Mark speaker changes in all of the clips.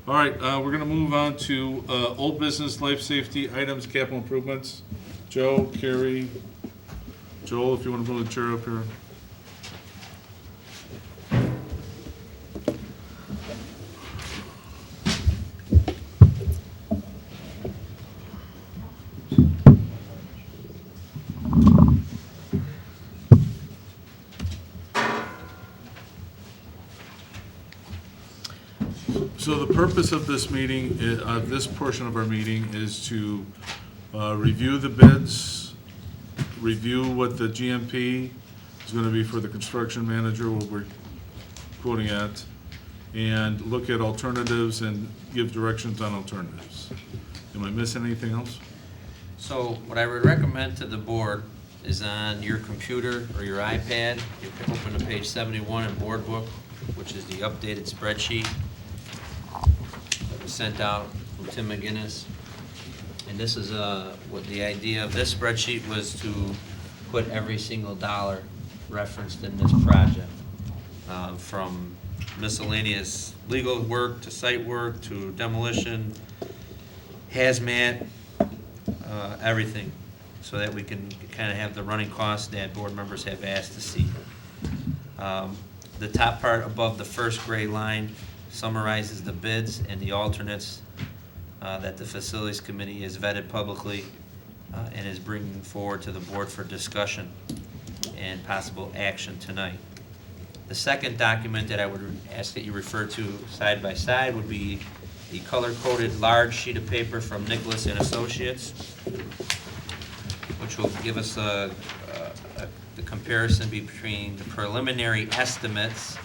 Speaker 1: All right, we're gonna move on to old business, life safety items, capital improvements. Joe, Carrie, Joel, if you wanna pull the chair up here. So the purpose of this meeting, of this portion of our meeting, is to review the bids, review what the GMP is going to be for the construction manager, what we're quoting at, and look at alternatives and give directions on alternatives. Am I missing anything else?
Speaker 2: So what I would recommend to the board is on your computer or your iPad, you can open to page 71 in Board Book, which is the updated spreadsheet that was sent out from Tim McGinnis. And this is what the idea of this spreadsheet was, to put every single dollar referenced in this project, from miscellaneous legal work to site work to demolition, hazmat, everything, so that we can kind of have the running costs that board members have asked to see. The top part above the first gray line summarizes the bids and the alternates that the Facilities Committee has vetted publicly and is bringing forward to the board for discussion and possible action tonight. The second document that I would ask that you refer to side by side would be the color-coded large sheet of paper from Nicholas and Associates, which will give us the comparison between the preliminary estimates,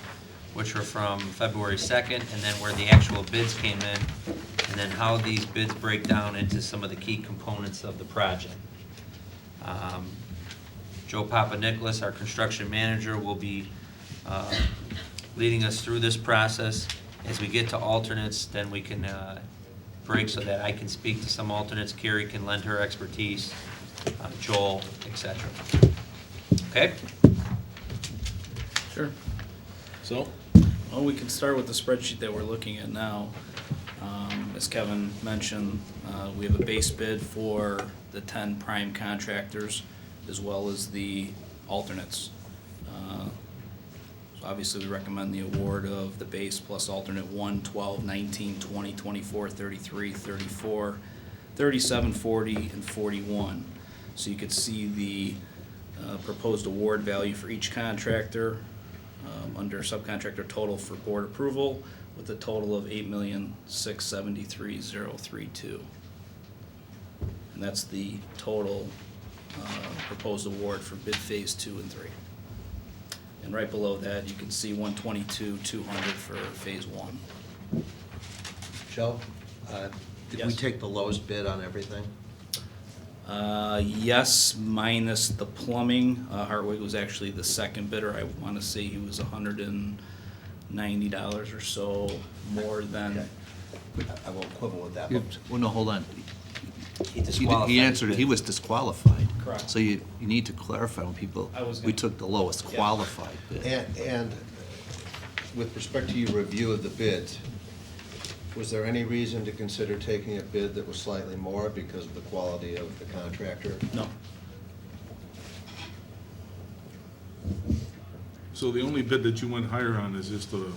Speaker 2: which were from February 2nd, and then where the actual bids came in, and then how these bids break down into some of the key components of the project. Joe Papa-Nicholas, our construction manager, will be leading us through this process. As we get to alternates, then we can break so that I can speak to some alternates, Carrie can lend her expertise, Joel, etc. Okay?
Speaker 3: Sure.
Speaker 1: So?
Speaker 3: Well, we can start with the spreadsheet that we're looking at now. As Kevin mentioned, we have a base bid for the 10 prime contractors as well as the alternates. So obviously, we recommend the award of the base plus alternate 1, 12, 19, 20, 24, 33, 34, 37, 40, and 41. So you could see the proposed award value for each contractor under subcontractor total for board approval, with a total of $8,673,032. And that's the total proposed award for bid phase 2 and 3. And right below that, you can see $122,200 for phase 1.
Speaker 4: Joe, did we
Speaker 3: Yes.
Speaker 4: take the lowest bid on everything?
Speaker 3: Yes, minus the plumbing. Hartwig was actually the second bidder. I want to say he was $190 or so more than.
Speaker 4: Okay. I won't quibble with that.
Speaker 5: You-
Speaker 4: But
Speaker 5: Well, no, hold on.
Speaker 2: He disqualified.
Speaker 5: He answered, he was disqualified.
Speaker 3: Correct.
Speaker 5: So you need to clarify when people,
Speaker 3: I was
Speaker 5: we
Speaker 3: gonna-
Speaker 5: took the lowest
Speaker 3: Yeah.
Speaker 5: qualified bid.
Speaker 4: and with respect to your review of the bids, was there any reason to consider taking a bid that was slightly more because of the quality of the contractor?
Speaker 3: No.
Speaker 1: So the only bid that you went higher on is just the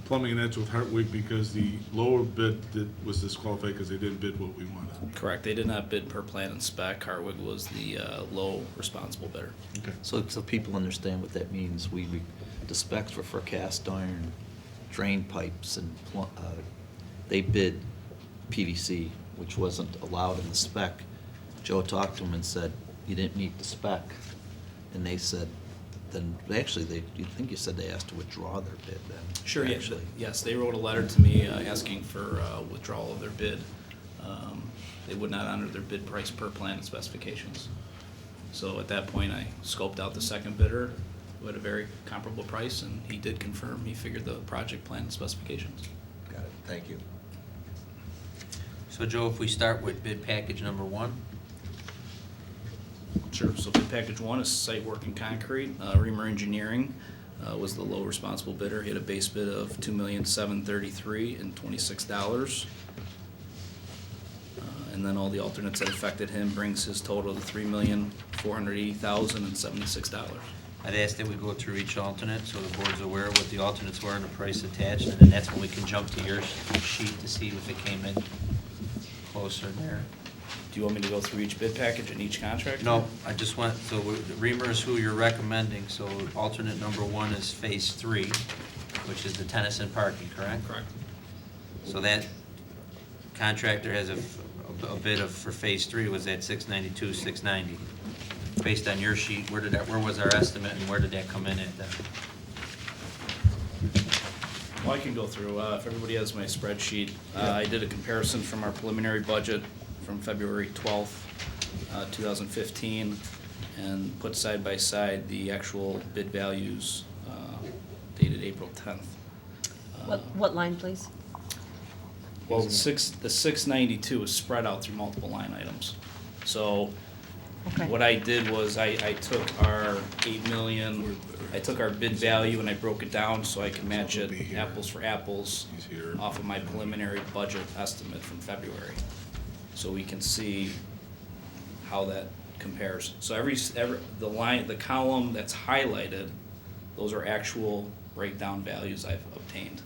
Speaker 1: plumbing, and that's with Hartwig, because the lower bid was disqualified because they didn't bid what we wanted.
Speaker 3: Correct. They did not bid per plan and spec. Hartwig was the low responsible bidder.
Speaker 1: Okay.
Speaker 5: So people understand what that means, the specs were for cast iron drain pipes and they bid PVC, which wasn't allowed in the spec. Joe talked to him and said, you didn't meet the spec. And they said, then, actually, you said they asked to withdraw their bid then.
Speaker 3: Sure, yeah,
Speaker 5: actually.
Speaker 3: yes, they wrote a letter to me asking for withdrawal of their bid. They would not honor their bid price per plan and specifications. So at that point, I scoped out the second bidder, who had a very comparable price, and he did confirm, he figured the project plan and specifications.
Speaker 4: Got it, thank you.
Speaker 2: So Joe, if we start with bid package number 1.
Speaker 3: Sure, so bid package 1 is site work and concrete, Reamer Engineering. was the low responsible bidder. He had a base bid of $2,733,026. And then all the alternates that affected him brings his total to $3,480,076.
Speaker 2: I'd ask that we go through each alternate so the board's aware of what the alternates were and the price attached, and then that's when we can jump to your sheet to see if it came in closer there.
Speaker 3: Do you want me to go through each bid package and each contract?
Speaker 2: No, I just went, so Reamer is who you're recommending, so alternate number 1 is Phase 3, which is the Tennyson parking, correct?
Speaker 3: Correct.
Speaker 2: So that contractor has a bid of, for Phase 3 was at $692,690. Based on your sheet, where was our estimate and where did that come in at then?
Speaker 3: Well, I can go through, if everybody has my spreadsheet, I did a comparison from our preliminary budget from February 12th, 2015, and put side by side the actual bid values dated April 10th.
Speaker 6: What line, please?
Speaker 3: Well, the 692 is spread out through multiple line items. So
Speaker 6: Okay.
Speaker 3: what I did was I took our 8 million, I took our bid value and I broke it down so I could match it apples for apples off of my preliminary budget estimate from February. So we can see how that compares. So the column that's highlighted, those are actual breakdown values I've obtained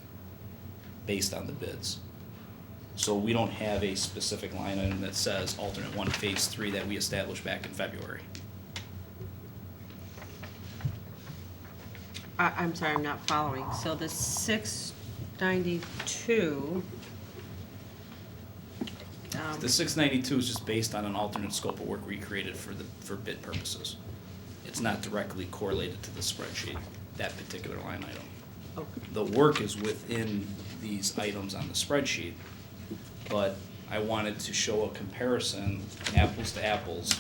Speaker 3: based on the bids. So we don't have a specific line item that says alternate 1 Phase 3 that we established back in February.
Speaker 6: I'm sorry, I'm not following. So the 692,
Speaker 3: The 692 is just based on an alternate scope of work we created for bid purposes. It's not directly correlated to the spreadsheet, that particular line item.
Speaker 6: okay.
Speaker 3: The work is within these items on the spreadsheet, but I wanted to show a comparison, apples to apples,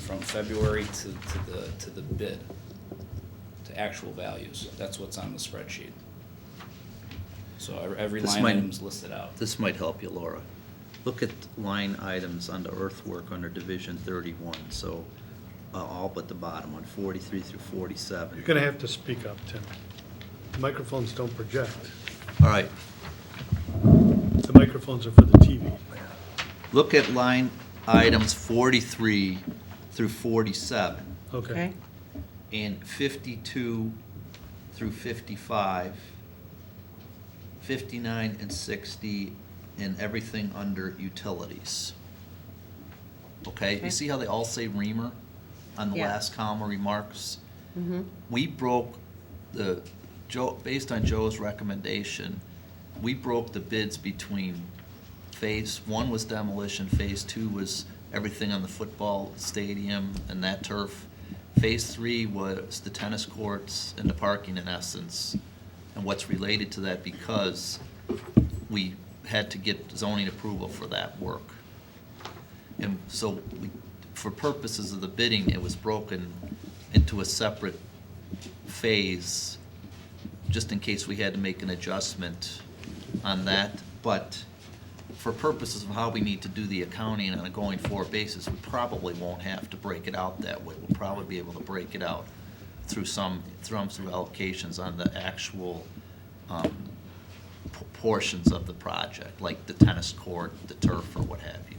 Speaker 3: from February to the bid, to actual values. That's what's on the spreadsheet. So every
Speaker 5: This
Speaker 3: line
Speaker 5: might-
Speaker 3: item's listed out.
Speaker 5: This might help you, Laura. Look at line items under earthwork under Division 31, so all but the bottom one, 43 through 47.
Speaker 7: You're gonna have to speak up, Tim. The microphones don't project.
Speaker 5: All right,
Speaker 7: The microphones are for the TV.
Speaker 5: look at line items 43 through 47,
Speaker 6: Okay.
Speaker 5: and 52 through 55, 59 and 60, and everything under utilities. Okay,
Speaker 6: Okay.
Speaker 5: you see how they all say Reamer on the
Speaker 6: Yeah.
Speaker 5: last column of remarks?
Speaker 6: Mm-hmm.
Speaker 5: We broke based on Joe's recommendation, we broke the bids between Phase 1 was demolition, Phase 2 was everything on the football stadium and that turf. Phase 3 was the tennis courts and the parking in essence, and what's related to that because we had to get zoning approval for that work. And so for purposes of the bidding, it was broken into a separate phase, just in case we had to make an adjustment on that. But for purposes of how we need to do the accounting on a going forward basis, we probably won't have to break it out that way. We'll probably be able to break it out through some allocations on the actual portions of the project, like the tennis court, the turf, or what have you.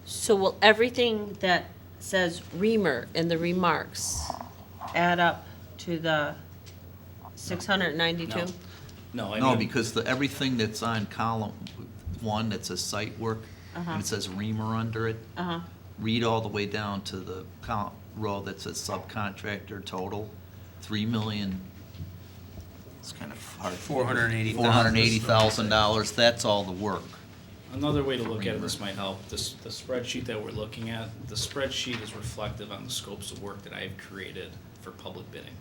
Speaker 6: So will everything that says Reamer in the remarks add up to the 692?
Speaker 3: No, I
Speaker 5: No,
Speaker 3: mean,
Speaker 5: because everything that's on column 1 that says site work,
Speaker 6: Uh-huh.
Speaker 5: and it says Reamer under it,
Speaker 6: Uh-huh.
Speaker 5: read all the way down to the row that says subcontractor total, 3 million, it's kind of hard.
Speaker 2: $480,000.
Speaker 5: $480,000, that's all the work.
Speaker 3: another way to look at it, this might help, the spreadsheet that we're looking at, the spreadsheet is reflective on the scopes of work that I've created for public bidding.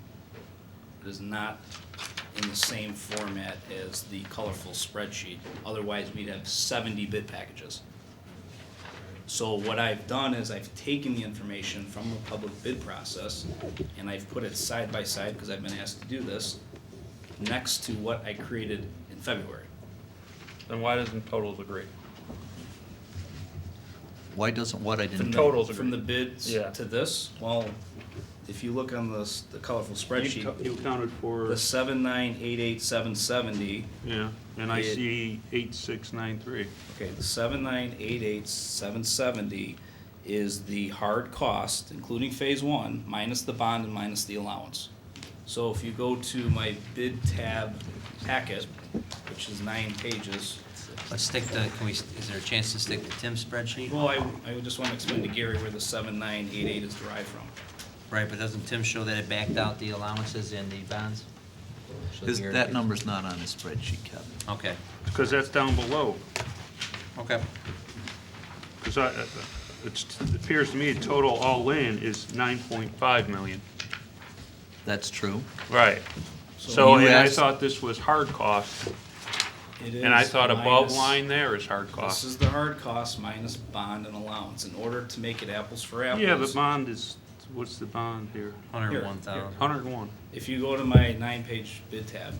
Speaker 3: It is not in the same format as the colorful spreadsheet, otherwise we'd have 70 bid packages. So what I've done is I've taken the information from the public bid process and I've put it side by side, because I've been asked to do this, next to what I created in February.
Speaker 8: Then why doesn't totals agree?
Speaker 5: Why doesn't what I didn't?
Speaker 8: Totals
Speaker 3: From the
Speaker 8: agree.
Speaker 3: bids
Speaker 8: Yeah.
Speaker 3: to this, well, if you look on the colorful spreadsheet,
Speaker 8: You accounted for,
Speaker 3: the 7988770,
Speaker 8: yeah, and I
Speaker 3: it-
Speaker 8: see 8693.
Speaker 3: okay, the 7988770 is the hard cost, including phase one, minus the bond and minus the allowance. So if you go to my bid tab packet, which is 9 pages,
Speaker 2: Let's stick the, is there a chance to stick the Tim's spreadsheet?
Speaker 3: well, I would just want to explain to Gary where the 7988 is derived from.
Speaker 2: Right, but doesn't Tim show that it backed out the allowances and the bonds? So here-
Speaker 5: That number's not on his spreadsheet, Kevin.
Speaker 2: Okay,
Speaker 8: Because that's down below.
Speaker 2: okay.
Speaker 8: Because it appears to me the total all-in is 9.5 million.
Speaker 5: That's true.
Speaker 8: Right.
Speaker 3: So
Speaker 8: So,
Speaker 5: you
Speaker 8: and I
Speaker 5: asked-
Speaker 8: thought this was hard cost,
Speaker 3: It is
Speaker 8: and I thought above
Speaker 3: minus-
Speaker 8: line there is hard
Speaker 3: This
Speaker 8: cost.
Speaker 3: is the hard cost minus bond and allowance. In order to make it apples for apples.
Speaker 8: Yeah, but bond is, what's the bond here?
Speaker 2: 101,000,
Speaker 8: 101.
Speaker 3: If you go to my 9-page bid tab,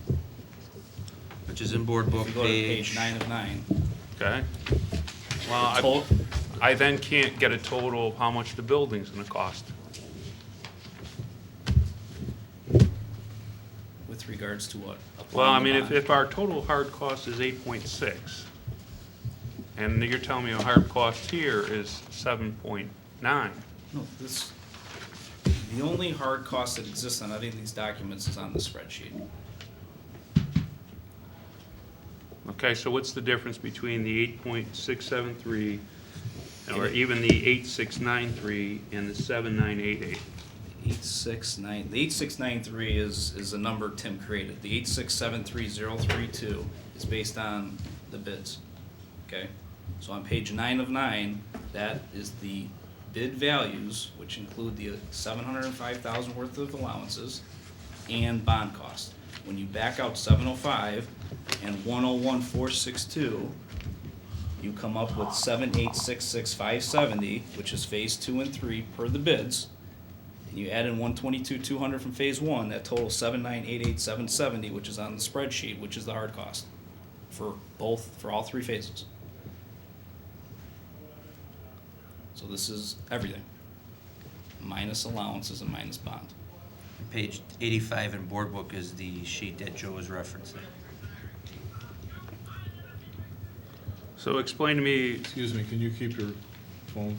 Speaker 2: which is in board
Speaker 3: if
Speaker 2: book
Speaker 3: you go to page 9 of 9,
Speaker 8: Okay. Well, I then can't get a total of how much the building's gonna cost.
Speaker 3: with regards to what?
Speaker 8: Well, I
Speaker 3: Applying the
Speaker 8: mean,
Speaker 3: bond.
Speaker 8: if our total hard cost is 8.6, and you're telling me a hard cost here is 7.9,
Speaker 3: No, this, the only hard cost that exists on any of these documents is on the spreadsheet.
Speaker 8: okay, so what's the difference between the 8.673, or even the 8693 and the 7988?
Speaker 3: 869, the 8693 is a number Tim created. The 8673032 is based on the bids, okay? So on page 9 of 9, that is the bid values, which include the 705,000 worth of allowances and bond cost. When you back out 705 and 101,462, you come up with 7866570, which is phase 2 and 3 per the bids. And you add in 122,200 from phase one, that totals 7988770, which is on the spreadsheet, which is the hard cost for all 3 phases. So this is everything, minus allowances and minus bond.
Speaker 2: Page 85 in board book is the sheet that Joe was referencing.
Speaker 8: So explain to me,
Speaker 1: Excuse me, can you keep your phone?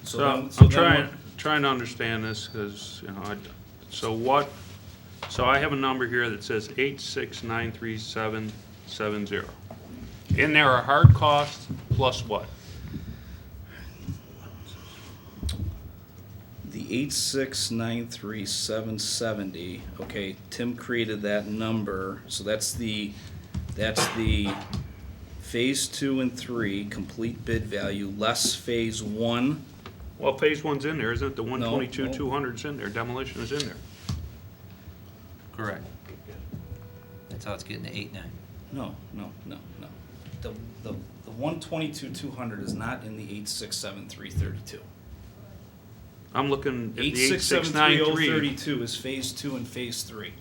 Speaker 8: so
Speaker 3: then-
Speaker 8: I'm
Speaker 3: then
Speaker 8: trying to understand this, because, you know, so I have a number here that says 8693770. In there are hard costs plus what?
Speaker 3: The 8693770, okay, Tim created that number, so that's the phase 2 and 3 complete bid value less phase 1.
Speaker 8: Well, phase one's in there, isn't it? The
Speaker 3: No.
Speaker 8: 122,200's in there, demolition is in there.
Speaker 2: Correct. That's how it's getting to 8.9.
Speaker 3: No. The 122,200 is not in the 867,332.
Speaker 8: I'm looking at the 8693.
Speaker 3: 867,3032 is phase 2 and phase 3.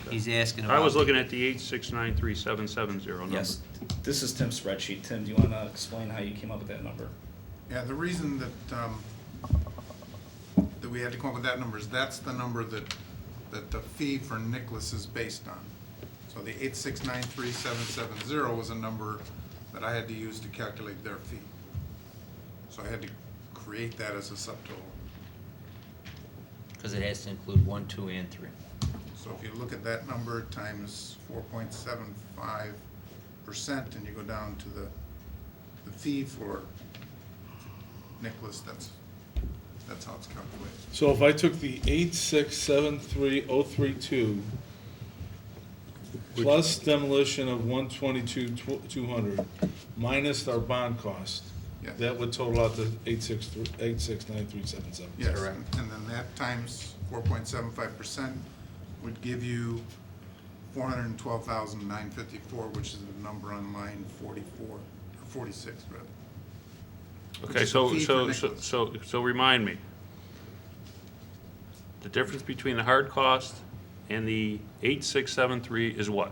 Speaker 2: He's asking about.
Speaker 8: I was looking at the 8693770 number.
Speaker 3: Yes, this is Tim's spreadsheet. Tim, do you want to explain how you came up with that number?
Speaker 9: Yeah, the reason that we had to come up with that number is that's the number that the fee for Nicholas is based on. So the 8693770 was a number that I had to use to calculate their fee. So I had to create that as a subtotal.
Speaker 2: Because it has to include 1, 2, and 3.
Speaker 9: So if you look at that number times 4.75%, and you go down to the fee for Nicholas, that's how it's calculated.
Speaker 1: So if I took the 8673032 plus demolition of 122,200 minus our bond cost,
Speaker 9: Yes.
Speaker 1: that would total out to 8693770.
Speaker 9: Yes, and then that times 4.75% would give you 412,954, which is the number on line 44, or 46, rather.
Speaker 8: Okay,
Speaker 9: Which is the fee for Nicholas.
Speaker 8: so remind me. The difference between the hard cost and the 8673 is what?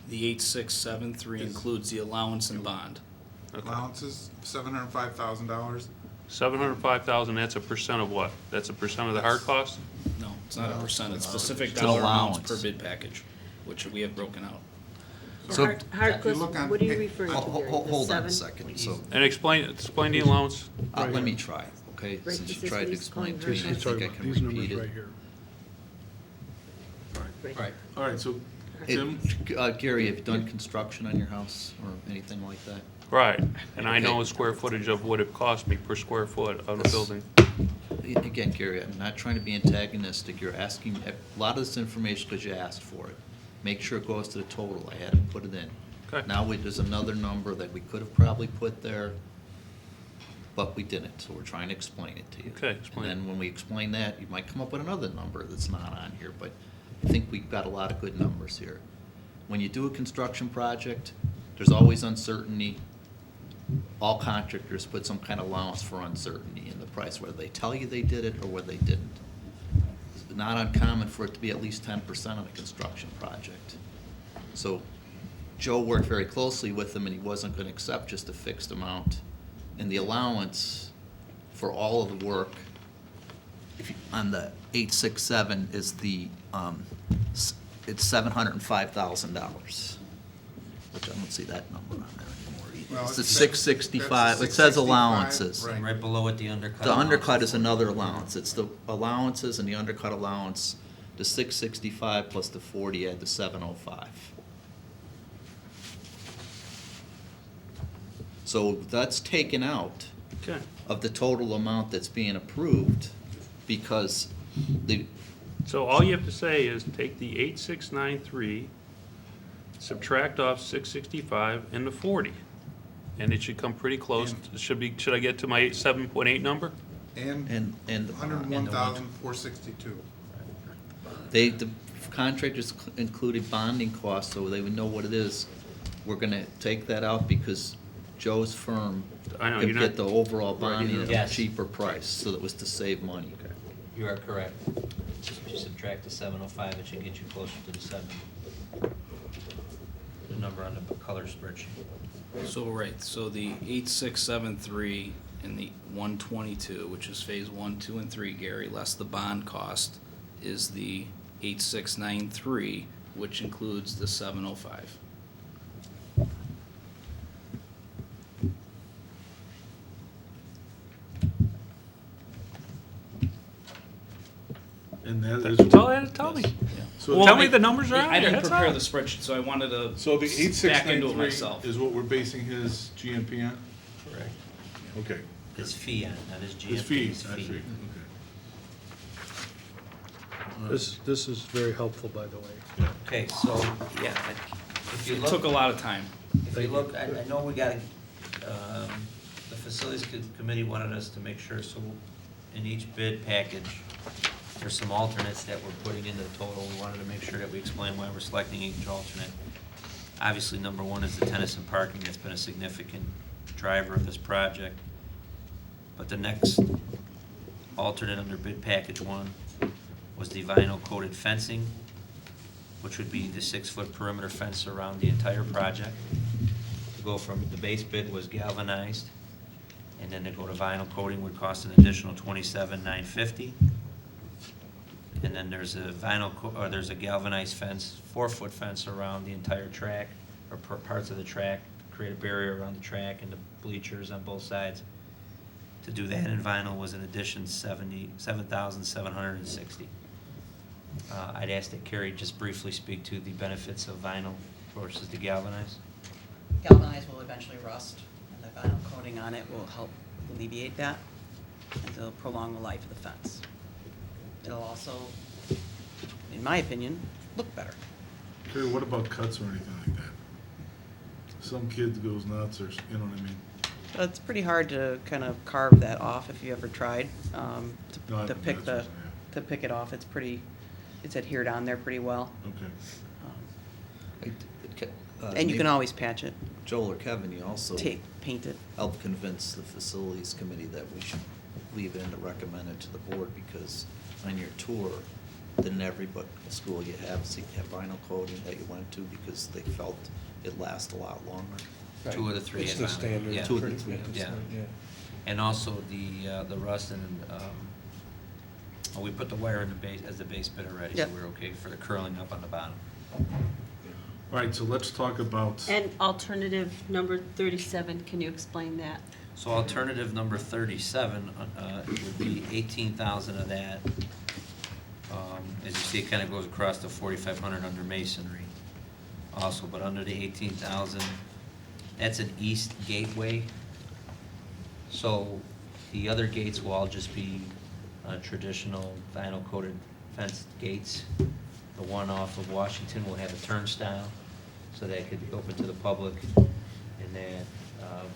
Speaker 3: The 8673 includes the allowance and bond.
Speaker 8: Okay.
Speaker 9: Allowances, $705,000,
Speaker 8: $705,000, that's a percent of what? That's a percent of the hard cost?
Speaker 3: No, it's not a percent, it's specific
Speaker 5: It's an
Speaker 3: dollar amounts
Speaker 5: allowance.
Speaker 3: per bid package, which we have broken out.
Speaker 5: So-
Speaker 6: Hard
Speaker 9: If you
Speaker 6: cost,
Speaker 9: look on
Speaker 6: what are you
Speaker 9: pa-
Speaker 6: referring to, Gary? The
Speaker 5: Hold on a
Speaker 6: 7?
Speaker 5: second, so,
Speaker 8: And explain the allowance.
Speaker 5: let me try, okay?
Speaker 6: Right,
Speaker 5: Since
Speaker 6: this
Speaker 5: you
Speaker 6: is
Speaker 5: tried
Speaker 6: what
Speaker 5: to
Speaker 6: he's
Speaker 5: explain
Speaker 6: calling
Speaker 5: to me, I
Speaker 6: version.
Speaker 7: He's talking
Speaker 5: think I
Speaker 7: about
Speaker 5: can
Speaker 7: these numbers
Speaker 5: repeat
Speaker 7: right
Speaker 5: it.
Speaker 7: here.
Speaker 2: Right.
Speaker 1: All right, so,
Speaker 5: Hey,
Speaker 1: Tim?
Speaker 5: Gary, have you done construction on your house or anything like that?
Speaker 8: Right, and I know
Speaker 5: Okay.
Speaker 8: the square footage of what it cost me per square foot of a
Speaker 5: This-
Speaker 8: building.
Speaker 5: Again, Gary, I'm not trying to be antagonistic, you're asking a lot of this information because you asked for it. Make sure it goes to the total, I had to put it in.
Speaker 8: Okay.
Speaker 5: Now, there's another number that we could have probably put there, but we didn't, so we're trying to explain it to you.
Speaker 8: Okay, explain it.
Speaker 5: And then when we explain that, you might come up with another number that's not on here, but I think we've got a lot of good numbers here. When you do a construction project, there's always uncertainty. All contractors put some kind of allowance for uncertainty in the price, whether they tell you they did it or whether they didn't. It's not uncommon for it to be at least 10% on a construction project. So Joe worked very closely with him, and he wasn't gonna accept just a fixed amount. And the allowance for all of the work, if you, on the 867 is the, it's $705,000, which I don't see that number on there anymore either.
Speaker 9: Well,
Speaker 5: It's the
Speaker 9: it's that-
Speaker 5: 665,
Speaker 9: that's
Speaker 5: it says
Speaker 9: 665,
Speaker 5: allowances.
Speaker 9: right.
Speaker 2: And right below it, the undercut.
Speaker 5: The undercut
Speaker 2: allowance.
Speaker 5: is another allowance, it's the allowances and the undercut allowance, the 665 plus the 40, add the 705. So that's taken out
Speaker 8: Okay.
Speaker 5: of the total amount that's being approved, because the,
Speaker 8: So all you have to say is take the 8693, subtract off 665 and the 40, and it should come pretty close. It should I get to my 7.8 number?
Speaker 9: And
Speaker 5: and the bond.
Speaker 9: 101,462.
Speaker 5: The contractors included bonding costs, so they would know what it is. We're gonna take that out because Joe's firm
Speaker 8: I know,
Speaker 5: could
Speaker 8: you're
Speaker 5: get
Speaker 8: not.
Speaker 5: the overall bonding at a
Speaker 2: Yes.
Speaker 5: cheaper price, so that was to save money.
Speaker 2: You are correct. If you subtract the 705, it should get you closer to the 7. The number on the color spreadsheet.
Speaker 3: So, right, so the 8673 and the 122, which is phase 1, 2, and 3, Gary, less the bond cost, is the 8693, which includes the 705.
Speaker 1: And that is.
Speaker 8: That's all I had to tell me.
Speaker 1: So
Speaker 8: Tell me the numbers are on
Speaker 3: I
Speaker 8: there,
Speaker 3: didn't
Speaker 8: that's
Speaker 3: prepare
Speaker 8: all.
Speaker 3: the spreadsheet, so I wanted to
Speaker 1: So the
Speaker 3: back into it
Speaker 1: 8693
Speaker 3: myself.
Speaker 1: is what we're basing his GMP on?
Speaker 2: Correct.
Speaker 1: Okay.
Speaker 2: His fee on, not his GMP.
Speaker 1: His fees, I see, okay.
Speaker 7: This is very helpful, by the way.
Speaker 2: Okay, so, yeah, if you
Speaker 3: It
Speaker 2: look.
Speaker 3: took a lot of time.
Speaker 2: If you look, I know we got, the facilities committee wanted us to make sure, so in each bid package, there's some alternates that we're putting into the total. We wanted to make sure that we explain why we're selecting each alternate. Obviously, number one is the tennis and parking. That's been a significant driver of this project. But the next alternate under bid package 1 was the vinyl coated fencing, which would be the 6-foot perimeter fence around the entire project. To go from, the base bid was galvanized, and then to go to vinyl coating would cost an additional $27,950. And then there's a there's a galvanized fence, 4-foot fence around the entire track, or parts of the track, create a barrier around the track and the bleachers on both sides. To do that in vinyl was an addition $7,760. I'd ask that Carrie just briefly speak to the benefits of vinyl versus the galvanized.
Speaker 10: Galvanized will eventually rust, and the vinyl coating on it will help alleviate that, and it'll prolong the life of the fence. It'll also, in my opinion, look better.
Speaker 1: Terry, what about cuts or anything like that? Some kid goes nuts, or, you know what I mean?
Speaker 10: It's pretty hard to kind of carve that off if you ever tried,
Speaker 1: No,
Speaker 10: to pick
Speaker 1: that's-
Speaker 10: to pick it off. It's adhered on there pretty well.
Speaker 1: Okay.
Speaker 10: And you can always patch it,
Speaker 5: Joel or Kevin, you also
Speaker 10: paint it.
Speaker 5: help convince the facilities committee that we should leave it in to recommend it to the board, because on your tour, didn't every school you have vinyl coating that you went to, because they felt it lasts a lot longer?
Speaker 2: 2 of the 3
Speaker 11: It's
Speaker 2: had
Speaker 11: the
Speaker 2: vinyl.
Speaker 11: standard.
Speaker 2: Yeah.
Speaker 5: 2 of the 3.
Speaker 2: Yeah. And also the rust and, we put the wire in the base, as the base bit already, so
Speaker 10: Yep.
Speaker 2: we're okay for the curling up on the bottom.
Speaker 1: All right, so let's talk about,
Speaker 6: And alternative number 37, can you explain that?
Speaker 2: So alternative number 37 would be 18,000 of that. As you see, it kind of goes across to 4,500 under masonry also, but under the 18,000, that's an east gateway. So the other gates will all just be traditional vinyl coated fenced gates. The one off of Washington will have a turnstile, so that could be open to the public, and that,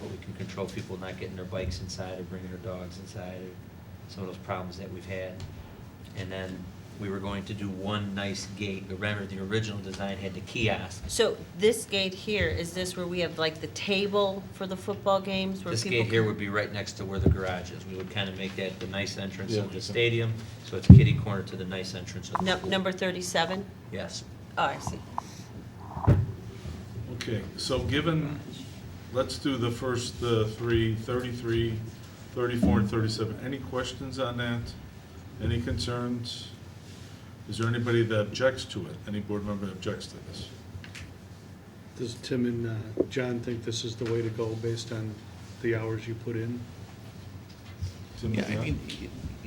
Speaker 2: but we can control people not getting their bikes inside or bringing their dogs inside, or some of those problems that we've had. And then we were going to do one nice gate. Remember, the original design had the kiosk.
Speaker 6: So this gate here, is this where we have like the table for the football games? Where
Speaker 2: This
Speaker 6: people
Speaker 2: gate here
Speaker 6: can-
Speaker 2: would be right next to where the garage is. We would kind of make that the nice entrance
Speaker 1: Yeah.
Speaker 2: of the stadium, so it's kitty corner to the nice entrance of the.
Speaker 6: Number 37?
Speaker 2: Yes.
Speaker 6: Oh, I see.
Speaker 1: okay, so given, let's do the first three, 33, 34, and 37. Any questions on that? Any concerns? Is there anybody that objects to it? Any board member that objects to this?
Speaker 7: Does Tim and John think this is the way to go based on the hours you put in?
Speaker 1: Tim,
Speaker 5: Yeah, I
Speaker 1: yeah?
Speaker 5: mean,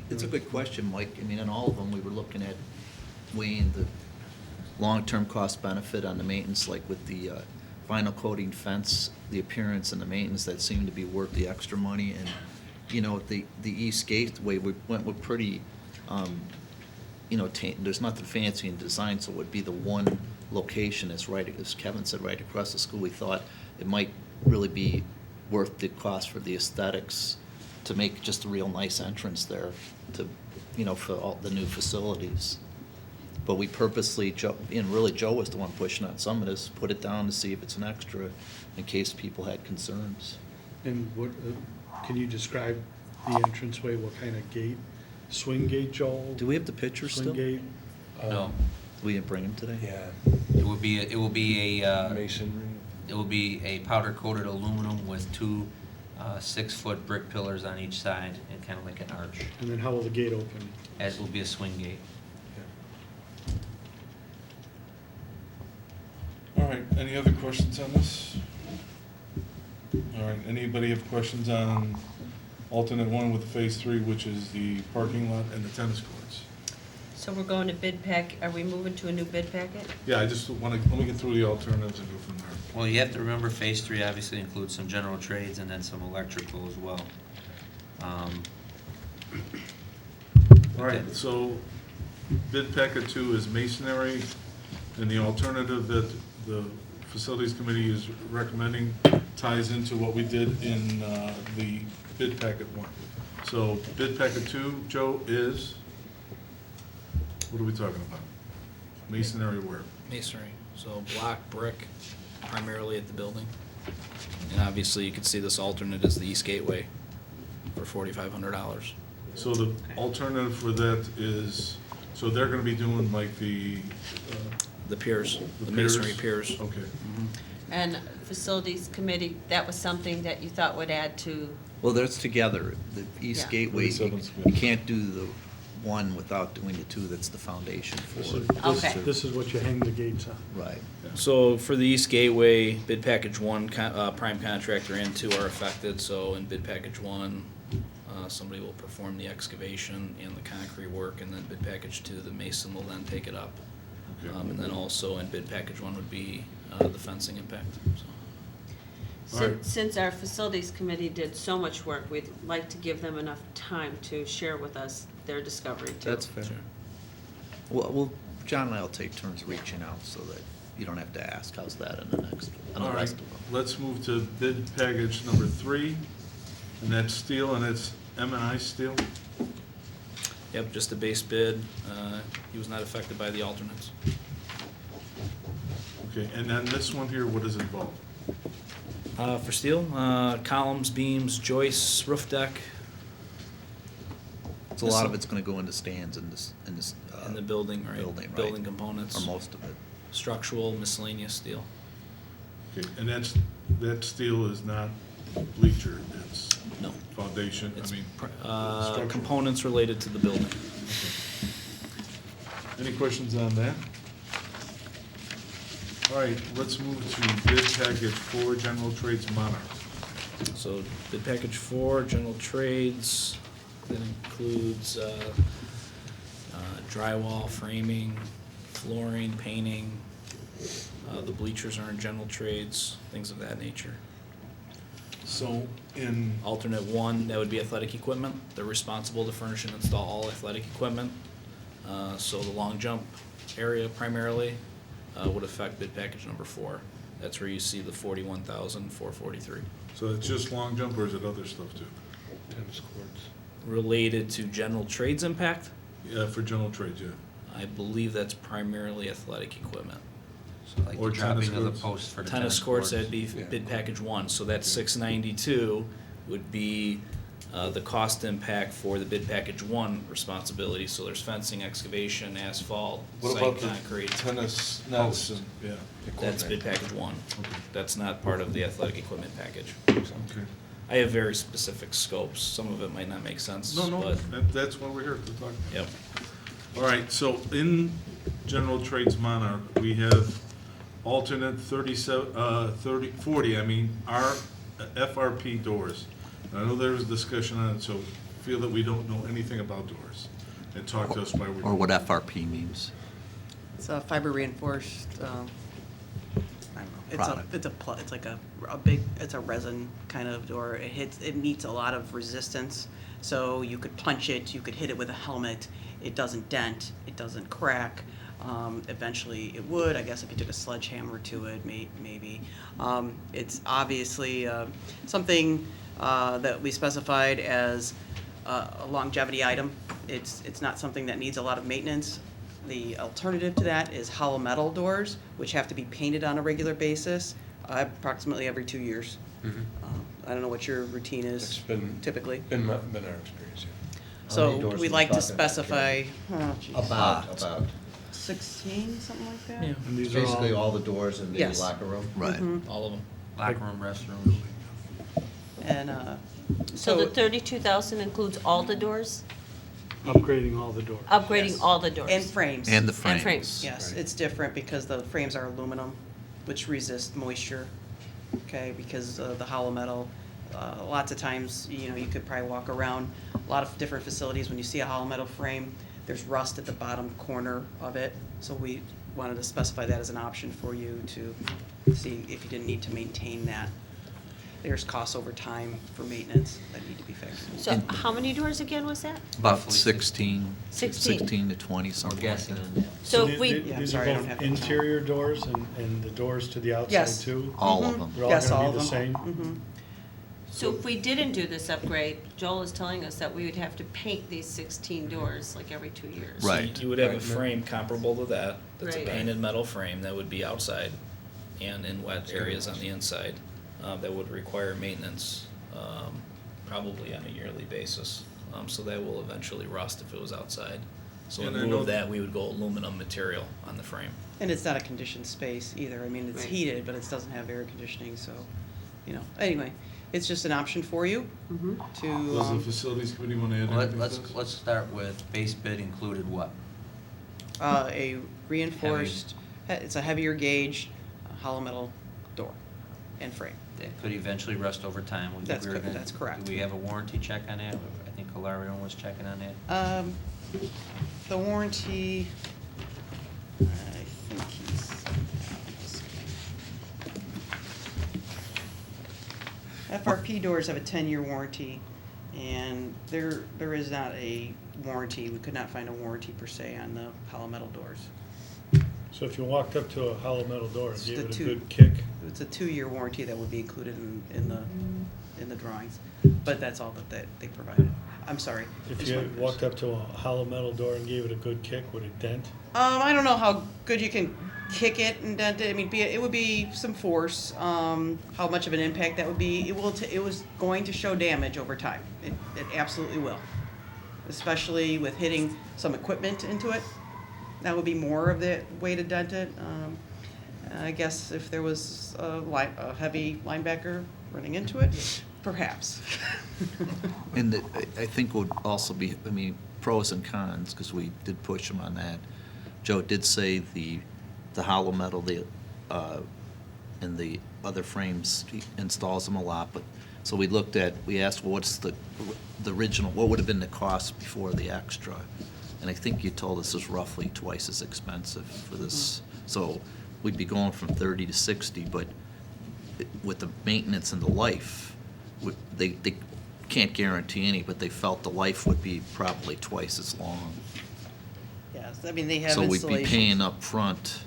Speaker 5: it's a good question, Mike. I mean, in all of them, we were looking at weighing the long-term cost benefit on the maintenance, like with the vinyl coating fence, the appearance and the maintenance that seemed to be worth the extra money. And, you know, the East Gateway, we went with pretty, you know, there's nothing fancy in design, so it would be the one location, as Kevin said, right across the school. We thought it might really be worth the cost for the aesthetics to make just a real nice entrance there to, you know, for all the new facilities. But we purposely, and really Joe was the one pushing on some of this, put it down to see if it's an extra in case people had concerns.
Speaker 7: And what, can you describe the entranceway, what kind of gate? Swing gate, Joel?
Speaker 5: Do we have the pictures still?
Speaker 7: Swing gate?
Speaker 2: No.
Speaker 5: We didn't bring them today?
Speaker 11: Yeah,
Speaker 2: It will be a
Speaker 11: masonry.
Speaker 2: it will be a powder coated aluminum with two 6-foot brick pillars on each side and kind of like an arch,
Speaker 7: And then how will the gate open?
Speaker 2: as will be a swing gate.
Speaker 1: All right, any other questions on this? All right, anybody have questions on alternate one with phase 3, which is the parking lot and the tennis courts?
Speaker 6: So we're going to bid pack, are we moving to a new bid packet?
Speaker 1: Yeah, I just want to, let me get through the alternatives and go from there.
Speaker 2: Well, you have to remember, phase 3 obviously includes some general trades and then some electrical as well.
Speaker 1: All right, so bid packet 2 is masonry, and the alternative that the facilities committee is recommending ties into what we did in the bid packet 1. So bid packet 2, Joe, is, what are we talking about? Masonry where?
Speaker 3: Masonry, so block, brick, primarily at the building. And obviously, you can see this alternate is the East Gateway for $4,500.
Speaker 1: So the alternative for that is, so they're gonna be doing like
Speaker 3: The piers,
Speaker 1: the
Speaker 3: the masonry
Speaker 1: piers?
Speaker 3: piers.
Speaker 1: Okay.
Speaker 6: And facilities committee, that was something that you thought would add to,
Speaker 5: Well, that's together. The East
Speaker 6: Yeah.
Speaker 5: Gateway,
Speaker 1: 37's
Speaker 5: you
Speaker 1: good.
Speaker 5: can't do the one without doing the 2. That's the foundation
Speaker 7: This
Speaker 5: for
Speaker 7: is,
Speaker 5: it.
Speaker 6: Okay.
Speaker 7: this is what you hang the gates on.
Speaker 5: Right.
Speaker 3: So for the East Gateway, bid package 1, prime contractor and 2 are affected. So in bid package 1, somebody will perform the excavation and the concrete work, and then bid package 2, the mason will then take it up.
Speaker 1: Okay.
Speaker 3: And then also in bid package 1 would be the fencing impact, so.
Speaker 1: All right.
Speaker 6: since our facilities committee did so much work, we'd like to give them enough time to share with us their discovery too.
Speaker 5: That's fair.
Speaker 3: Sure.
Speaker 5: Well, John and I will take turns reaching out so that you don't have to ask, how's that in the next, on the
Speaker 1: All right,
Speaker 5: rest of them.
Speaker 1: let's move to bid package number 3, and that's steel, and it's M&I steel.
Speaker 3: Yep, just the base bid. He was not affected by the alternates.
Speaker 1: Okay, and then this one here, what does it involve?
Speaker 3: For steel, columns, beams, joists, roof deck,
Speaker 5: So a lot of it's gonna go into stands in this,
Speaker 3: in the building, right?
Speaker 5: building, right?
Speaker 3: Building components.
Speaker 5: Or most of it.
Speaker 3: Structural, miscellaneous steel.
Speaker 1: Okay, and that steel is not bleacher, it's
Speaker 3: No.
Speaker 1: foundation, I
Speaker 3: It's
Speaker 1: mean,
Speaker 3: components related to the building.
Speaker 1: any questions on that? All right, let's move to bid package 4, general trades Monarch.
Speaker 3: So bid package 4, general trades, that includes drywall, framing, flooring, painting. The bleachers are in general trades, things of that nature.
Speaker 1: So in,
Speaker 3: Alternate 1, that would be athletic equipment. They're responsible to furnish and install all athletic equipment. So the long jump area primarily would affect bid package number 4. That's where you see the $41,443.
Speaker 1: so it's just long jump or is it other stuff too?
Speaker 7: Tennis courts.
Speaker 3: Related to general trades impact,
Speaker 1: Yeah, for general trades, yeah.
Speaker 3: I believe that's primarily athletic equipment.
Speaker 2: So like
Speaker 1: Or
Speaker 2: the dropping
Speaker 1: tennis
Speaker 2: of the
Speaker 1: courts.
Speaker 2: posts for the
Speaker 3: Tennis courts, that'd be bid package 1, so that 692 would be the cost impact for the bid package 1 responsibility, so there's fencing, excavation, asphalt,
Speaker 1: What
Speaker 3: site
Speaker 1: about the
Speaker 3: concrete.
Speaker 1: tennis nets and, yeah,
Speaker 3: That's bid package 1.
Speaker 1: okay,
Speaker 3: That's not part of the athletic equipment package.
Speaker 1: okay.
Speaker 3: I have very specific scopes, some of it might not make sense,
Speaker 1: No,
Speaker 3: but,
Speaker 1: that's why we're here to talk.
Speaker 3: yep.
Speaker 1: All right, so in general trades Monarch, we have alternate 40, our FRP doors. And I know there was discussion on it, so feel that we don't know anything about doors and talk to us why we're.
Speaker 5: Or what FRP means.
Speaker 10: It's a fiber reinforced, I don't know,
Speaker 5: Product.
Speaker 10: it's like a big, it's a resin kind of door. It meets a lot of resistance, so you could punch it, you could hit it with a helmet. It doesn't dent, it doesn't crack. Eventually it would, I guess if you took a sledgehammer to it, maybe. It's obviously something that we specified as a longevity item. It's not something that needs a lot of maintenance. The alternative to that is hollow metal doors, which have to be painted on a regular basis, approximately every 2 years. I don't know what your routine
Speaker 11: It's
Speaker 10: is
Speaker 11: been
Speaker 10: typically.
Speaker 11: been our experience, yeah.
Speaker 4: How many
Speaker 10: So
Speaker 4: doors
Speaker 10: we
Speaker 4: are we
Speaker 10: like to
Speaker 4: talking about
Speaker 10: specify,
Speaker 4: here?
Speaker 10: oh, geez,
Speaker 4: About.
Speaker 10: 16, something like that?
Speaker 3: Yeah.
Speaker 7: And these are
Speaker 4: Basically,
Speaker 7: all,
Speaker 4: all the doors in the
Speaker 10: Yes.
Speaker 4: locker room?
Speaker 5: Right.
Speaker 3: All of them.
Speaker 2: Locker room, restroom.
Speaker 10: And,
Speaker 6: So the 32,000 includes all the doors?
Speaker 7: upgrading all the doors.
Speaker 6: Upgrading
Speaker 10: Yes.
Speaker 6: all the doors?
Speaker 10: And frames.
Speaker 5: And the
Speaker 6: And
Speaker 5: frames.
Speaker 6: frames.
Speaker 10: Yes,
Speaker 11: Right.
Speaker 10: it's different because the frames are aluminum, which resist moisture, okay, because of the hollow metal. Lots of times, you could probably walk around a lot of different facilities, when you see a hollow metal frame, there's rust at the bottom corner of it, so we wanted to specify that as an option for you to see if you didn't need to maintain that. There's costs over time for maintenance that need to be fixed.
Speaker 6: So how many doors again was that?
Speaker 5: About
Speaker 2: Roughly
Speaker 5: 16,
Speaker 6: 16.
Speaker 5: 16 to 20,
Speaker 2: We're
Speaker 5: something like
Speaker 2: guessing
Speaker 5: that.
Speaker 2: on that.
Speaker 6: So
Speaker 7: the-
Speaker 6: if we,
Speaker 10: Yeah, I'm
Speaker 7: These
Speaker 10: sorry, I
Speaker 7: are
Speaker 10: don't
Speaker 7: both
Speaker 10: have the count.
Speaker 7: interior doors and the doors to the outside
Speaker 10: Yes.
Speaker 7: too?
Speaker 5: All of them.
Speaker 7: They're all
Speaker 10: Yes, all
Speaker 7: gonna
Speaker 10: of
Speaker 7: be the
Speaker 10: them.
Speaker 7: same?
Speaker 10: Mhm.
Speaker 6: so if we didn't do this upgrade, Joel is telling us that we would have to paint these 16 doors like every 2 years.
Speaker 3: So
Speaker 5: Right.
Speaker 3: you would have a
Speaker 11: Right.
Speaker 3: frame comparable to that, that's a
Speaker 6: Right.
Speaker 3: painted metal frame that would be outside and in wet areas on the inside, that would require maintenance, probably on a yearly basis. So that will eventually rust if it was outside. So in
Speaker 1: And I
Speaker 3: lieu
Speaker 1: know-
Speaker 3: of that, we would go aluminum material on the frame.
Speaker 10: And it's not a conditioned space either. I mean, it's
Speaker 6: Right.
Speaker 10: heated, but it doesn't have air conditioning, so, anyway, it's just an option for you to,
Speaker 1: Does the facilities committee want to add anything to
Speaker 2: Let's,
Speaker 1: this?
Speaker 2: let's start with base bid included what?
Speaker 10: a reinforced, it's a heavier gauge hollow metal door and frame.
Speaker 2: That could eventually rust over time. We think
Speaker 10: That's
Speaker 2: we were
Speaker 10: co-
Speaker 2: gonna-
Speaker 10: that's correct.
Speaker 2: Do we have a warranty check on that? I think Hilarion was checking on that.
Speaker 10: The warranty, I think he's, FRP doors have a 10-year warranty, and there is not a warranty, we could not find a warranty per se on the hollow metal doors.
Speaker 7: So if you walked up to a hollow metal door and
Speaker 10: It's
Speaker 7: gave
Speaker 10: the
Speaker 7: it a
Speaker 10: two-
Speaker 7: good kick,
Speaker 10: It's a 2-year warranty that would be included in the drawings, but that's all that they provided. I'm sorry.
Speaker 7: if
Speaker 10: Just
Speaker 7: you
Speaker 10: one-
Speaker 7: walked up to a hollow metal door and gave it a good kick, would it dent?
Speaker 10: I don't know how good you can kick it and dent it. I mean, it would be some force. How much of an impact that would be? It was going to show damage over time. It absolutely will, especially with hitting some equipment into it. That would be more of the way to dent it. I guess if there was a heavy linebacker running into it? Perhaps.
Speaker 5: And I think would also be, I mean, pros and cons, because we did push him on that. Joe did say the hollow metal, and the other frames, he installs them a lot, but, so we asked, well, what's the original, what would have been the cost before the extra? And I think you told us it's roughly twice as expensive for this. So we'd be going from 30 to 60, but with the maintenance and the life, they can't guarantee any, but they felt the life would be probably twice as long.
Speaker 10: Yes, I mean, they have
Speaker 5: So we'd
Speaker 10: installations.
Speaker 5: be paying up front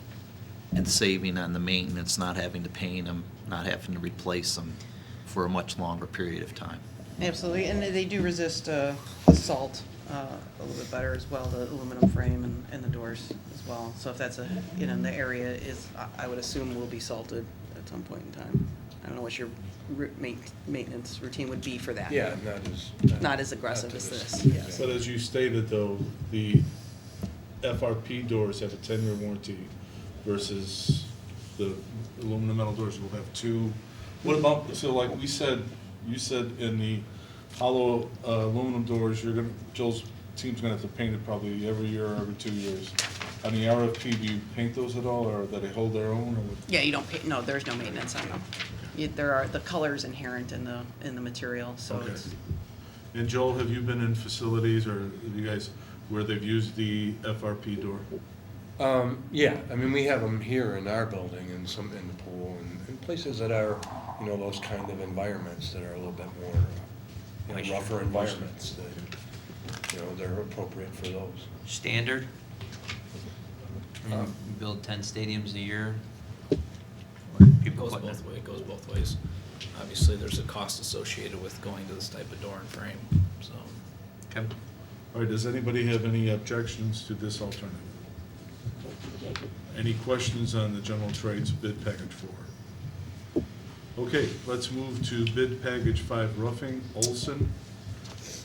Speaker 5: and saving on the maintenance, not having to paint them, not having to replace them for a much longer period of time.
Speaker 10: Absolutely, and they do resist assault a little bit better as well, the aluminum frame and the doors as well. So if that's the area is, I would assume will be salted at some point in time. I don't know what your maintenance routine would be for that.
Speaker 11: Yeah,
Speaker 10: Not as aggressive
Speaker 11: not
Speaker 10: as
Speaker 11: to
Speaker 10: this,
Speaker 11: this.
Speaker 10: yes.
Speaker 1: But as you stated, though, the FRP doors have a 10-year warranty versus the aluminum metal doors will have 2. What about, so like we said, you said in the hollow aluminum doors, Joel's team's gonna have to paint it probably every year or every 2 years. On the RFP, do you paint those at all, or do they hold their own, or what?
Speaker 10: Yeah, you don't pay, no, there's no maintenance on them. There are, the color's inherent in the material, so
Speaker 1: Okay.
Speaker 10: it's,
Speaker 1: And Joel, have you been in facilities, or have you guys, where they've used the FRP door?
Speaker 11: Yeah, I mean, we have them here in our building and some in the pool and places that are, those kind of environments that are a little bit more, rougher environments that, they're appropriate for those.
Speaker 2: Standard? You build 10 stadiums a year? Or people
Speaker 3: Goes
Speaker 2: putting
Speaker 3: both ways, it goes both ways. Obviously, there's a cost associated with going to this type of door and frame, so.
Speaker 2: Okay.
Speaker 1: All right, does anybody have any objections to this alternative? Any questions on the general trades bid package 4? Okay, let's move to bid package 5 roofing, Olson.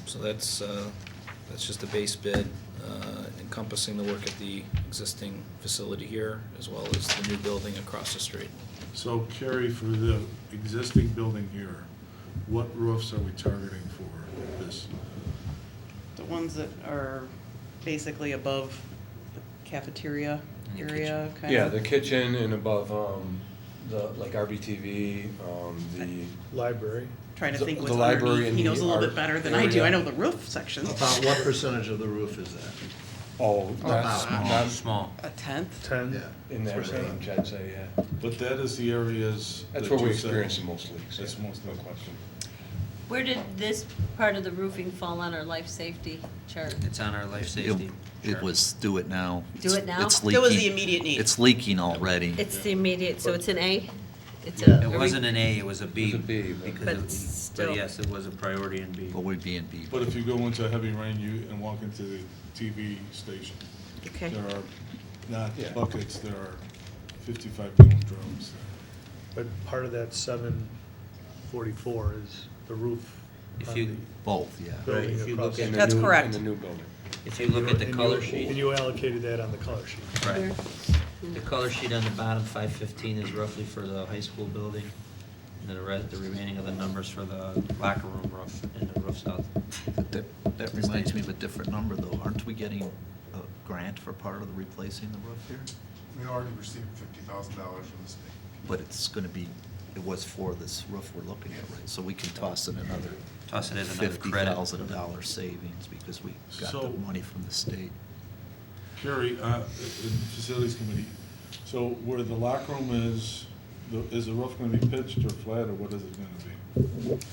Speaker 3: So that's just a base bid encompassing the work at the existing facility here, as well as the new building across the street.
Speaker 1: So Carrie, for the existing building here, what roofs are we targeting for this?
Speaker 10: the ones that are basically above the cafeteria
Speaker 2: And the
Speaker 10: area,
Speaker 2: kitchen.
Speaker 10: kind
Speaker 11: Yeah,
Speaker 10: of.
Speaker 11: the kitchen and above, like RBTV, the,
Speaker 7: Library.
Speaker 10: Trying to
Speaker 11: the-
Speaker 10: think
Speaker 11: the
Speaker 10: what's
Speaker 11: library
Speaker 10: underneath.
Speaker 11: and
Speaker 10: He knows a
Speaker 11: the
Speaker 10: little bit
Speaker 11: art
Speaker 10: better than I do.
Speaker 11: area.
Speaker 10: I know the roof sections.
Speaker 4: About what percentage of the roof is that?
Speaker 11: not
Speaker 2: Small.
Speaker 10: A tenth?
Speaker 7: 10?
Speaker 11: in that range, I'd say, yeah.
Speaker 1: But that is the areas.
Speaker 11: That's
Speaker 1: that
Speaker 11: where we
Speaker 1: you said-
Speaker 11: experience the most leaks.
Speaker 1: That's
Speaker 11: yeah,
Speaker 1: most
Speaker 11: no
Speaker 1: leaks.
Speaker 11: question.
Speaker 6: Where did this part of the roofing fall on our life safety chart?
Speaker 2: It's on our life safety.
Speaker 5: It
Speaker 2: chart.
Speaker 5: was do it now.
Speaker 6: Do it now?
Speaker 5: It's
Speaker 10: That was the
Speaker 5: leaking.
Speaker 10: immediate need.
Speaker 5: It's leaking already.
Speaker 6: It's the immediate, so it's an A? It's
Speaker 11: Yeah.
Speaker 6: a.
Speaker 2: It wasn't an A, it was a B.
Speaker 11: It was a B, but-
Speaker 2: because
Speaker 6: But
Speaker 2: it-
Speaker 6: still.
Speaker 2: But yes, it was a priority in B.
Speaker 5: But we'd be in B.
Speaker 1: But if you go into a heavy rain, and walk into the TV station,
Speaker 6: Okay.
Speaker 1: there are not
Speaker 11: Yeah.
Speaker 1: buckets, there are 55-gallon drums.
Speaker 7: But part of that 744 is the roof
Speaker 2: If
Speaker 7: on
Speaker 2: you-
Speaker 7: the
Speaker 5: Both, yeah.
Speaker 7: building
Speaker 2: if you
Speaker 7: across
Speaker 2: look
Speaker 7: the
Speaker 2: at-
Speaker 11: In the
Speaker 10: That's
Speaker 11: new-
Speaker 10: correct.
Speaker 11: In the new building.
Speaker 2: If you look at the
Speaker 7: And
Speaker 2: color
Speaker 7: And
Speaker 2: sheet,
Speaker 7: you allocated that on the color sheet.
Speaker 2: right, the color sheet on the bottom, 515, is roughly for the high school building. And then the remaining of the numbers for the locker room roof and the roofs out.
Speaker 5: That reminds me of a different number, though. Aren't we getting a grant for part of the replacing the roof here?
Speaker 9: We already received $50,000 from the state.
Speaker 5: But it's gonna be, it was for this roof we're looking at, right? So we can toss in another
Speaker 2: Toss it as another credit.
Speaker 5: $50,000 savings because we got
Speaker 1: So-
Speaker 5: the money from the state.
Speaker 1: Carrie, in facilities committee, so where the locker room is the roof gonna be pitched or flat, or what is it gonna be?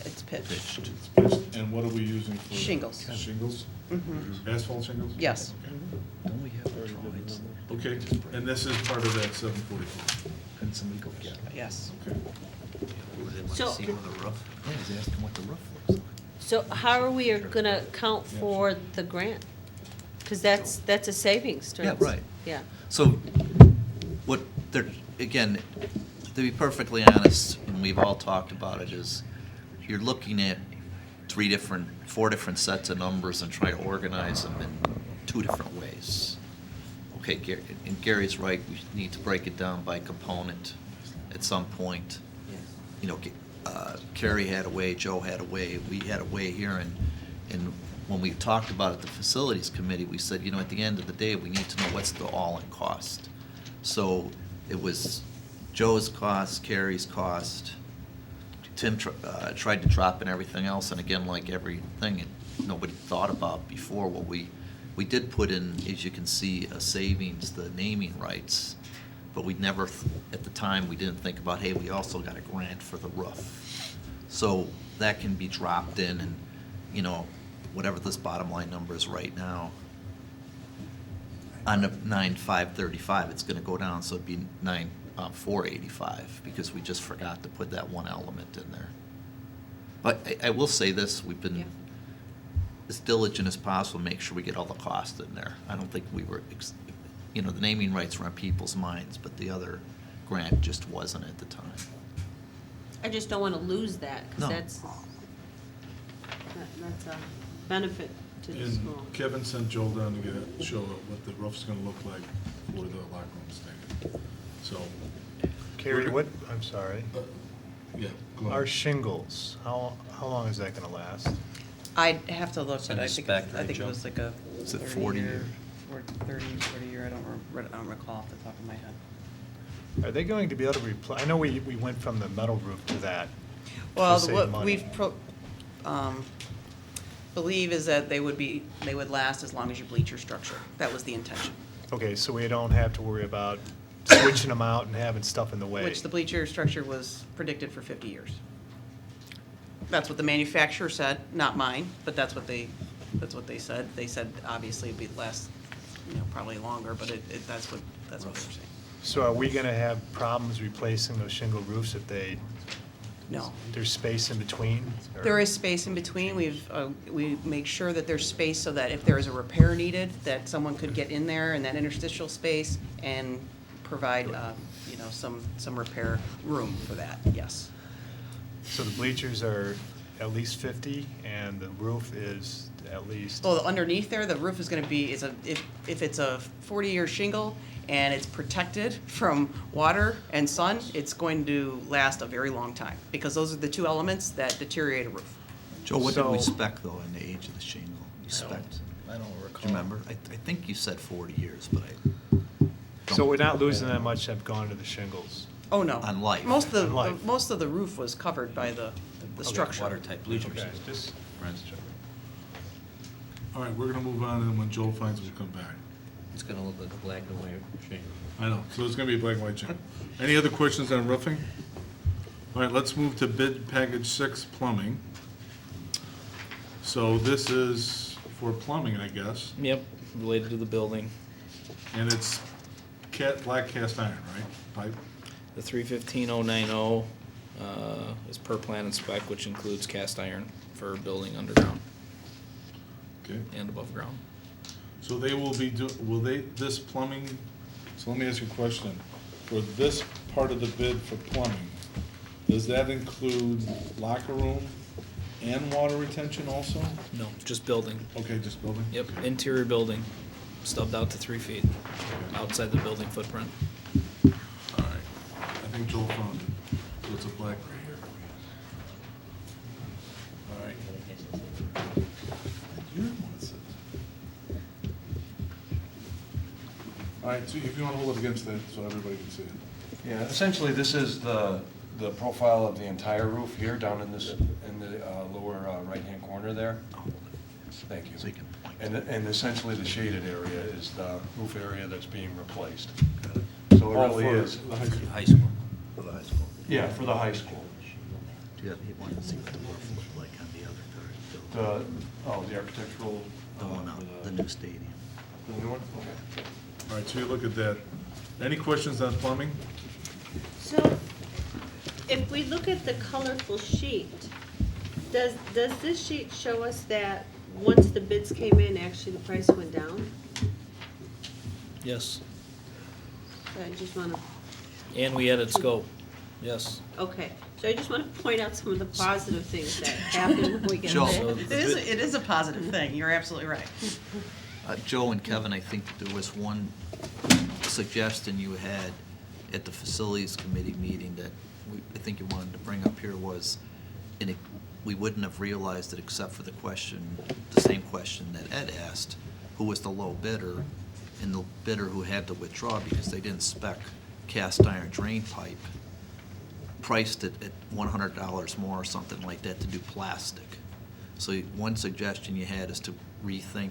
Speaker 10: It's pitched.
Speaker 5: Pitched.
Speaker 1: It's pitched, and what are we using for?
Speaker 10: Shingles.
Speaker 1: Shingles?
Speaker 10: Mhm.
Speaker 1: Asphalt shingles?
Speaker 10: Yes.
Speaker 5: Don't we have the drawings?
Speaker 1: Okay, and this is part of that 744.
Speaker 5: Can somebody go get it?
Speaker 10: Yes.
Speaker 1: Okay.
Speaker 2: Would they want
Speaker 6: So-
Speaker 2: to see with the roof?
Speaker 5: Yeah, he's asking what the roof looks like.
Speaker 6: So how are we gonna account for the grant? Because that's a savings to
Speaker 5: Yeah,
Speaker 6: us.
Speaker 5: right.
Speaker 6: Yeah.
Speaker 5: So, what they're, again, to be perfectly honest, and we've all talked about it, is you're looking at four different sets of numbers and try to organize them in two different ways. Okay, and Gary's right, we need to break it down by component at some point. You know, Carrie had a way, Joe had a way, we had a way here, and when we talked about it at the facilities committee, we said, you know, at the end of the day, we need to know what's the all-in cost. So it was Joe's cost, Carrie's cost, Tim tried to drop in everything else, and again, like everything nobody thought about before, what we did put in, as you can see, a savings, the naming rights, but we never, at the time, we didn't think about, hey, we also got a grant for the roof. So that can be dropped in, and, you know, whatever this bottom line number is right now, on the 9,535, it's gonna go down, so it'd be 9,485, because we just forgot to put that one element in there. But I will say this, we've been as diligent as possible to make sure we get all the costs in there. I don't think we were, you know, the naming rights were on people's minds, but the other grant just wasn't at the time.
Speaker 6: I just don't want to lose that,
Speaker 5: No.
Speaker 6: because that's a benefit to the
Speaker 1: And
Speaker 6: school.
Speaker 1: Kevin sent Joel down to show what the roof's gonna look like for the locker room stand. So,
Speaker 12: Carrie, what, I'm sorry,
Speaker 1: yeah, go
Speaker 12: our
Speaker 1: ahead.
Speaker 12: shingles, how long is that gonna last?
Speaker 10: I'd have to look,
Speaker 2: It's
Speaker 10: but
Speaker 2: in
Speaker 10: I
Speaker 2: the
Speaker 10: think,
Speaker 2: spec,
Speaker 10: I
Speaker 2: right,
Speaker 10: think it
Speaker 2: Joe?
Speaker 10: was like a
Speaker 5: Is it
Speaker 10: 30
Speaker 5: 40
Speaker 10: year,
Speaker 5: year?
Speaker 10: or 30, 40 year, I don't recall off the top of my head.
Speaker 12: Are they going to be able to I know we went from the metal roof to that.
Speaker 10: Well,
Speaker 12: save
Speaker 10: what
Speaker 12: money.
Speaker 10: we've believe is that they would last as long as your bleacher structure. That was the intention.
Speaker 12: Okay, so we don't have to worry about switching them out and having stuff in the way.
Speaker 10: Which the bleacher structure was predicted for 50 years. That's what the manufacturer said, not mine, but that's what they said. They said obviously it'd last, you know, probably longer, but that's what they were saying.
Speaker 12: So are we gonna have problems replacing those shingle roofs if
Speaker 10: No.
Speaker 12: there's space in between? or-
Speaker 10: There is space in between. We make sure that there's space so that if there is a repair needed, that someone could get in there in that interstitial space and provide, you know, some repair room for that, yes.
Speaker 12: So the bleachers are at least 50 and the roof is at least,
Speaker 10: Well, underneath there, the roof is gonna be, if it's a 40-year shingle and it's protected from water and sun, it's going to last a very long time, because those are the two elements that deteriorate a roof.
Speaker 5: Joe, what did we
Speaker 12: So-
Speaker 5: spec though in the age of the shingle? You spec,
Speaker 3: I don't
Speaker 5: do
Speaker 3: recall.
Speaker 5: you remember? I think you said 40 years, but
Speaker 12: so we're not losing that much that have gone to the shingles.
Speaker 10: Oh, no.
Speaker 5: On life.
Speaker 10: Most of
Speaker 12: On life.
Speaker 10: most of the roof was covered by the structure.
Speaker 2: Watertight bleachers.
Speaker 12: Okay, just,
Speaker 1: All right, we're gonna move on, and when Joel finds it, we'll come back.
Speaker 2: It's gonna look like a black and white shingle.
Speaker 1: I know, so it's gonna be a black and white change. Any other questions on roofing? All right, let's move to bid package 6, plumbing. So this is for plumbing, I guess,
Speaker 3: Yep, related to the building.
Speaker 1: and it's black cast iron, right? Pipe?
Speaker 3: The 315090 is per plan and spec, which includes cast iron for building underground
Speaker 1: Okay.
Speaker 3: and above ground.
Speaker 1: So they will be, this plumbing, so let me ask you a question. For this part of the bid for plumbing, does that include locker room and water retention also?
Speaker 3: No, just building.
Speaker 1: Okay, just building?
Speaker 3: Yep,
Speaker 1: Okay.
Speaker 3: interior building, stubbed out to 3 feet, outside the building footprint.
Speaker 1: All right, I think Joel found it, so it's a black right here. All right. You're the one that said that. All right, so if you want to hold it against that, so everybody can see it.
Speaker 11: Yeah, essentially, this is the profile of the entire roof here, down in this, in the lower right-hand corner there. Thank you.
Speaker 5: So you can point.
Speaker 11: And essentially, the shaded area is the roof area that's being replaced. So it
Speaker 1: Oh,
Speaker 11: really
Speaker 1: for
Speaker 11: is.
Speaker 1: the high school.
Speaker 2: High school.
Speaker 5: For the high school.
Speaker 11: Yeah, for the high school.
Speaker 5: Do you have, he wanted to see what the roof looked like on the other building?
Speaker 11: The architectural.
Speaker 5: No, the new stadium.
Speaker 11: The new one? Okay.
Speaker 1: All right, so you look at that. Any questions on plumbing?
Speaker 6: So, if we look at the colorful sheet, does this sheet show us that once the bids came in, actually the price went down?
Speaker 3: Yes,
Speaker 6: So I just wanna,
Speaker 3: and we added scope, yes.
Speaker 6: okay, so I just wanna point out some of the positive things that happen when we get
Speaker 5: Joe.
Speaker 6: bids.
Speaker 10: It is a positive thing. You're absolutely right.
Speaker 5: Joe and Kevin, I think there was one suggestion you had at the facilities committee meeting that I think you wanted to bring up here was, we wouldn't have realized it except for the same question that Ed asked, who was the low bidder, and the bidder who had to withdraw because they didn't spec cast iron drain pipe, priced it at $100 more or something like that to do plastic. So one suggestion you had is to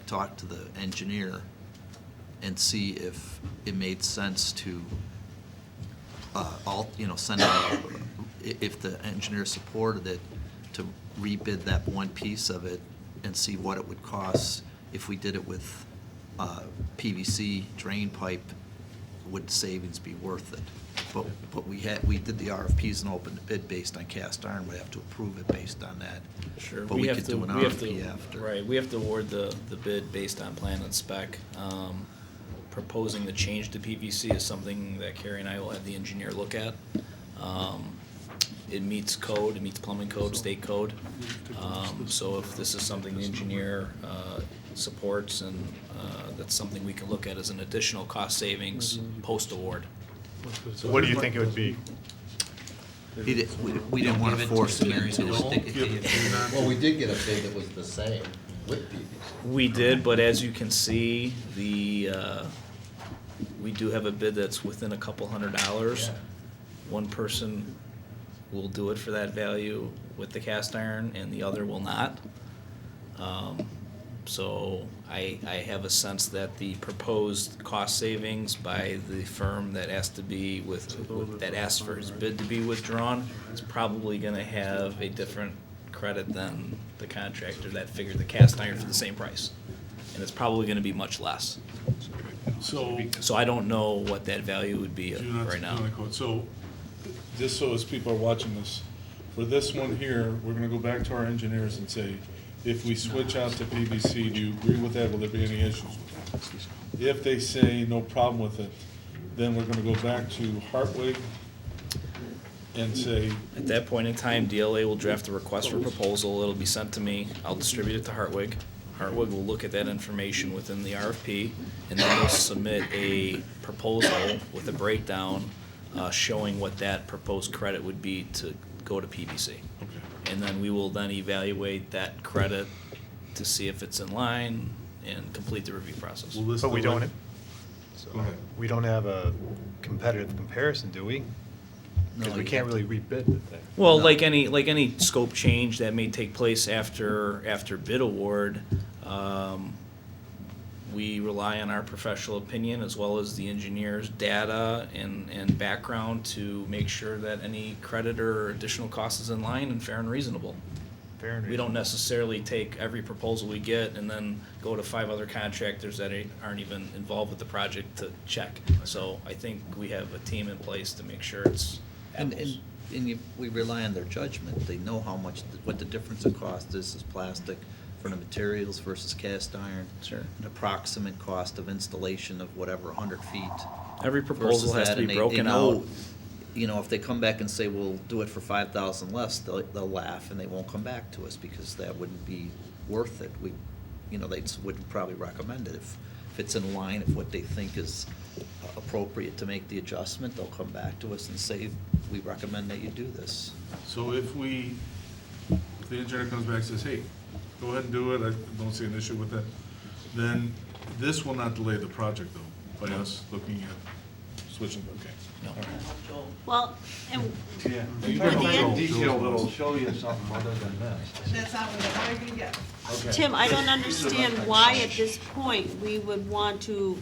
Speaker 5: talk to the engineer and see if it made sense to, send out, if the engineer supported it, to rebid that one piece of it and see what it would cost if we did it with PVC drain pipe. Would savings be worth it? But we did the RFPs and opened the bid based on cast iron. We have to approve it based on that.
Speaker 3: Sure.
Speaker 5: But we could do an RFP after.
Speaker 3: Right, we have to award the bid based on plan and spec. Proposing the change to PVC is something that Carrie and I will have the engineer look at. It meets code, it meets plumbing code, state code. So if this is something the engineer supports, and that's something we can look at as an additional cost savings post-award.
Speaker 12: So what do you think it would be?
Speaker 5: We didn't want to force him into
Speaker 1: Don't
Speaker 4: Well, we did get a bid that was the same with PVC.
Speaker 3: We did, but as you can see, we do have a bid that's within a couple $100. One person will do it for that value with the cast iron, and the other will not. So I have a sense that the proposed cost savings by the firm that asked for his bid to be withdrawn is probably gonna have a different credit than the contractor that figured the cast iron for the same price. And it's probably gonna be much less. So I don't know what that value would be right now.
Speaker 1: So, just so as people are watching this, for this one here, we're gonna go back to our engineers and say, if we switch out to PVC, do you agree with that? Will there be any issues with that? If they say no problem with it, then we're gonna go back to Hartwig and say,
Speaker 3: At that point in time, DLA will draft a request for proposal, it'll be sent to me, I'll distribute it to Hartwig. Hartwig will look at that information within the RFP, and then they'll submit a proposal with a breakdown showing what that proposed credit would be to go to PVC. And then we will then evaluate that credit to see if it's in line and complete the review process.
Speaker 1: will this
Speaker 12: But we
Speaker 1: delay-
Speaker 12: don't,
Speaker 1: Go ahead.
Speaker 12: we don't have a competitive comparison, do we? Because we
Speaker 5: you
Speaker 12: can't
Speaker 5: have
Speaker 12: really rebid the thing.
Speaker 3: Well,
Speaker 5: No.
Speaker 3: like any scope change that may take place after bid award, we rely on our professional opinion as well as the engineer's data and background to make sure that any credit or additional cost is in line and fair and reasonable.
Speaker 12: Fair and
Speaker 3: We don't
Speaker 12: reasonable.
Speaker 3: necessarily take every proposal we get and then go to 5 other contractors that aren't even involved with the project to check. So I think we have a team in place to make sure it's apples.
Speaker 5: we rely on their judgment. They know what the difference in cost is plastic for the materials versus cast iron.
Speaker 3: Sure.
Speaker 5: An approximate cost of installation of whatever, 100 feet.
Speaker 3: Every proposal
Speaker 5: versus
Speaker 3: has
Speaker 5: that,
Speaker 3: to be
Speaker 5: and they
Speaker 3: broken
Speaker 5: know,
Speaker 3: out.
Speaker 5: If they come back and say, we'll do it for 5,000 less, they'll laugh and they won't come back to us because that wouldn't be worth it. They wouldn't probably recommend it. If it's in line of what they think is appropriate to make the adjustment, they'll come back to us and say, we recommend that you do this.
Speaker 1: So if the engineer comes back and says, hey, go ahead and do it, I don't see an issue with that, then this will not delay the project though, by us looking at switching, okay.
Speaker 3: No.
Speaker 1: All right.
Speaker 6: Well, and
Speaker 1: You
Speaker 6: For
Speaker 1: gotta
Speaker 6: the
Speaker 1: look
Speaker 6: end-
Speaker 1: at
Speaker 11: Detail
Speaker 1: those.
Speaker 11: that'll show you something other than this.
Speaker 10: That's not what I'm gonna get.
Speaker 6: Tim, I don't understand why at this point we would want to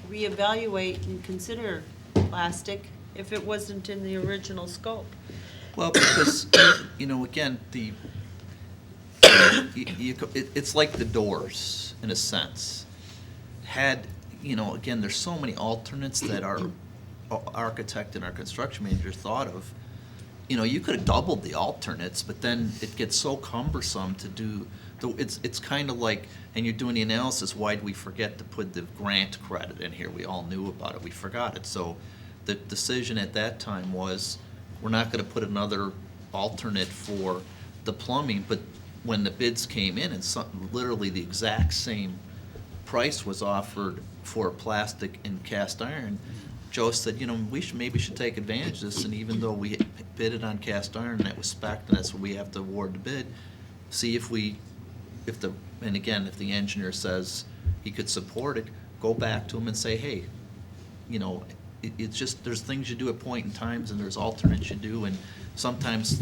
Speaker 6: reevaluate and consider plastic if it wasn't in the original scope.
Speaker 5: Well, because, again, it's like the doors, in a sense. Again, there's so many alternates that our architect and our construction manager thought of. You could have doubled the alternates, but then it gets so cumbersome to do. It's kind of like, and you're doing the analysis, why did we forget to put the grant credit in here? We all knew about it, we forgot it. So the decision at that time was, we're not gonna put another alternate for the plumbing, but when the bids came in and literally the exact same price was offered for plastic and cast iron, Joe said, maybe should take advantage of this, and even though we bid it on cast iron, and that was spec, and that's what we have to award the bid, see if the engineer says he could support it, go back to him and say, hey, it's just, there's things you do at point in times, and there's alternates you do, and sometimes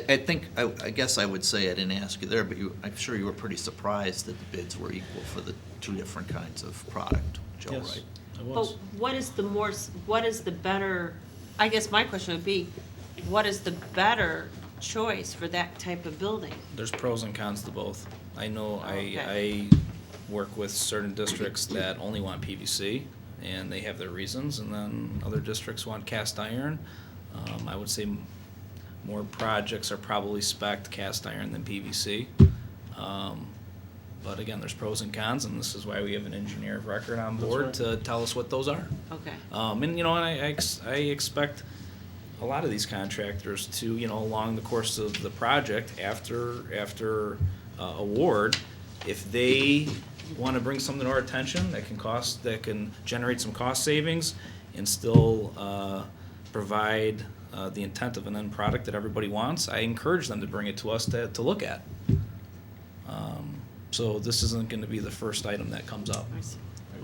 Speaker 5: I guess I would say, I didn't ask you there, but I'm sure you were pretty surprised that the bids were equal for the two different kinds of product, Joe,
Speaker 3: Yes,
Speaker 5: right?
Speaker 3: I
Speaker 6: But
Speaker 3: was.
Speaker 6: what is the better, I guess my question would be, what is the better choice for that type of building?
Speaker 3: There's pros and cons to both. I know
Speaker 6: Okay.
Speaker 3: I work with certain districts that only want PVC, and they have their reasons, and then other districts want cast iron. I would say more projects are probably spec'd cast iron than PVC. But again, there's pros and cons, and this is why we have an engineer of record on board to tell us what those are.
Speaker 6: Okay.
Speaker 3: And I expect a lot of these contractors to, along the course of the project, after award, if they want to bring something to our attention that can generate some cost savings and still provide the intent of an end product that everybody wants, I encourage them to bring it to us to look at. So this isn't going to be the first item that comes up.
Speaker 6: I see.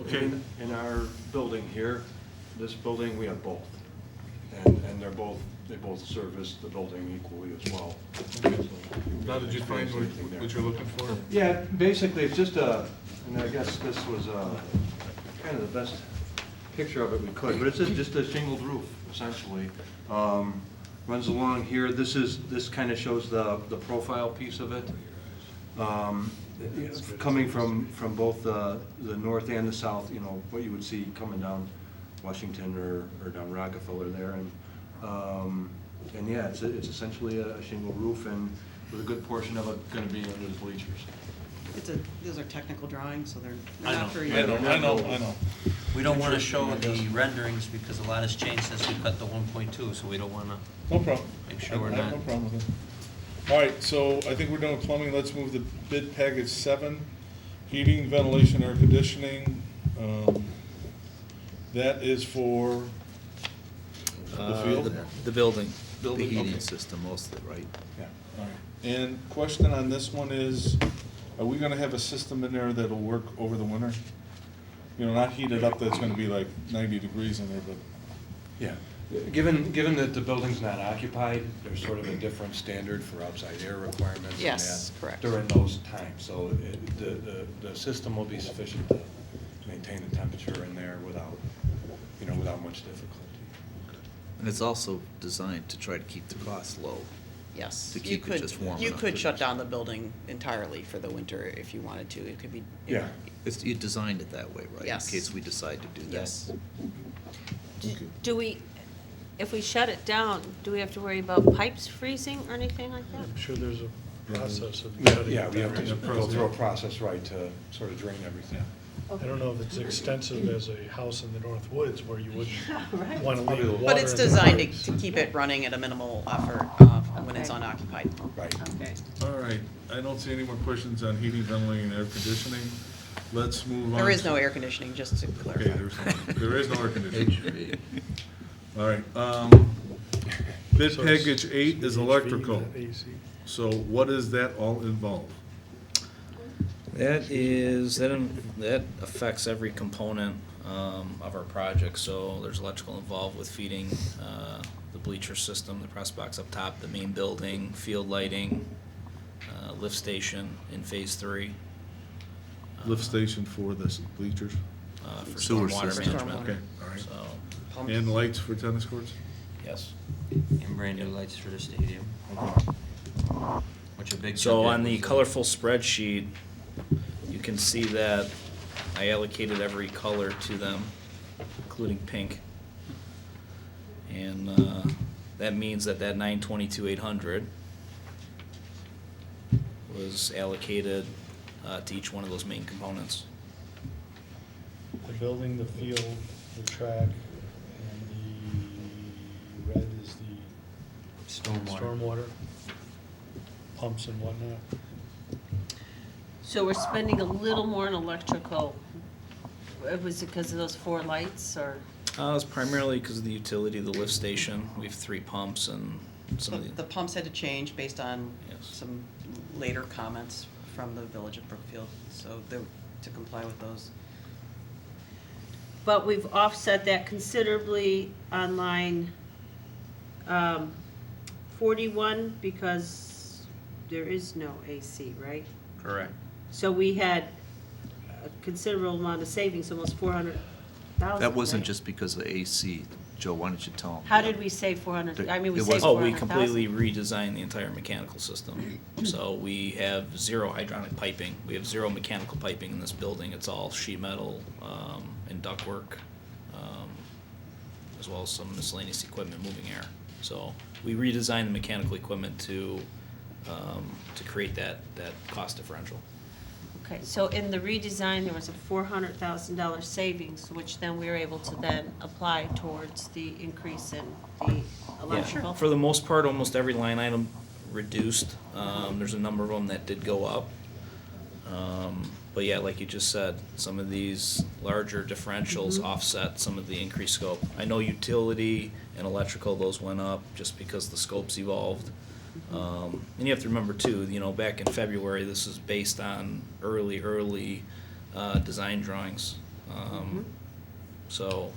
Speaker 1: Okay.
Speaker 11: In our building here, this building, we have both. And they both service the building equally as well.
Speaker 1: Now, did you find what you're looking for?
Speaker 11: Yeah, basically, it's just and I guess this was kind of the best picture of it we could, but it's just a shingled roof, essentially. Runs along here. This kind of shows the profile piece of it. Coming from both the north and the south, what you would see coming down Washington or down Rockefeller there, and yeah, it's essentially a shingle roof, and with a good portion of it going to be under the bleachers.
Speaker 10: Those are technical drawings, so they're
Speaker 2: I
Speaker 10: not
Speaker 2: know.
Speaker 10: very.
Speaker 1: I know.
Speaker 2: We don't want to show the renderings because a lot has changed since we cut the 1.2, so we don't want to
Speaker 1: No problem.
Speaker 2: make sure we're
Speaker 1: I have
Speaker 2: not.
Speaker 1: no problem with it. All right, so I think we're done with plumbing. Let's move to bid package 7, heating, ventilation, air conditioning. That is for the field?
Speaker 3: The building.
Speaker 5: The
Speaker 1: Building,
Speaker 5: heating
Speaker 1: okay.
Speaker 5: system mostly, right?
Speaker 1: Yeah, all right. And question on this one is, are we gonna have a system in there that'll work over the winter? Not heated up, that's gonna be like 90 degrees in there, but,
Speaker 11: Yeah. Given that the building's not occupied, there's sort of a different standard for outside air requirements. and
Speaker 10: Yes,
Speaker 11: that
Speaker 10: correct.
Speaker 11: During those times, so the system will be sufficient to maintain the temperature in there without much difficulty.
Speaker 5: And it's also designed to try to keep the costs low.
Speaker 10: Yes.
Speaker 5: To
Speaker 10: You
Speaker 5: keep it
Speaker 10: could-
Speaker 5: just warm
Speaker 10: You
Speaker 5: enough
Speaker 10: could
Speaker 5: to-
Speaker 10: shut down the building entirely for the winter if you wanted to. It could be.
Speaker 11: Yeah.
Speaker 5: You designed it that way, right?
Speaker 10: Yes.
Speaker 5: In case we decide to do that.
Speaker 10: Yes.
Speaker 6: If we shut it down, do we have to worry about pipes freezing or anything like that?
Speaker 7: I'm sure there's a process of
Speaker 11: Yeah,
Speaker 7: shutting
Speaker 11: yeah,
Speaker 7: it
Speaker 11: we have
Speaker 7: down.
Speaker 11: to go through a process, right, to sort of drain everything.
Speaker 7: I don't know if it's extensive as a house in the North Woods where you wouldn't
Speaker 6: Right.
Speaker 7: want to leave the water.
Speaker 10: But it's
Speaker 7: in the
Speaker 10: designed
Speaker 7: pipes.
Speaker 10: to keep it running at a minimal effort when it's
Speaker 6: Okay.
Speaker 10: unoccupied.
Speaker 11: Right.
Speaker 6: Okay.
Speaker 1: all right. I don't see any more questions on heating, ventilating, and air conditioning. Let's move on.
Speaker 10: There is no air conditioning, just to
Speaker 1: Okay,
Speaker 10: clarify.
Speaker 1: there is no air conditioning. All right, bid
Speaker 7: So it's
Speaker 1: package 8 is
Speaker 7: HV,
Speaker 1: electrical.
Speaker 7: not AC.
Speaker 1: So what does that all involve?
Speaker 3: That affects every component of our project. So there's electrical involved with feeding the bleacher system, the press box up top, the main building, field lighting, lift station in phase 3.
Speaker 1: Lift station for the bleachers?
Speaker 3: For
Speaker 5: Sewer
Speaker 3: stormwater
Speaker 5: system.
Speaker 3: management.
Speaker 1: Okay, all right.
Speaker 3: So,
Speaker 10: Pumps.
Speaker 1: And lights for tennis courts?
Speaker 3: yes.
Speaker 2: And brand new lights for the stadium, which are big.
Speaker 3: So on the
Speaker 2: ticket.
Speaker 3: colorful spreadsheet, you can see that I allocated every color to them, including pink. And that means that 922,800 was allocated to each one of those main components.
Speaker 7: The building, the field, the track, and the red is the stormwater, pumps and whatnot.
Speaker 6: So we're spending a little more on electrical. Was it because of those 4 lights or?
Speaker 3: It's primarily because of the utility of the lift station. We have 3 pumps and some
Speaker 10: So
Speaker 3: of
Speaker 10: the pumps had to change based on
Speaker 3: Yes.
Speaker 10: some later comments from the village of Brookfield, so to comply with those.
Speaker 6: But we've offset that considerably on line 41 because there is no AC, right?
Speaker 2: Correct.
Speaker 6: So we had a considerable amount of savings, almost 400,000.
Speaker 5: That wasn't
Speaker 6: right?
Speaker 5: just because of the AC. Joe, why don't you tell them?
Speaker 6: How did we save 400? I mean, we
Speaker 5: It
Speaker 6: saved
Speaker 5: was-
Speaker 3: Oh, we
Speaker 6: 400,000.
Speaker 3: completely redesigned the entire mechanical system. So we have 0 hydronic piping. We have 0 mechanical piping in this building. It's all sheet metal and ductwork, as well as some miscellaneous equipment moving air. So we redesigned the mechanical equipment to create that cost differential.
Speaker 6: Okay, so in the redesign, there was a $400,000 savings, which then we were able to then apply towards the increase in the electrical.
Speaker 3: For the most part, almost every line item reduced. There's a number of them that did go up. But yeah, like you just said, some of these larger differentials offset some of the increased scope. I know utility and electrical, those went up just because the scopes evolved. And you have to remember too, back in February, this is based on early design drawings. So,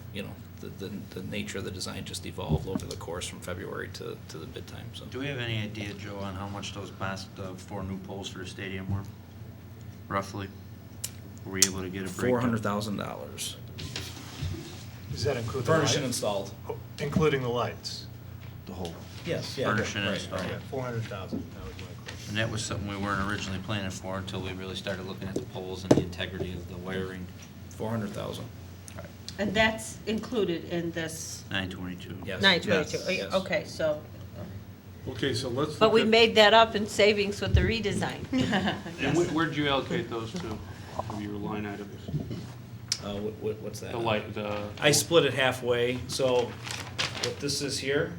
Speaker 3: the nature of the design just evolved over the course from February to the bid time, so.
Speaker 2: Do we have any idea, Joe, on how much those past 4 new poles for the stadium were? Roughly? Were we able to get a breakdown?
Speaker 3: $400,000.
Speaker 12: Does that include the
Speaker 3: Furnished and
Speaker 12: lights?
Speaker 3: installed.
Speaker 12: Oh, including the lights?
Speaker 5: The whole,
Speaker 3: Yes,
Speaker 2: Furnished and installed.
Speaker 12: Yeah, 400,000, that was my question.
Speaker 2: And that was something we weren't originally planning for until we really started looking at the poles and the integrity of the wiring.
Speaker 3: 400,000.
Speaker 6: And that's included in this
Speaker 2: 922.
Speaker 3: Yes.
Speaker 6: 922.
Speaker 3: Yes.
Speaker 6: Okay, so,
Speaker 1: Okay, so let's
Speaker 6: but
Speaker 1: look
Speaker 6: we
Speaker 1: at-
Speaker 6: made that up in savings with the redesign.
Speaker 8: And where'd you allocate those to, of your line items?
Speaker 3: What's that?
Speaker 8: The light,
Speaker 3: I split it halfway, so what this is here,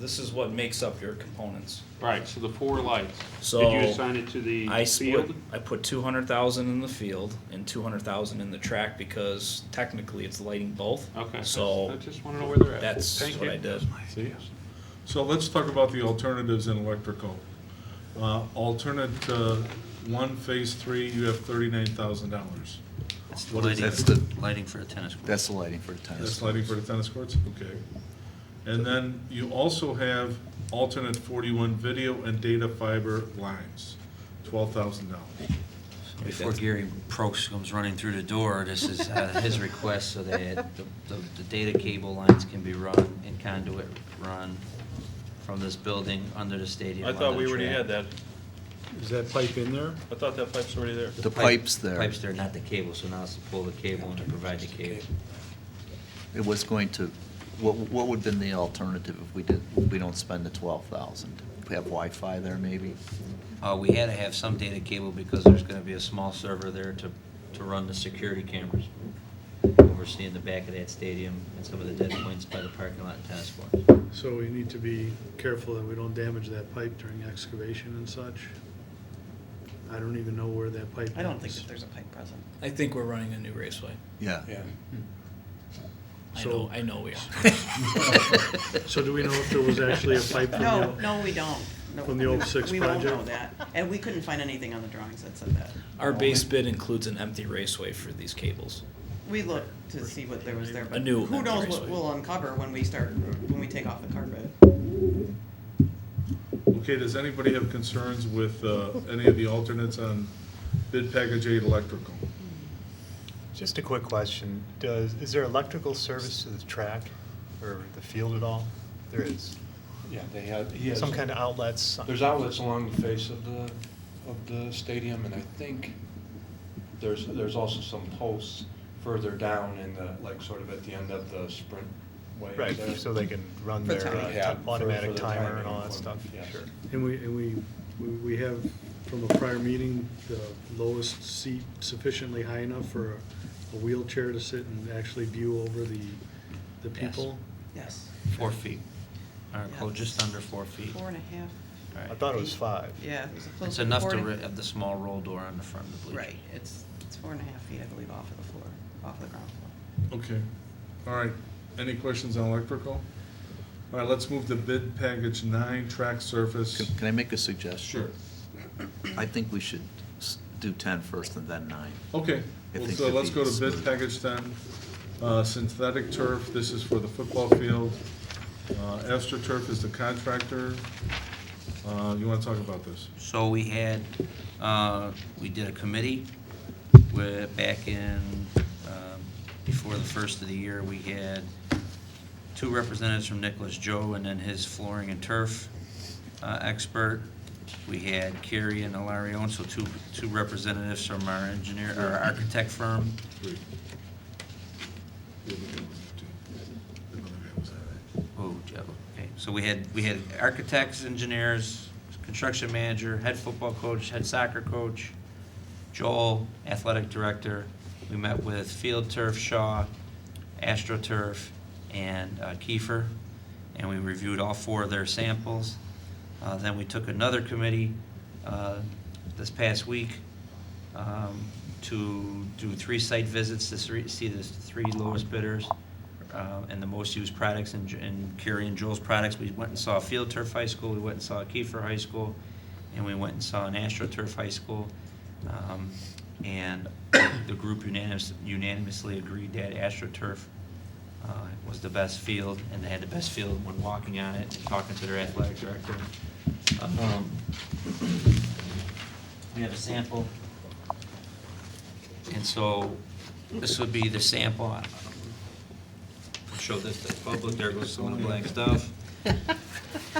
Speaker 3: this is what makes up your components.
Speaker 8: right, so the 4 lights.
Speaker 3: So
Speaker 8: Did you assign it to the
Speaker 3: I split,
Speaker 8: field?
Speaker 3: I put 200,000 in the field and 200,000 in the track because technically it's lighting both.
Speaker 8: Okay,
Speaker 3: So
Speaker 8: I just want to know where they're at.
Speaker 3: that's
Speaker 8: Thank
Speaker 3: what
Speaker 8: you.
Speaker 3: I did.
Speaker 1: See? So let's talk about the alternatives in electrical. Alternate 1, phase 3, you have $39,000.
Speaker 2: That's the
Speaker 1: What is
Speaker 2: lighting,
Speaker 5: That's the-
Speaker 2: lighting for the tennis court.
Speaker 5: that's the lighting for the tennis.
Speaker 1: That's lighting for the tennis courts? Okay. And then you also have alternate 41 video and data fiber lines, $12,000.
Speaker 2: Before Gary Prokes comes running through the door, this is his request so that the data cable lines can be run and conduit run from this building under the stadium.
Speaker 8: I thought
Speaker 2: under
Speaker 8: we
Speaker 2: the
Speaker 8: already
Speaker 2: track.
Speaker 8: had that.
Speaker 7: Is that pipe in there?
Speaker 8: I thought that pipe's already there.
Speaker 5: The pipe's there.
Speaker 2: Pipe's there, not the cable, so now it's to pull the cable and to provide the cable.
Speaker 5: It was going to, what would have been the alternative if we don't spend the 12,000? We have Wi-Fi there maybe?
Speaker 2: We had to have some data cable because there's gonna be a small server there to run the security cameras. Overseeing the back of that stadium and some of the dead points by the parking lot and tennis courts.
Speaker 7: So we need to be careful that we don't damage that pipe during excavation and such. I don't even know where that pipe is.
Speaker 10: I don't think that there's a pipe present.
Speaker 3: I think we're running a new raceway.
Speaker 5: Yeah.
Speaker 11: Yeah.
Speaker 7: So-
Speaker 3: I know we are.
Speaker 7: So do we know if there was actually a pipe from
Speaker 10: No,
Speaker 7: the,
Speaker 10: no, we don't. No,
Speaker 7: From the 06
Speaker 10: We won't know
Speaker 7: project?
Speaker 10: that, and we couldn't find anything on the drawings that said that.
Speaker 3: Our base bid includes an empty raceway for these cables.
Speaker 10: We looked to see what there was there,
Speaker 3: A
Speaker 10: but
Speaker 3: new
Speaker 10: who knows what
Speaker 3: raceway.
Speaker 10: we'll uncover when we take off the carpet.
Speaker 1: Okay, does anybody have concerns with any of the alternates on bid package 8 electrical?
Speaker 12: Just a quick question. Is there electrical service to the track or the field at all? There is.
Speaker 11: Yeah, he has.
Speaker 12: Some kind of outlets?
Speaker 11: There's outlets along the face of the stadium, and I think there's also some posts further down in the, like, sort of at the end of the sprint way.
Speaker 12: Right, so they can run
Speaker 10: For
Speaker 12: their
Speaker 10: timing.
Speaker 11: Yeah,
Speaker 12: automatic
Speaker 11: for the
Speaker 12: timer
Speaker 11: timing
Speaker 12: and all that
Speaker 11: equipment,
Speaker 12: stuff?
Speaker 11: yes.
Speaker 12: Sure.
Speaker 7: and we have, from a prior meeting, the lowest seat sufficiently high enough for a wheelchair to sit and actually view over the people?
Speaker 10: Yes.
Speaker 2: 4 feet. Our
Speaker 10: Yeah.
Speaker 2: code just under 4 feet.
Speaker 10: 4.5.
Speaker 2: Right.
Speaker 12: I thought it was 5.
Speaker 10: Yeah, it was close
Speaker 2: It's
Speaker 10: to
Speaker 2: enough to
Speaker 10: 40.
Speaker 2: have the small roll door on the front of the bleacher.
Speaker 10: Right, it's 4.5 feet, I believe, off of the floor, off the ground floor.
Speaker 1: Okay, all right. Any questions on electrical? All right, let's move to bid package 9, track surface.
Speaker 5: Can I make a suggestion?
Speaker 1: Sure.
Speaker 5: I think we should do 10 first and then 9.
Speaker 1: Okay,
Speaker 5: I think
Speaker 1: so
Speaker 5: it'd
Speaker 1: let's
Speaker 5: be
Speaker 1: go to bid
Speaker 5: smooth.
Speaker 1: package 10. Synthetic turf, this is for the football field. AstroTurf is the contractor. You want to talk about this?
Speaker 2: So we had, we did a committee back in, before the first of the year, we had 2 representatives from Nicholas Joe and then his flooring and turf expert. We had Carrie and Ilarion, so two representatives from our engineer, our architect firm.
Speaker 1: Three.
Speaker 2: Oh, Joe, okay, so we had architects, engineers, construction manager, head football coach, head soccer coach, Joel, athletic director. We met with Field Turf, Shaw, AstroTurf, and Kiefer, and we reviewed all 4 of their samples. Then we took another committee this past week to do 3 site visits to see the 3 lowest bidders and the most used products in Carrie and Joel's products. We went and saw Field Turf High School, we went and saw Kiefer High School, and we went and saw an AstroTurf High School. And the group unanimously agreed that AstroTurf was the best field, and they had the best field when walking on it, and talking to their athletic director. We have a sample, and so this would be the sample. I'll show this to the public. There goes some of the black stuff.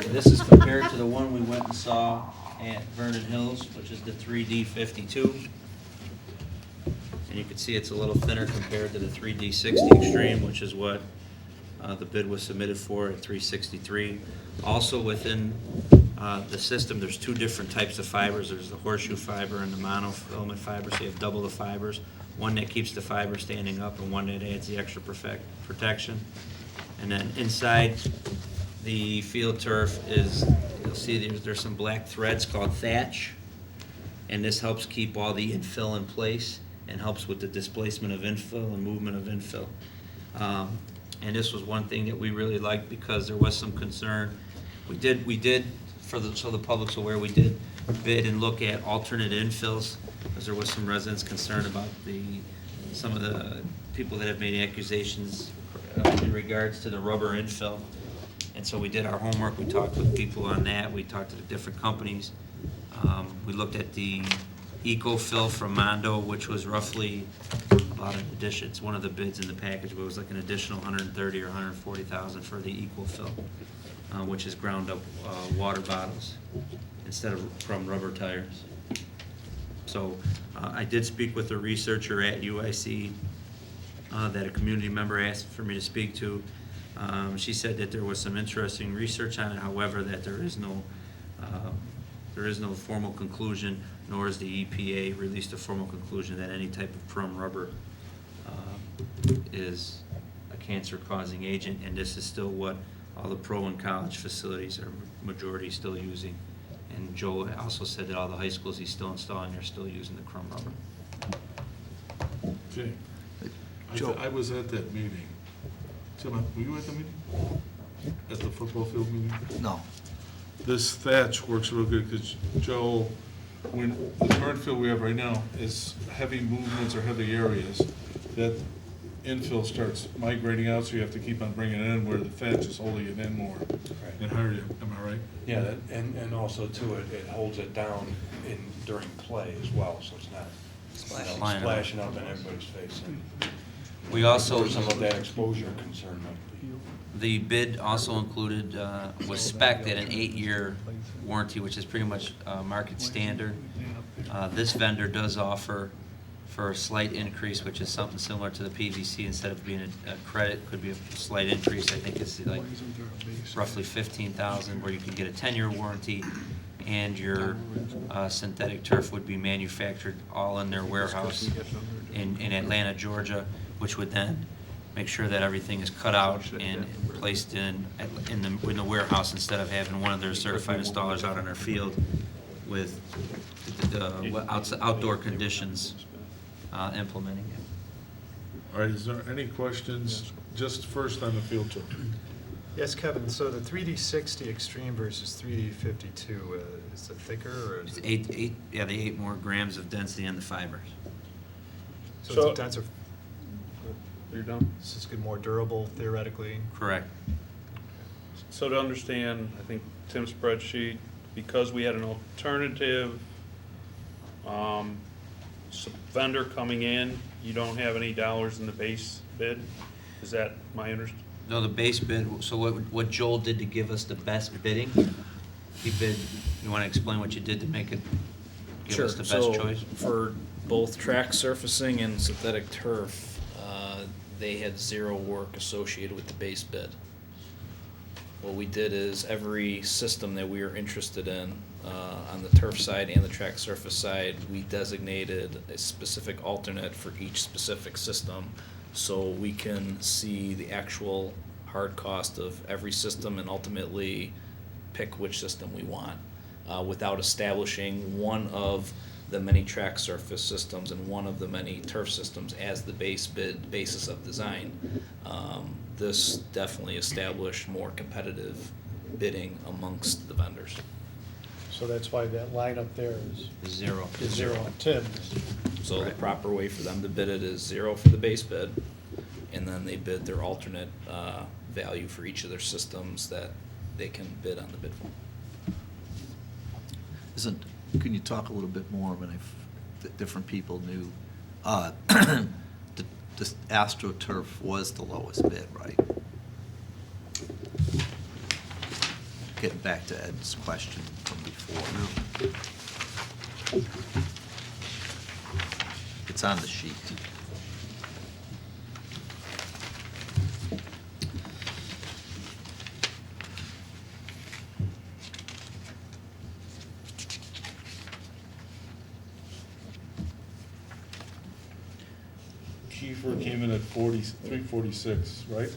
Speaker 2: This is compared to the one we went and saw at Vernon Hills, which is the 3D 52. And you can see it's a little thinner compared to the 3D 60 Extreme, which is what the bid was submitted for at 363. Also within the system, there's 2 different types of fibers. There's the horseshoe fiber and the monofilament fiber, so you have double the fibers. One that keeps the fiber standing up and one that adds the extra protection. And then inside the field turf is, you'll see there's some black threads called thatch, and this helps keep all the infill in place and helps with the displacement of infill and movement of infill. And this was one thing that we really liked because there was some concern. We did so the public's aware, we did bid and look at alternate infills because there was some residents concerned about some of the people that have made accusations in regards to the rubber infill. And so we did our homework, we talked with people on that, we talked to the different companies. We looked at the EcoFill from Mondo, which was roughly about an addition, it's one of the bids in the package, but it was like an additional 130 or 140,000 for the EcoFill, which is ground up water bottles instead of from rubber tires. So I did speak with a researcher at UIC that a community member asked for me to speak to. She said that there was some interesting research on it, however, that there is no formal conclusion, nor has the EPA released a formal conclusion that any type of chrome rubber is a cancer-causing agent, and this is still what all the pro and college facilities are majority still using. And Joe also said that all the high schools he's still installing are still using the chrome rubber.
Speaker 1: Okay.
Speaker 5: Joe.
Speaker 1: I was at that meeting. Tim, were you at the meeting? At the football field meeting?
Speaker 5: No.
Speaker 1: This thatch works real good because, Joe, when the current field we have right now is heavy movements or heavy areas, that infill starts migrating out, so you have to keep on bringing it in where the thatch is holding it in more and higher. Am I right?
Speaker 11: Yeah, and also too, it holds it down during play as well, so it's not splashing up in everybody's face.
Speaker 2: We also,
Speaker 11: Some of that exposure concern might be.
Speaker 2: the bid also included, was spec'd at an 8-year warranty, which is pretty much market standard. This vendor does offer for a slight increase, which is something similar to the PVC. Instead of being a credit, could be a slight increase. I think it's like roughly $15,000, where you can get a 10-year warranty, and your synthetic turf would be manufactured all in their warehouse in Atlanta, Georgia, which would then make sure that everything is cut out and placed in the warehouse instead of having one of their certified installers out in their field with the outdoor conditions implementing it.
Speaker 1: All right, is there any questions just first on the field turf.
Speaker 12: Yes, Kevin, so the 3D60 Extreme versus 3D52, is it thicker or is
Speaker 2: It's
Speaker 12: it?
Speaker 2: they 8 more grams of density on the fibers.
Speaker 12: So
Speaker 8: So-
Speaker 12: it's a denser,
Speaker 8: You're done?
Speaker 12: so it's more durable theoretically?
Speaker 2: Correct.
Speaker 8: So to understand, I think Tim's spreadsheet, because we had an alternative vendor coming in, you don't have any dollars in the base bid? Is that my understanding?
Speaker 2: No, the base bid, so what Joel did to give us the best bidding, he bid, you want to explain what you did to make it, give us the best choice?
Speaker 3: For both track surfacing and synthetic turf, they had zero work associated with the base bid. What we did is every system that we were interested in, on the turf side and the track surface side, we designated a specific alternate for each specific system, so we can see the actual hard cost of every system and ultimately pick which system we want, without establishing one of the many track surface systems and one of the many turf systems as the base bid basis of design. This definitely established more competitive bidding amongst the vendors.
Speaker 7: So that's why that line up there
Speaker 2: Zero.
Speaker 7: is 0 on Tim's.
Speaker 3: So the
Speaker 2: Right.
Speaker 3: proper way for them to bid it is 0 for the base bid, and then they bid their alternate value for each of their systems that they can bid on the bid form.
Speaker 5: Can you talk a little bit more when that different people knew? The AstroTurf was the lowest bid, right? Getting back to Ed's question from before. It's on the sheet.
Speaker 1: Kiefer came in at 346, right?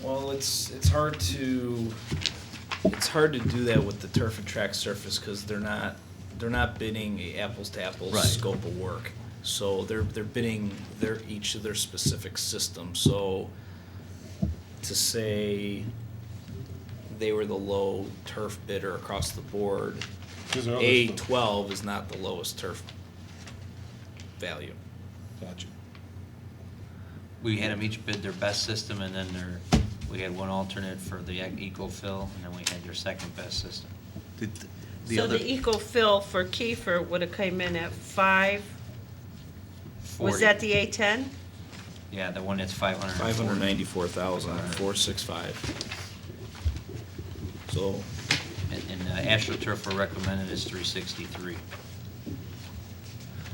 Speaker 3: Well, it's hard to do that with the turf and track surface because they're not bidding a apples to apples
Speaker 5: Right.
Speaker 3: scope of work. So they're bidding each of their specific systems. So to say they were the low turf bidder across the board,
Speaker 1: 'Cause there are other stuff.
Speaker 3: A12 is not the lowest turf value.
Speaker 1: Gotcha.
Speaker 2: We had them each bid their best system, and then we had one alternate for the eco-fill, and then we had their second best system.
Speaker 5: The
Speaker 6: So
Speaker 5: other,
Speaker 6: the eco-fill for Kiefer would have come in at 5, was
Speaker 2: 40.
Speaker 6: that the A10?
Speaker 2: Yeah, the one that's 500.
Speaker 3: 594,465. So
Speaker 2: And AstroTurf were recommended is 363.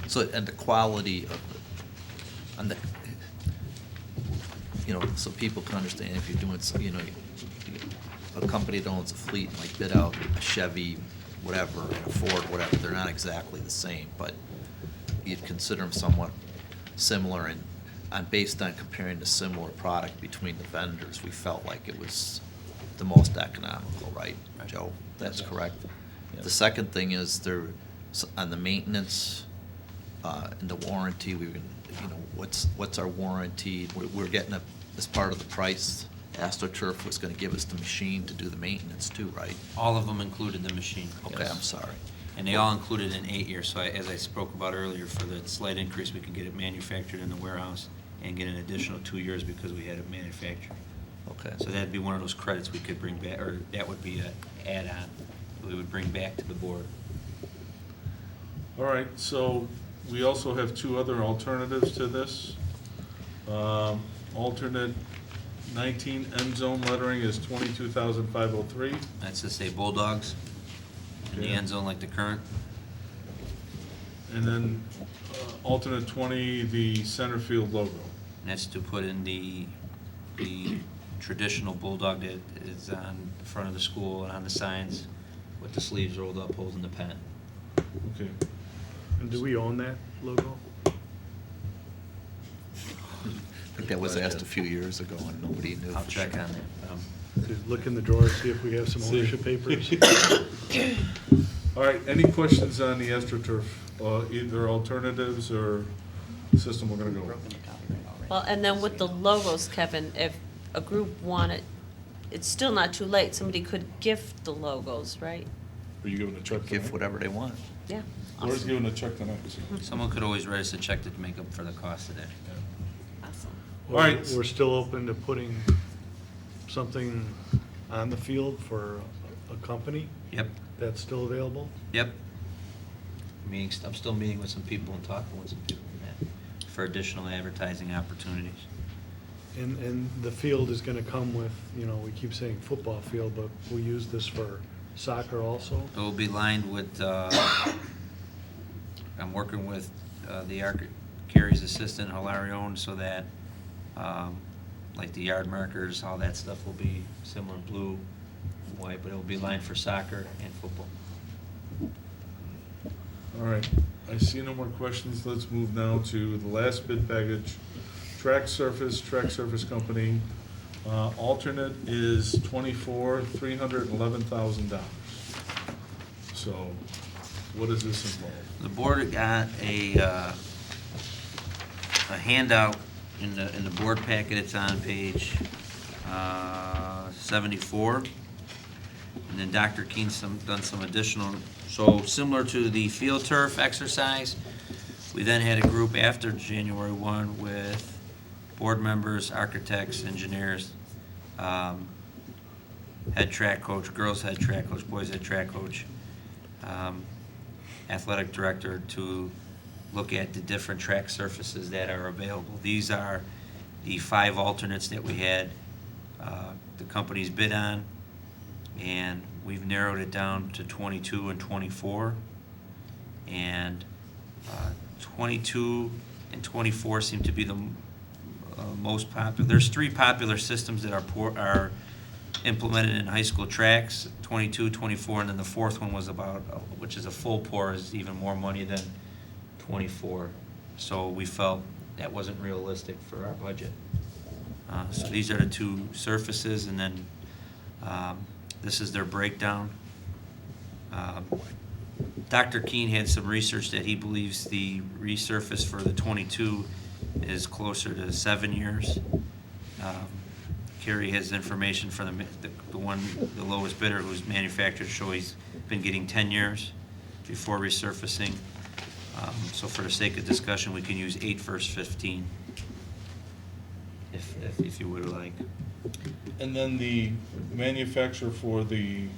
Speaker 5: so, and the quality of so people can understand if you're doing, a company that owns a fleet might bid out a Chevy, whatever, and a Ford, whatever, they're not exactly the same, but you'd consider them somewhat similar, and based on comparing the similar product between the vendors, we felt like it was the most economical, right, Joe? That's correct.
Speaker 3: Yep.
Speaker 5: The second thing is on the maintenance, and the warranty, what's our warranty? We're getting as part of the price, AstroTurf was gonna give us the machine to do the maintenance too, right?
Speaker 2: All of them included the machine.
Speaker 5: Okay,
Speaker 2: yes.
Speaker 5: I'm sorry.
Speaker 2: And they all included an 8 year, so as I spoke about earlier, for the slight increase, we could get it manufactured in the warehouse and get an additional 2 years because we had it manufactured.
Speaker 5: Okay.
Speaker 2: So that'd be one of those credits we could bring back, or that would be an add-on we would bring back to the board.
Speaker 1: All right, so we also have 2 other alternatives to this. Alternate 19 end zone lettering is 22,503.
Speaker 2: That's to say Bulldogs in the
Speaker 1: Yeah.
Speaker 2: end zone like the current.
Speaker 1: And then alternate 20, the center field logo.
Speaker 2: And that's to put in the traditional Bulldog that is on the front of the school and on the signs with the sleeves rolled up holding the pen.
Speaker 1: Okay.
Speaker 7: And do we own that logo?
Speaker 5: I think that was asked a few years ago and nobody knew.
Speaker 2: I'll
Speaker 5: for
Speaker 2: check
Speaker 5: sure.
Speaker 2: on that.
Speaker 7: Look in the drawer, see if we have some ownership papers.
Speaker 1: All right, any questions on the AstroTurf, either alternatives or system we're gonna go with?
Speaker 10: Broken the copyright already.
Speaker 6: Well, and then with the logos, Kevin, if a group wanted, it's still not too late, somebody could gift the logos, right?
Speaker 1: Are you giving a check
Speaker 5: Give
Speaker 1: tonight?
Speaker 5: whatever they want.
Speaker 6: Yeah.
Speaker 1: Laura's
Speaker 6: Awesome.
Speaker 1: giving a check tonight. so.
Speaker 2: Someone could always write us a check to make up for the cost of that.
Speaker 6: Awesome.
Speaker 1: All right.
Speaker 7: We're still open to putting something on the field for a company
Speaker 2: Yep,
Speaker 7: that's still available.
Speaker 2: yep. I'm still meeting with some people and talking with some people for additional advertising opportunities.
Speaker 7: And the field is gonna come with, we keep saying football field, but we use this for soccer also.
Speaker 2: It will be lined with, I'm working with Carrie's assistant, Hilarion, so that, like the yard markers, all that stuff will be similar blue, white, but it will be lined for soccer and football.
Speaker 1: All right, I see no more questions. Let's move now to the last bid package. Track Surface Company. Alternate is $311,000. So what does this involve?
Speaker 2: The board got a handout in the board packet. It's on page 74. And then Dr. Keen's done some additional, so similar to the field turf exercise, we then had a group after January 1 with board members, architects, engineers, head track coach, girls head track coach, boys head track coach, athletic director, to look at the different track surfaces that are available. These are the 5 alternates that we had the companies bid on, and we've narrowed it down to 22 and 24. And 22 and 24 seem to be the most popular. There's 3 popular systems that are implemented in high school tracks, 22, 24, and then the 4th one was which is a full pour, is even more money than 24. So we felt that wasn't realistic for our budget. So these are the 2 surfaces, and then this is their breakdown. Dr. Keen had some research that he believes the resurface for the 22 is closer to 7 years. Carrie has information for the lowest bidder, who's manufactured, show he's been getting 10 years before resurfacing. So for the sake of discussion, we can use 8 versus 15, if you would like.
Speaker 1: And then the manufacturer for the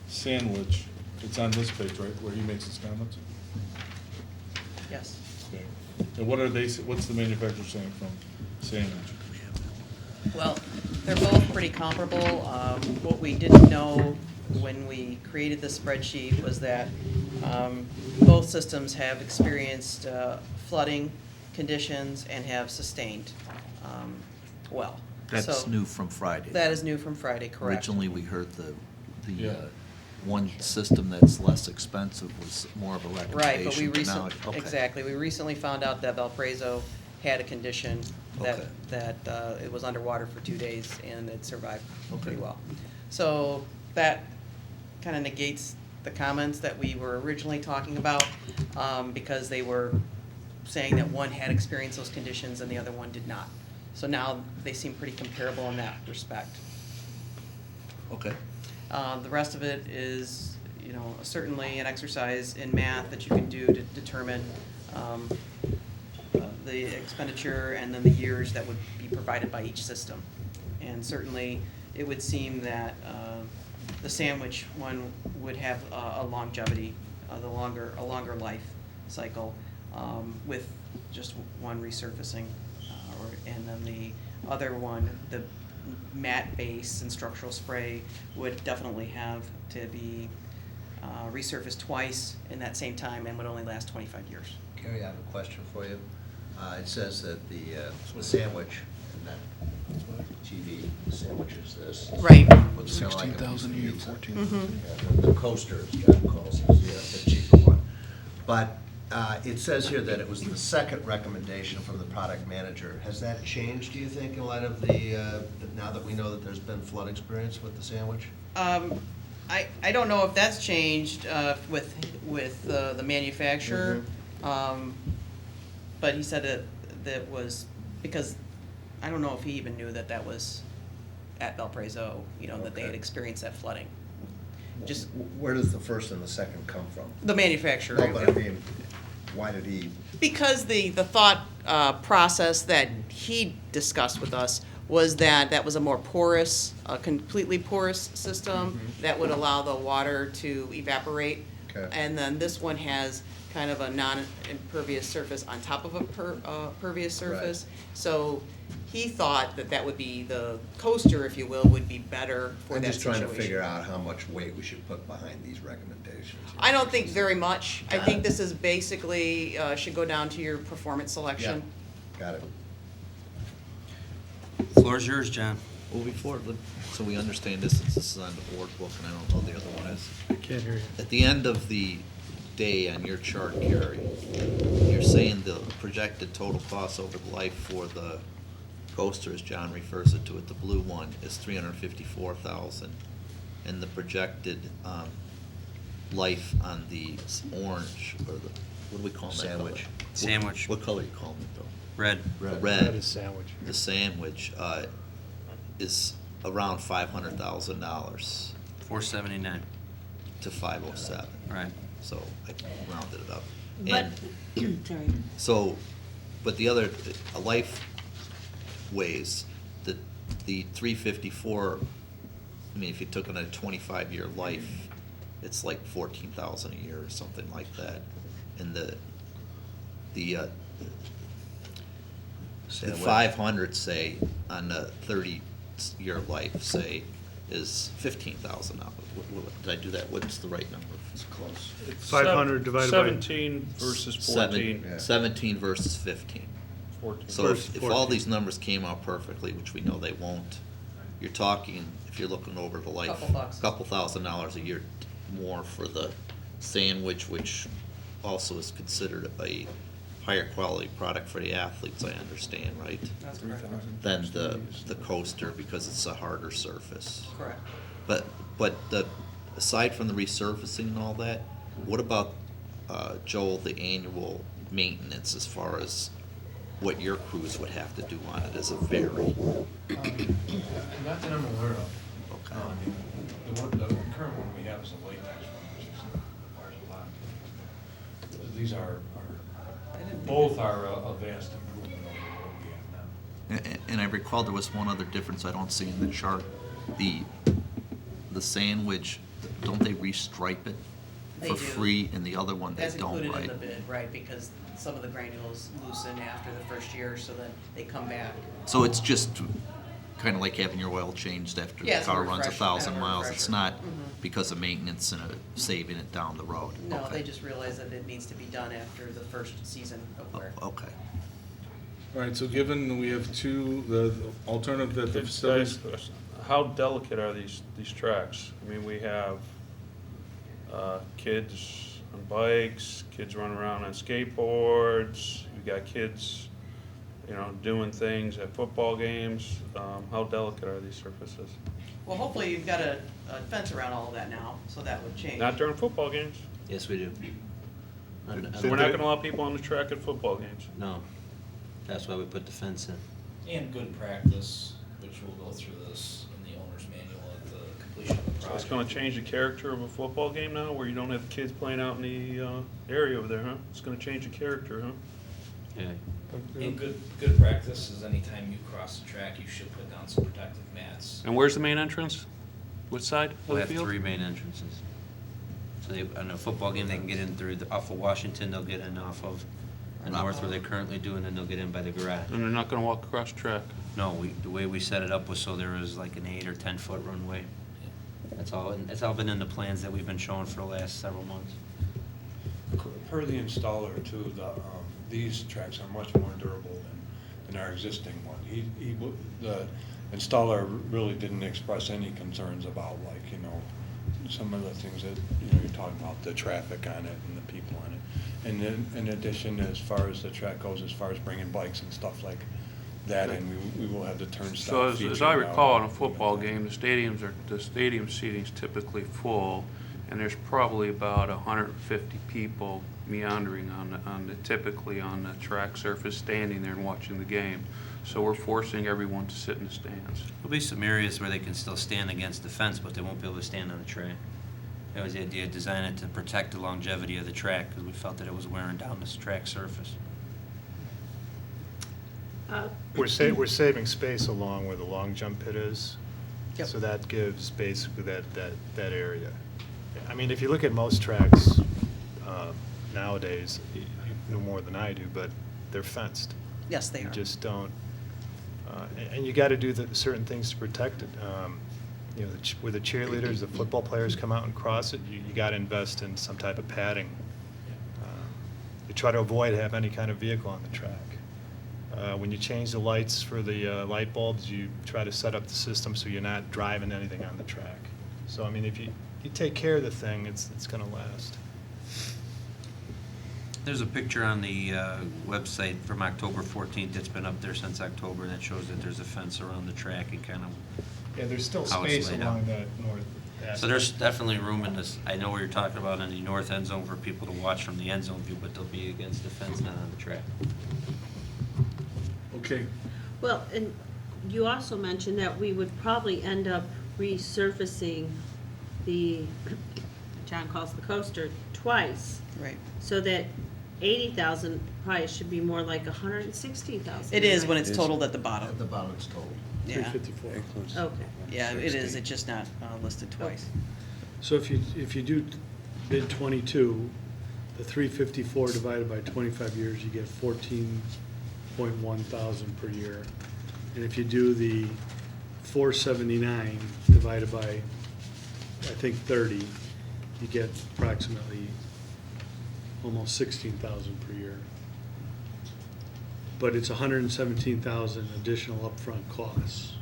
Speaker 1: sandwich, it's on this page, right, where he makes his comments?
Speaker 10: Yes.
Speaker 1: Okay. And what's the manufacturer saying from sandwich?
Speaker 10: Well, they're both pretty comparable. What we didn't know when we created the spreadsheet was that both systems have experienced flooding conditions and have sustained well.
Speaker 5: That's
Speaker 10: So
Speaker 5: new from Friday.
Speaker 10: That is new from Friday, correct.
Speaker 5: Originally, we heard the
Speaker 1: Yeah.
Speaker 5: one system that's less expensive was more of a
Speaker 10: Right, but we
Speaker 5: recommendation.
Speaker 10: recently,
Speaker 5: Okay.
Speaker 10: exactly, we recently found out that Valparaiso had a condition
Speaker 5: Okay.
Speaker 10: that it was underwater for 2 days and it survived pretty
Speaker 5: Okay.
Speaker 10: well. So that kind of negates the comments that we were originally talking about, because they were saying that one had experienced those conditions and the other one did not. So now they seem pretty comparable in that respect.
Speaker 5: Okay.
Speaker 10: The rest of it is, certainly an exercise in math that you can do to determine the expenditure and then the years that would be provided by each system. And certainly, it would seem that the sandwich one would have a longevity, a longer life cycle with just one resurfacing. And then the other one, the matte base and structural spray, would definitely have to be resurfaced twice in that same time and would only last 25 years.
Speaker 4: Carrie, I have a question for you. It says that the sandwich, and that TV sandwich is this.
Speaker 10: Right.
Speaker 4: Looks kinda like a piece of pizza.
Speaker 10: Mhm.
Speaker 4: The coaster, John calls it, the cheaper one. But it says here that it was the second recommendation from the product manager. Has that changed, do you think, in light of now that we know that there's been flood experience with the sandwich?
Speaker 10: I don't know if that's changed with the manufacturer, but he said that was because I don't know if he even knew that was at Valparaiso, that they had
Speaker 4: Okay.
Speaker 10: experienced that flooding. Just
Speaker 4: Where does the first and the second come from?
Speaker 10: the manufacturer.
Speaker 4: No, but I mean, why did he,
Speaker 10: Because the thought process that he discussed with us was that was a more porous, a completely porous system that would allow the water to evaporate.
Speaker 4: Okay.
Speaker 10: And then this one has kind of a non-impervious surface on top of a pervious surface. So he thought that would be, the coaster, if you will, would be better for
Speaker 4: I'm
Speaker 10: that
Speaker 4: just
Speaker 10: situation.
Speaker 4: trying to figure out how much weight we should put behind these recommendations.
Speaker 10: I don't think very much. I
Speaker 4: Got
Speaker 10: think
Speaker 4: it.
Speaker 10: this is basically, should go down to your performance selection.
Speaker 4: Got it.
Speaker 2: Floor's yours, John.
Speaker 5: Well, so we understand this, since this is on the board book, and I don't know the other one is.
Speaker 7: I can't hear you.
Speaker 5: At the end of the day on your chart, Gary, you're saying the projected total cost over the life for the coaster, as John refers it to it, the blue one, is $354,000. And the projected, life on the orange, or the, what do we call that color?
Speaker 4: Sandwich.
Speaker 2: Sandwich.
Speaker 5: What color you calling it though?
Speaker 2: Red.
Speaker 5: The
Speaker 12: That
Speaker 5: red,
Speaker 12: is sandwich.
Speaker 5: the sandwich, is around $500,000
Speaker 2: $479.
Speaker 5: to 507.
Speaker 2: Right.
Speaker 5: So I rounded it up.
Speaker 6: But,
Speaker 5: And
Speaker 6: sorry.
Speaker 5: so, but the other, a life weighs, the 354, I mean, if you took it on a 25-year life, it's like 14,000 a year or something like that. And the
Speaker 4: Sandwich.
Speaker 5: 500, say, on a 30-year life, say, is $15,000. Did I do that? What's the right number?
Speaker 4: It's close.
Speaker 7: 500 divided by.
Speaker 8: 17 versus 14.
Speaker 4: Yeah.
Speaker 5: 17 versus 15.
Speaker 8: 14.
Speaker 5: So if all these numbers came out perfectly, which we know they won't, you're talking, if you're looking over the life,
Speaker 10: Couple bucks.
Speaker 5: couple $1,000s a year more for the sandwich, which also is considered a higher quality product for the athletes, I understand, right?
Speaker 10: That's correct.
Speaker 5: Than the coaster, because it's a harder surface.
Speaker 10: Correct.
Speaker 5: But aside from the resurfacing and all that, what about, Joel, the annual maintenance as far as what your crews would have to do on it? Does it vary?
Speaker 11: Not that I'm aware of.
Speaker 5: Okay.
Speaker 11: The current one we have is a latex one, which requires a lot. These both are a vast improvement over what we have now.
Speaker 5: And I recall there was one other difference I don't see in the chart. The sandwich, don't they restripe it
Speaker 10: They
Speaker 5: for
Speaker 10: do.
Speaker 5: free, and the other one they
Speaker 10: That's
Speaker 5: don't,
Speaker 10: included
Speaker 5: right?
Speaker 10: in the bid, right, because some of the granules loosen after the first year, so then they come back.
Speaker 5: So it's just kind of like having your oil changed after
Speaker 10: Yeah,
Speaker 5: the
Speaker 10: it's a
Speaker 5: car runs
Speaker 10: refresh-
Speaker 5: 1,000
Speaker 10: kind of a
Speaker 5: miles. It's
Speaker 10: refresher.
Speaker 5: not
Speaker 10: Mhm.
Speaker 5: because of maintenance and saving it down the road.
Speaker 10: No,
Speaker 5: Okay.
Speaker 10: they just realize that it needs to be done after the first season of wear.
Speaker 5: Okay.
Speaker 1: All right, so given we have the alternative that the facilities,
Speaker 8: How delicate are these tracks? I mean, we have kids on bikes, kids running around on skateboards, we got kids, doing things at football games. How delicate are these surfaces?
Speaker 10: Well, hopefully you've got a fence around all of that now, so that would change.
Speaker 8: Not during football games.
Speaker 2: Yes, we do.
Speaker 8: So we're not gonna allow people on the track at football games.
Speaker 2: No. That's why we put the fence in.
Speaker 3: And good practice, which we'll go through this in the owner's manual at the completion of the
Speaker 8: So
Speaker 3: project.
Speaker 8: it's gonna change the character of a football game now, where you don't have kids playing out in the area over there, huh? It's gonna change the character, huh?
Speaker 2: Yeah.
Speaker 3: And good practice is anytime you cross the track, you should put down some protective mats.
Speaker 8: And where's the main entrance? Which side of
Speaker 2: We
Speaker 8: the
Speaker 2: have
Speaker 8: field?
Speaker 2: 3 main entrances. So on a football game, they can get in off of Washington, they'll get in off of the north where they currently do, and then they'll get in by the garage.
Speaker 8: And they're not gonna walk across the track.
Speaker 2: No, the way we set it up was so there was like an 8 or 10-foot runway. That's all, and it's all been in the plans that we've been showing for the last several months.
Speaker 11: Per the installer too, these tracks are much more durable than our existing one. The installer really didn't express any concerns about some of the things that, you're talking about, the traffic on it and the people on it. And then, in addition, as far as the track goes, as far as bringing bikes and stuff like that, and we will have the
Speaker 8: So
Speaker 11: turnstile
Speaker 8: as
Speaker 11: feature
Speaker 8: I
Speaker 11: now.
Speaker 8: recall, in a football game, the stadium seating's typically full, and there's probably about 150 people meandering typically on the track surface, standing there and watching the game. So we're forcing everyone to sit in the stands.
Speaker 2: There'll be some areas where they can still stand against the fence, but they won't be able to stand on the track. That was the idea, design it to protect the longevity of the track, because we felt that it was wearing down this track surface.
Speaker 12: We're saving space along where the long jump pit is.
Speaker 10: Yep.
Speaker 12: So that gives basically that area. I mean, if you look at most tracks nowadays, you know more than I do, but they're fenced.
Speaker 10: Yes, they
Speaker 12: You
Speaker 10: are.
Speaker 12: just don't, and you got to do certain things to protect it. You know, where the cheerleaders, the football players come out and cross it, you got to invest in some type of padding. You try to avoid having any kind of vehicle on the track. When you change the lights for the light bulbs, you try to set up the system so you're not driving anything on the track. So, I mean, if you take care of the thing, it's going to last.
Speaker 2: There's a picture on the website from October 14th. It's been up there since October that shows that there's a fence around the track and kind of.
Speaker 12: Yeah, there's still
Speaker 2: How it's
Speaker 12: space
Speaker 2: laid
Speaker 12: along
Speaker 2: out.
Speaker 12: that north aspect.
Speaker 2: So there's definitely room in this, I know what you're talking about in the north end zone for people to watch from the end zone view, but they'll be against the fence, not on the track.
Speaker 1: Okay,
Speaker 6: Well, and you also mentioned that we would probably end up resurfacing the, John calls the coaster, twice.
Speaker 10: Right.
Speaker 6: So that 80,000 probably should be more like 160,000.
Speaker 10: It is when it's totaled at the bottom.
Speaker 4: At the bottom it's total.
Speaker 10: Yeah.
Speaker 7: 354.
Speaker 6: Okay.
Speaker 10: Yeah, it is. It's just not listed twice.
Speaker 7: So if you do bid 22, the 354 divided by 25 years, you get 14.1 thousand per year. And if you do the 479 divided by, I think, 30, you get approximately almost 16,000 per year. But it's 117,000 additional upfront costs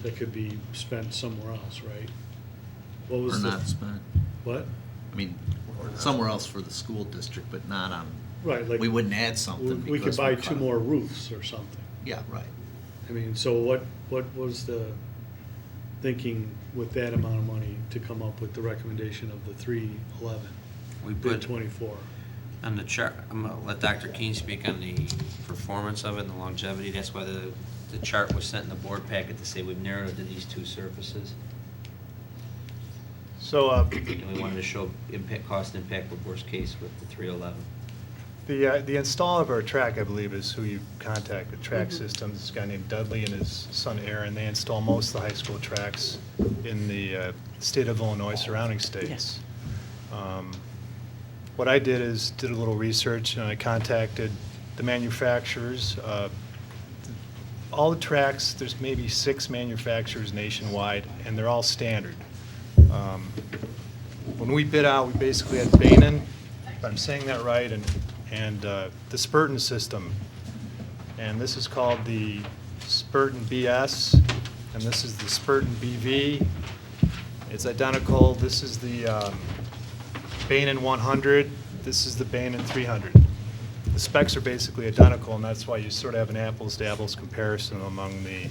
Speaker 7: that could be spent somewhere else, right? What
Speaker 5: Or
Speaker 7: was the?
Speaker 5: not spent.
Speaker 7: What?
Speaker 5: I mean, somewhere else for the school district, but not on,
Speaker 7: Right, like.
Speaker 5: we wouldn't add something
Speaker 7: We could
Speaker 5: because
Speaker 7: buy
Speaker 5: we're
Speaker 7: 2
Speaker 5: cutting.
Speaker 7: more roofs or something.
Speaker 5: Yeah, right.
Speaker 7: I mean, so what was the thinking with that amount of money to come up with the recommendation of the 311?
Speaker 2: We
Speaker 7: Bid
Speaker 2: put
Speaker 7: 24.
Speaker 2: on the chart, I'm gonna let Dr. Keene speak on the performance of it and the longevity. That's why the chart was sent in the board packet to say we've narrowed it to these 2 surfaces.
Speaker 12: So,
Speaker 2: And we wanted to show cost impact with worst case with the 311.
Speaker 12: the installer of our track, I believe, is who you contacted, Track Systems, this guy named Dudley and his son Aaron. They install most of the high school tracks in the state of Illinois, surrounding states.
Speaker 10: Yes.
Speaker 12: What I did is did a little research, and I contacted the manufacturers. All the tracks, there's maybe 6 manufacturers nationwide, and they're all standard. When we bid out, we basically had Bainin, if I'm saying that right, and the Spurton system. And this is called the Spurton BS, and this is the Spurton BV. It's identical. This is the Bainin 100. This is the Bainin 300. The specs are basically identical, and that's why you sort of have an apples-to-apples comparison among the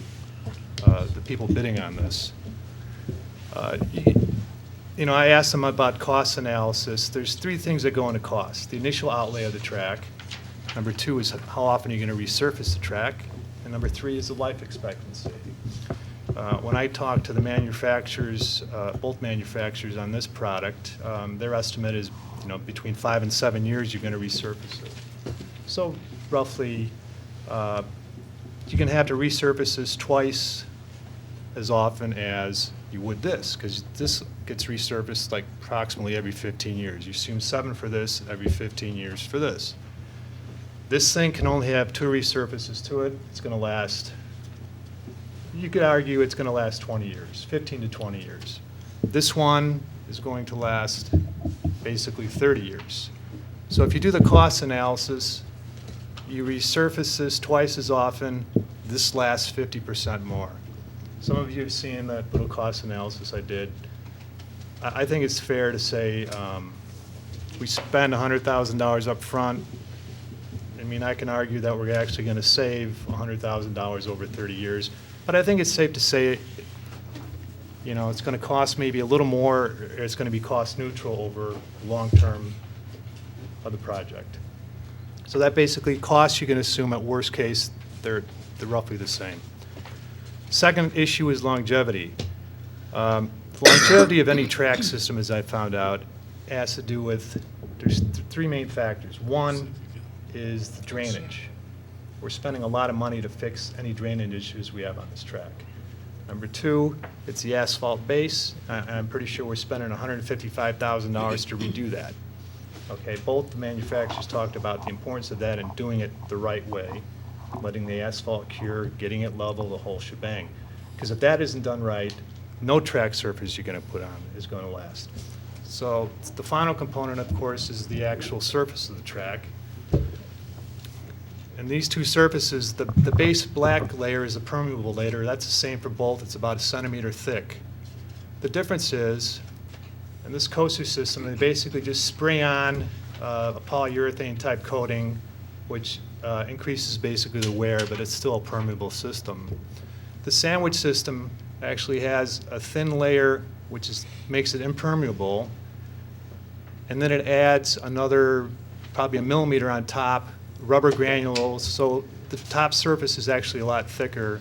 Speaker 12: people bidding on this. You know, I asked them about cost analysis. There's 3 things that go into cost. The initial outlay of the track. Number 2 is how often you're going to resurface the track. And number 3 is the life expectancy. When I talked to the manufacturers, both manufacturers on this product, their estimate is, you know, between 5 and 7 years you're going to resurface it. So roughly, you're going to have to resurface this twice as often as you would this, because this gets resurfaced like approximately every 15 years. You assume 7 for this, every 15 years for this. This thing can only have 2 resurfaces to it. It's going to last, you could argue it's going to last 20 years, 15 to 20 years. This one is going to last basically 30 years. So if you do the cost analysis, you resurface this twice as often, this lasts 50% more. Some of you have seen that little cost analysis I did. I think it's fair to say we spend $100,000 up front. I mean, I can argue that we're actually going to save $100,000 over 30 years. But I think it's safe to say you know, it's gonna cost maybe a little more, or it's gonna be cost neutral over long term of the project. So that basically, costs you can assume at worst case, they're roughly the same. Second issue is longevity. Longevity of any track system, as I found out, has to do with, there's three main factors. One is the drainage. We're spending a lot of money to fix any drainage issues we have on this track. Number two, it's the asphalt base, and I'm pretty sure we're spending $155,000 to redo that. Okay, both the manufacturers talked about the importance of that and doing it the right way, letting the asphalt cure, getting it level, the whole shebang. Because if that isn't done right, no track surface you're going to put on is going to last. So the final component, of course, is the actual surface of the track. And these two surfaces, the base black layer is a permeable layer. That's the same for both. It's about 1 centimeter thick. The difference is, in this coaster system, they basically just spray on a polyurethane type coating, which increases basically the wear, but it's still a permeable system. The sandwich system actually has a thin layer which makes it impermeable, and then it adds another probably 1 millimeter on top, rubber granules, so the top surface is actually a lot thicker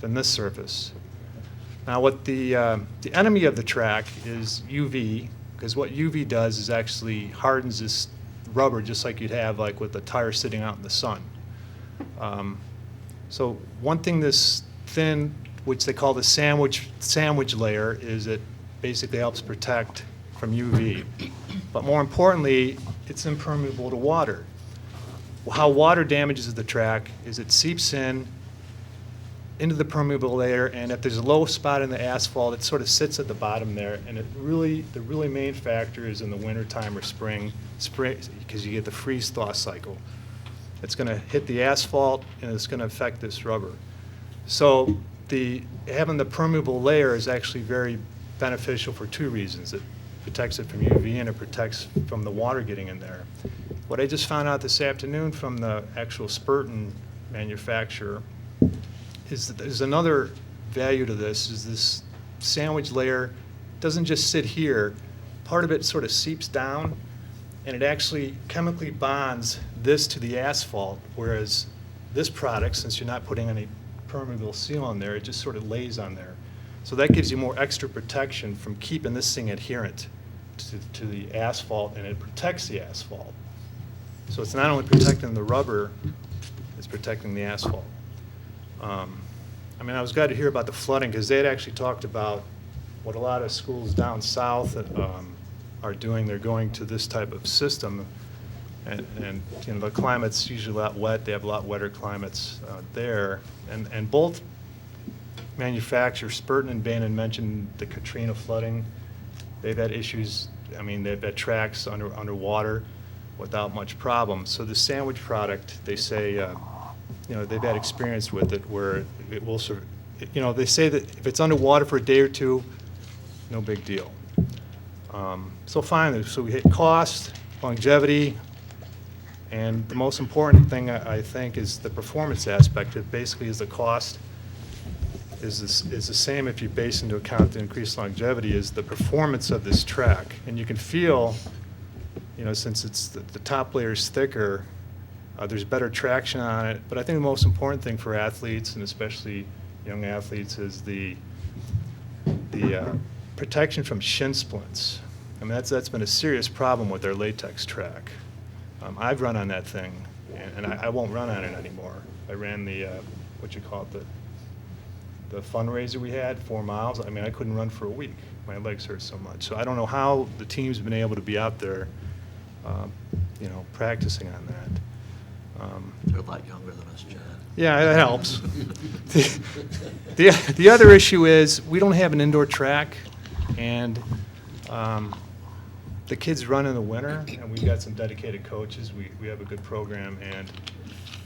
Speaker 12: than this surface. Now what the enemy of the track is UV, because what UV does is actually hardens this rubber just like you'd have like with a tire sitting out in the sun. So one thing this thin, which they call the sandwich layer, is it basically helps protect from UV. But more importantly, it's impermeable to water. How water damages the track is it seeps into the permeable layer, and if there's a low spot in the asphalt, it sort of sits at the bottom there, and the really main factor is in the wintertime or spring, because you get the freeze-thaw cycle. It's going to hit the asphalt, and it's going to affect this rubber. So having the permeable layer is actually very beneficial for two reasons. It protects it from UV, and it protects from the water getting in there. What I just found out this afternoon from the actual Spurton manufacturer is that there's another value to this, is this sandwich layer doesn't just sit here. Part of it sort of seeps down, and it actually chemically bonds this to the asphalt, whereas this product, since you're not putting any permeable seal on there, it just sort of lays on there. So that gives you more extra protection from keeping this thing adherent to the asphalt, and it protects the asphalt. So it's not only protecting the rubber, it's protecting the asphalt. I mean, I was glad to hear about the flooding, because they had actually talked about what a lot of schools down south are doing. They're going to this type of system, and you know, the climate's usually a lot wet. They have a lot wetter climates there. And both manufacturers, Spurton and Bannon, mentioned the Katrina flooding. They've had issues. I mean, they've had tracks underwater without much problem. So the sandwich product, they say, you know, they've had experience with it where it will, you know, they say that if it's underwater for a day or two, no big deal. So finally, so we hit cost, longevity, and the most important thing I think is the performance aspect. It basically is the cost is the same if you base into account the increased longevity is the performance of this track. And you can feel, you know, since it's the top layer is thicker, there's better traction on it. But I think the most important thing for athletes, and especially young athletes, is the protection from shin splints. I mean, that's been a serious problem with their latex track. I've run on that thing, and I won't run on it anymore. I ran the, what you call it, the fundraiser we had, 4 miles. I mean, I couldn't run for a week. My legs hurt so much. So I don't know how the team's been able to be out there, you know, practicing on that.
Speaker 5: They're a lot younger than us, John.
Speaker 12: Yeah, that helps. The other issue is we don't have an indoor track, and the kids run in the winter, and we've got some dedicated coaches. We have a good program, and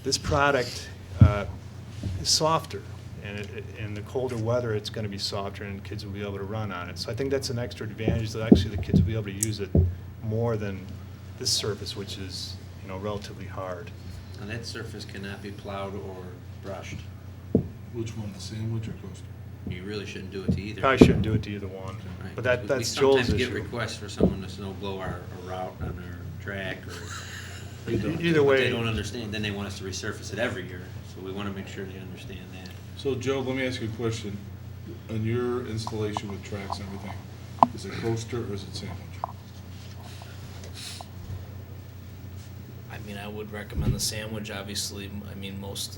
Speaker 12: this product is softer, and in the colder weather, it's going to be softer, and kids will be able to run on it. So I think that's an extra advantage, that actually the kids will be able to use it more than this surface, which is, you know, relatively hard.
Speaker 2: And that surface cannot be plowed or brushed.
Speaker 1: Which one, the sandwich or coaster?
Speaker 2: You really shouldn't do it to either.
Speaker 12: Probably shouldn't do it to either one,
Speaker 2: Right.
Speaker 12: but
Speaker 2: We
Speaker 12: that's Joel's
Speaker 2: sometimes get
Speaker 12: issue.
Speaker 2: requests for someone to snow blow our route on our track or.
Speaker 12: Either
Speaker 2: But
Speaker 12: way.
Speaker 2: they don't understand, then they want us to resurface it every year, so we wanna make sure they understand that.
Speaker 1: So Joe, let me ask you a question. On your installation with tracks and everything, is it coaster or is it sandwich?
Speaker 3: I mean, I would recommend the sandwich, obviously. I mean, most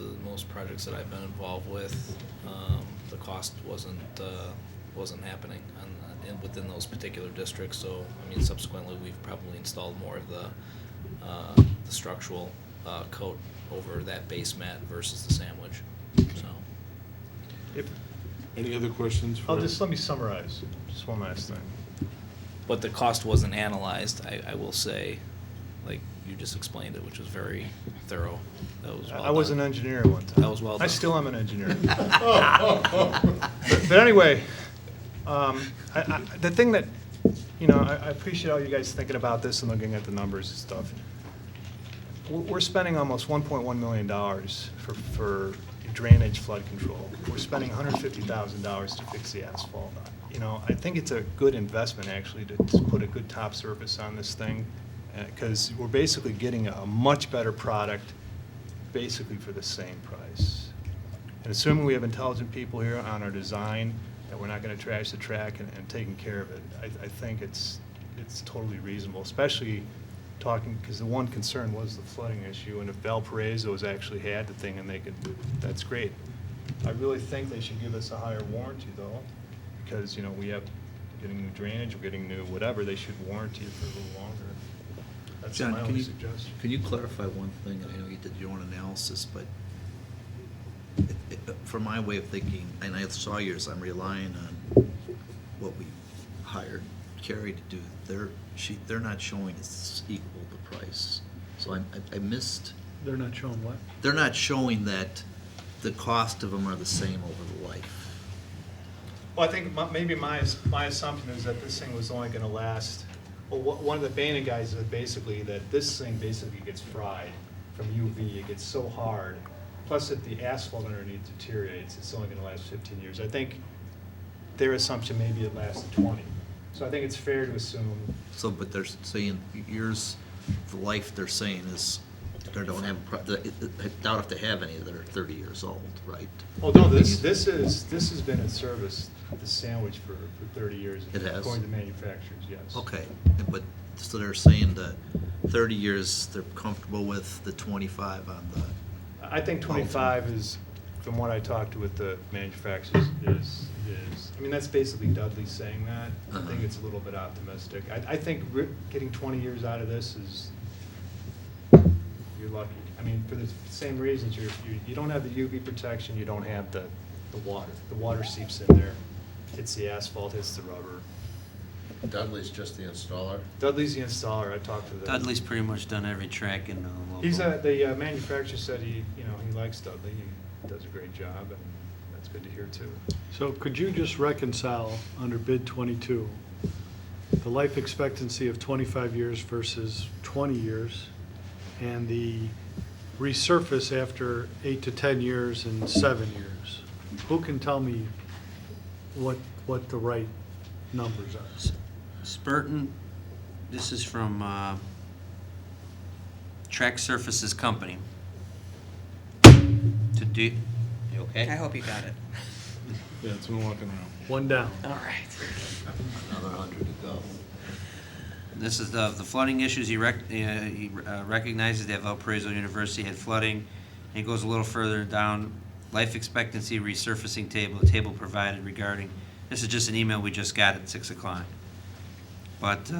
Speaker 3: projects that I've been involved with, the cost wasn't happening within those particular districts. So, I mean, subsequently, we've probably installed more of the structural coat over that base mat versus the sandwich, so.
Speaker 12: If-
Speaker 1: Any other questions? for-
Speaker 12: let me summarize, just one last thing.
Speaker 3: But the cost wasn't analyzed, I will say, like you just explained it, which was very thorough. That was well
Speaker 12: I was an
Speaker 3: done.
Speaker 12: engineer at one time.
Speaker 3: That was well
Speaker 12: I
Speaker 3: done.
Speaker 12: still am an engineer. But anyway, the thing that, I appreciate all you guys thinking about this and looking at the numbers and stuff. We're spending almost $1.1 million for drainage flood control. We're spending $150,000 to fix the asphalt. I think it's a good investment, actually, to put a good top surface on this thing, because we're basically getting a much better product, basically for the same price. And assuming we have intelligent people here on our design, that we're not gonna trash the track and taking care of it, I think it's totally reasonable, especially talking, because the one concern was the flooding issue, and if Valparaiso's actually had the thing and that's great. I really think they should give us a higher warranty, though, because, we have getting new drainage, we're getting new whatever, they should warranty it for a little longer. That's
Speaker 5: John,
Speaker 12: my only suggestion.
Speaker 5: can you clarify one thing? I know you did your own analysis, but from my way of thinking, and I saw yours, I'm relying on what we hired Carrie to do their sheet. They're not showing it's equal the price. So I missed,
Speaker 7: They're not showing what?
Speaker 5: they're not showing that the cost of them are the same over the life.
Speaker 12: Well, I think maybe my assumption is that this thing was only gonna last, well, one of the Bana guys said basically that this thing basically gets fried from UV, it gets so hard, plus if the asphalt underneath deteriorates, it's only gonna last 15 years. I think their assumption maybe it lasted 20. So I think it's fair to assume,
Speaker 5: So, but they're saying yours, the life they're saying is, they don't have, I doubt if they have any that are 30 years old, right?
Speaker 12: oh, no, this has been in service, the sandwich for 30 years.
Speaker 5: It has?
Speaker 12: According to manufacturers, yes.
Speaker 5: Okay, but, so they're saying that 30 years, they're comfortable with the 25 on the,
Speaker 12: I think 25 is, from what I talked to with the manufacturers, is, I mean, that's basically Dudley saying that. I think it's a little bit optimistic. I think getting 20 years out of this is, you're lucky. I mean, for the same reasons, you don't have the UV protection, you don't have the water. The water seeps in there, hits the asphalt, hits the rubber.
Speaker 4: Dudley's just the installer.
Speaker 12: Dudley's the installer, I talked to them.
Speaker 2: Dudley's pretty much done every track in the local.
Speaker 12: The manufacturer said he likes Dudley, he does a great job, and that's good to hear too.
Speaker 7: So could you just reconcile under bid 22, the life expectancy of 25 years versus 20 years, and the resurface after 8 to 10 years and 7 years? Who can tell me what the right numbers are?
Speaker 2: Spurton, this is from Track Surfaces Company. You okay?
Speaker 10: I hope you got it.
Speaker 1: Yeah, it's been walking around.
Speaker 7: One down.
Speaker 10: All right.
Speaker 5: another 100 to go.
Speaker 2: This is the flooding issues. He recognizes that Valparaiso University had flooding. And he goes a little further down. Life expectancy resurfacing table, the table provided regarding, this is just an email we just got at 6 o'clock. But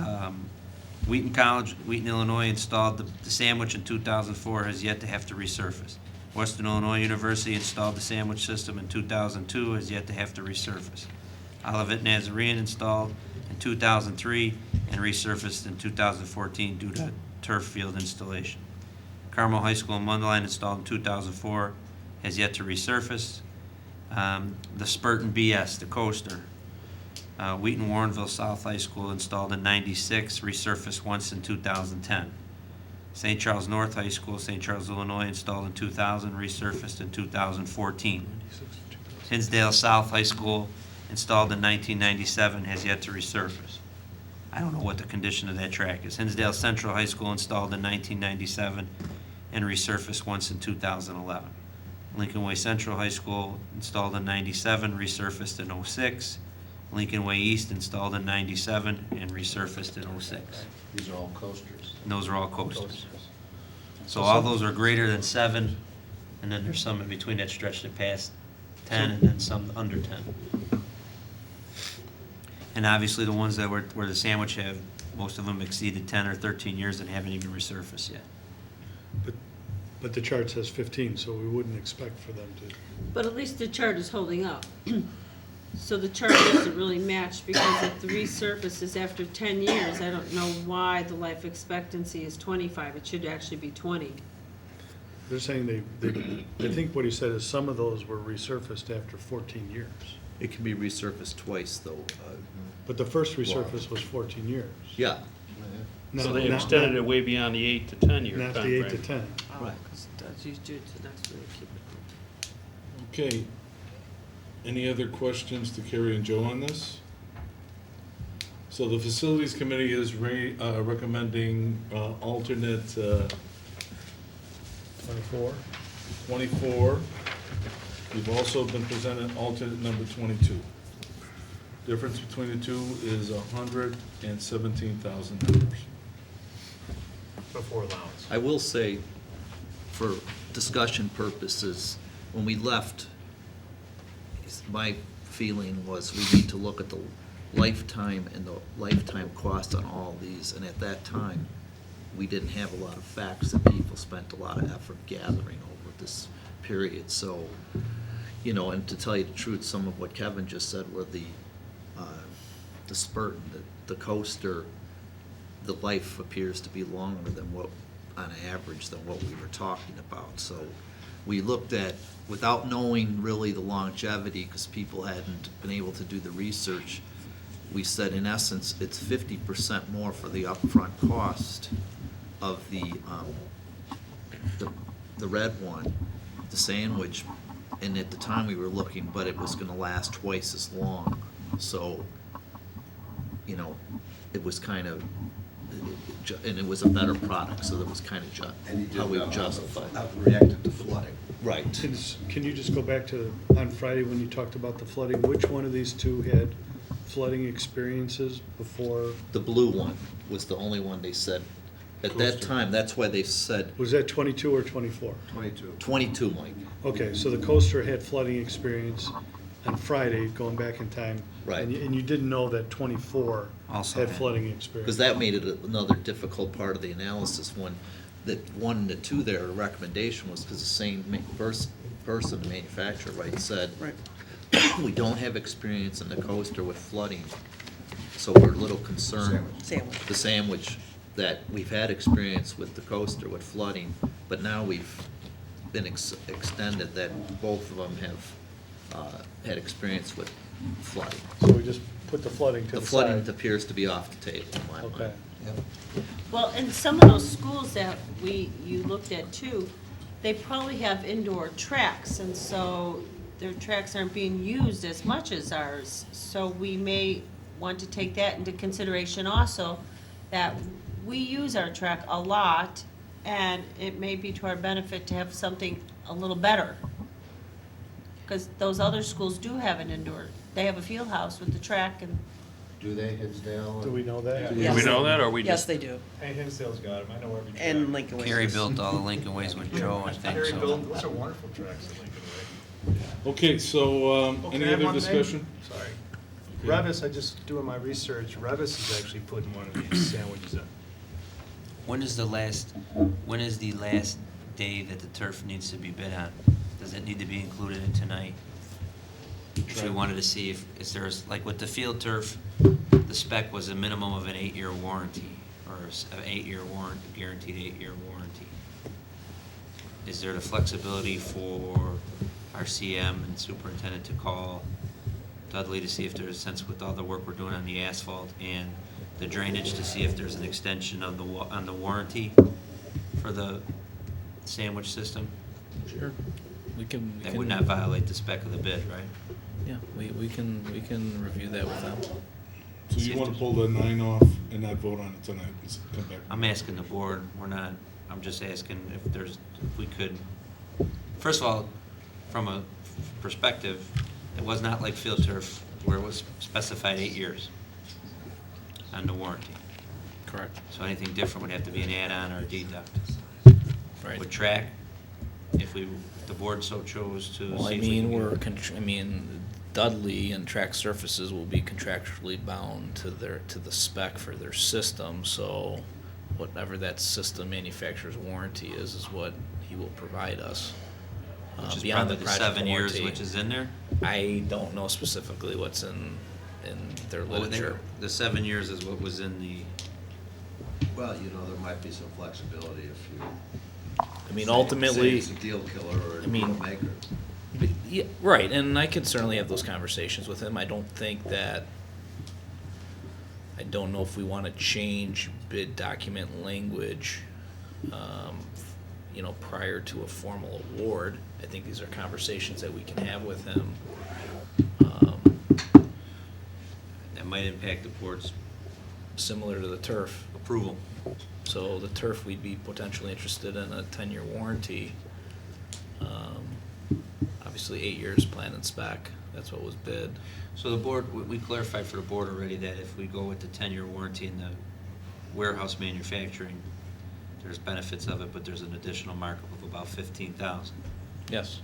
Speaker 2: Wheaton College, Wheaton, Illinois installed the sandwich in 2004, has yet to have to resurface. Western Illinois University installed the sandwich system in 2002, has yet to have to resurface. Olivet Nazarene installed in 2003 and resurfaced in 2014 due to turf field installation. Carmel High School in Mundelein installed in 2004, has yet to resurface. The Spurton BS, the coaster. Wheaton Warrenville South High School installed in 96, resurfaced once in 2010. St. Charles North High School, St. Charles, Illinois, installed in 2000, resurfaced in 2014. Hinsdale South High School, installed in 1997, has yet to resurface. I don't know what the condition of that track is. Hinsdale Central High School, installed in 1997 and resurfaced once in 2011. Lincoln Way Central High School, installed in 97, resurfaced in 06. Lincoln Way East, installed in 97 and resurfaced in 06.
Speaker 4: These are all coasters.
Speaker 2: And those are all coasters. So all those are greater than 7, and then there's some in between that stretch that pass 10, and then some under 10. And obviously, the ones that were, where the sandwich have, most of them exceeded 10 or 13 years and haven't even resurfaced yet.
Speaker 7: But the chart says 15, so we wouldn't expect for them to.
Speaker 6: But at least the chart is holding up. So the chart doesn't really match, because if the resurface is after 10 years, I don't know why the life expectancy is 25. It should actually be 20.
Speaker 7: They're saying I think what he said is some of those were resurfaced after 14 years.
Speaker 5: It can be resurfaced twice, though.
Speaker 7: But the first resurface was 14 years.
Speaker 5: Yeah,
Speaker 8: So
Speaker 7: Not-
Speaker 8: they
Speaker 7: not-
Speaker 8: extended
Speaker 7: not-
Speaker 8: it way beyond the 8 to 10 year
Speaker 7: Not the
Speaker 8: timeframe.
Speaker 7: 8 to 10.
Speaker 5: Right.
Speaker 6: Because that's usually the next one to keep it.
Speaker 1: Okay. Any other questions to Carrie and Joe on this? So the Facilities Committee is recommending alternate
Speaker 7: 24.
Speaker 1: 24. We've also been presented alternate number 22. Difference between the two is $117,000.
Speaker 12: Before allowance.
Speaker 5: I will say, for discussion purposes, when we left, my feeling was we need to look at the lifetime and the lifetime cost on all these, and at that time, we didn't have a lot of facts that people spent a lot of effort gathering over this period. So, you know, and to tell you the truth, some of what Kevin just said were the spurt, the coaster, the life appears to be longer than what, on average, than what we were talking about. So we looked at, without knowing really the longevity, because people hadn't been able to do the research, we said in essence, it's 50% more for the upfront cost of the red one, the sandwich, and at the time we were looking, but it was gonna last twice as long. So, you know, it was kind of, and it was a better product, so that was kind of
Speaker 4: And you did
Speaker 5: how we justified.
Speaker 4: reacted to flooding.
Speaker 5: Right.
Speaker 7: Can you just go back to, on Friday when you talked about the flooding, which one of these two had flooding experiences before?
Speaker 5: The blue one was the only one they said, at that
Speaker 7: Coaster.
Speaker 5: time, that's why they said
Speaker 7: Was that 22 or 24?
Speaker 4: 22.
Speaker 5: 22, Mike.
Speaker 7: Okay, so the coaster had flooding experience on Friday, going back in time.
Speaker 5: Right.
Speaker 7: And you didn't know that 24
Speaker 2: Also
Speaker 7: had
Speaker 2: had.
Speaker 7: flooding experience.
Speaker 5: Because that made it another difficult part of the analysis, when the 1 and the 2 there, the recommendation was because the same person, the manufacturer, right, said,
Speaker 10: Right.
Speaker 5: we don't have experience in the coaster with flooding, so we're a little concerned.
Speaker 10: Sandwich.
Speaker 5: The sandwich, that we've had experience with the coaster with flooding, but now we've been extended that both of them have had experience with flooding.
Speaker 7: So we just put the flooding to
Speaker 5: The
Speaker 7: the
Speaker 5: flooding
Speaker 7: side.
Speaker 5: appears to be off the table in my
Speaker 7: Okay.
Speaker 5: mind.
Speaker 6: Well, and some of those schools that you looked at too, they probably have indoor tracks, and so their tracks aren't being used as much as ours. So we may want to take that into consideration also, that we use our track a lot, and it may be to our benefit to have something a little better. Because those other schools do have an indoor, they have a field house with the track, and
Speaker 4: Do they, Hinsdale?
Speaker 7: Do we know that?
Speaker 8: Do we know that, or we
Speaker 10: Yes,
Speaker 8: just?
Speaker 10: they do.
Speaker 12: Hey, Hinsdale's got them, I know every track.
Speaker 10: And Lincoln Way.
Speaker 2: Carrie built all the Lincoln Ways with Joe, I think,
Speaker 12: Harry
Speaker 2: so.
Speaker 12: built, those are wonderful tracks at Lincoln Way.
Speaker 1: Okay, so,
Speaker 12: Oh, can
Speaker 1: any
Speaker 12: I have
Speaker 1: other
Speaker 12: one thing?
Speaker 1: discussion?
Speaker 12: Sorry. Revis, I just doing my research, Revis is actually putting one of these sandwiches in.
Speaker 2: When is the last day that the turf needs to be bid on? Does it need to be included in tonight? If we wanted to see if there's, like with the field turf, the spec was a minimum of an 8-year warranty, or an 8-year warrant, guaranteed 8-year warranty. Is there the flexibility for our CM and superintendent to call Dudley to see if there's a sense with all the work we're doing on the asphalt and the drainage, to see if there's an extension of on the warranty for the sandwich system?
Speaker 8: Sure.
Speaker 3: We can.
Speaker 2: That would not violate the spec of the bid, right?
Speaker 3: Yeah, we can review that with them.
Speaker 1: So you want to pull the 9 off and not vote on it tonight, and come back?
Speaker 2: I'm asking the board, I'm just asking if we could, first of all, from a perspective, it was not like field turf where it was specified 8 years on the warranty.
Speaker 3: Correct.
Speaker 2: So anything different would have to be an add-on or a deduct.
Speaker 3: Right.
Speaker 2: With track, if the board so chose to.
Speaker 3: Well,
Speaker 2: see
Speaker 3: I
Speaker 2: if we
Speaker 3: mean,
Speaker 2: can-
Speaker 3: Dudley and Track Surfaces will be contractually bound to the spec for their system, so whatever that system manufacturer's warranty is what he will provide us.
Speaker 2: Which is
Speaker 3: Beyond
Speaker 2: probably
Speaker 3: the
Speaker 2: the
Speaker 3: project
Speaker 2: 7 years,
Speaker 3: warranty.
Speaker 2: which is in there?
Speaker 3: I don't know specifically what's in their
Speaker 2: Well,
Speaker 3: literature.
Speaker 2: the 7 years is what was in the,
Speaker 4: Well, you know, there might be some flexibility if you.
Speaker 3: I mean,
Speaker 4: say
Speaker 3: ultimately,
Speaker 4: it's a deal killer or a
Speaker 3: I mean,
Speaker 4: deal maker.
Speaker 3: yeah, right, and I could certainly have those conversations with him. I don't know if we want to change bid document language, prior to a formal award. I think these are conversations that we can have with him.
Speaker 2: that might impact the board's
Speaker 3: Similar to the turf.
Speaker 2: approval.
Speaker 3: So the turf, we'd be potentially interested in a 10-year warranty. Obviously, 8 years plan and spec, that's what was bid.
Speaker 2: So the board, we clarified for the board already that if we go with the 10-year warranty in the warehouse manufacturing, there's benefits of it, but there's an additional markup of about $15,000.
Speaker 3: Yes.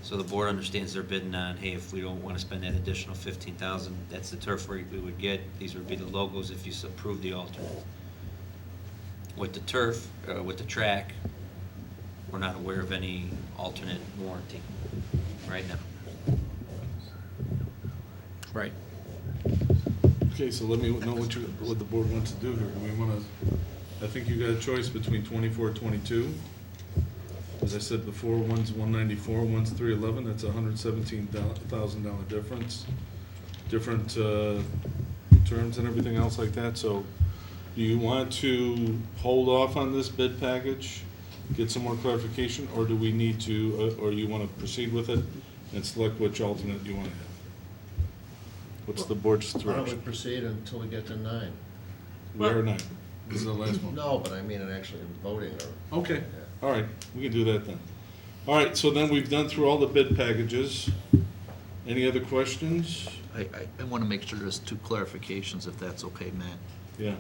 Speaker 2: So the board understands they're bidding on, hey, if we don't want to spend that additional $15,000, that's the turf rate we would get. These would be the logos if you approve the alternate. With the turf, with the track, we're not aware of any alternate warranty right now.
Speaker 3: Right.
Speaker 1: Okay, so let me know what the board wants to do here. Do we want to, I think you got a choice between 24 and 22. As I said before, one's 194, one's 311, that's a $117,000 difference. Different terms and everything else like that, so do you want to hold off on this bid package, get some more clarification, or do we need to, or you want to proceed with it and select which alternate you want to have? What's the board's
Speaker 4: Why don't we
Speaker 1: direction?
Speaker 4: proceed until we get to 9?
Speaker 1: We are 9. This is the last one.
Speaker 4: No, but I mean, actually in voting or.
Speaker 1: Okay, all right, we can do that then. All right, so then we've done through all the bid packages. Any other questions?
Speaker 5: I want to make sure there's 2 clarifications, if that's okay, Matt.
Speaker 1: Yeah.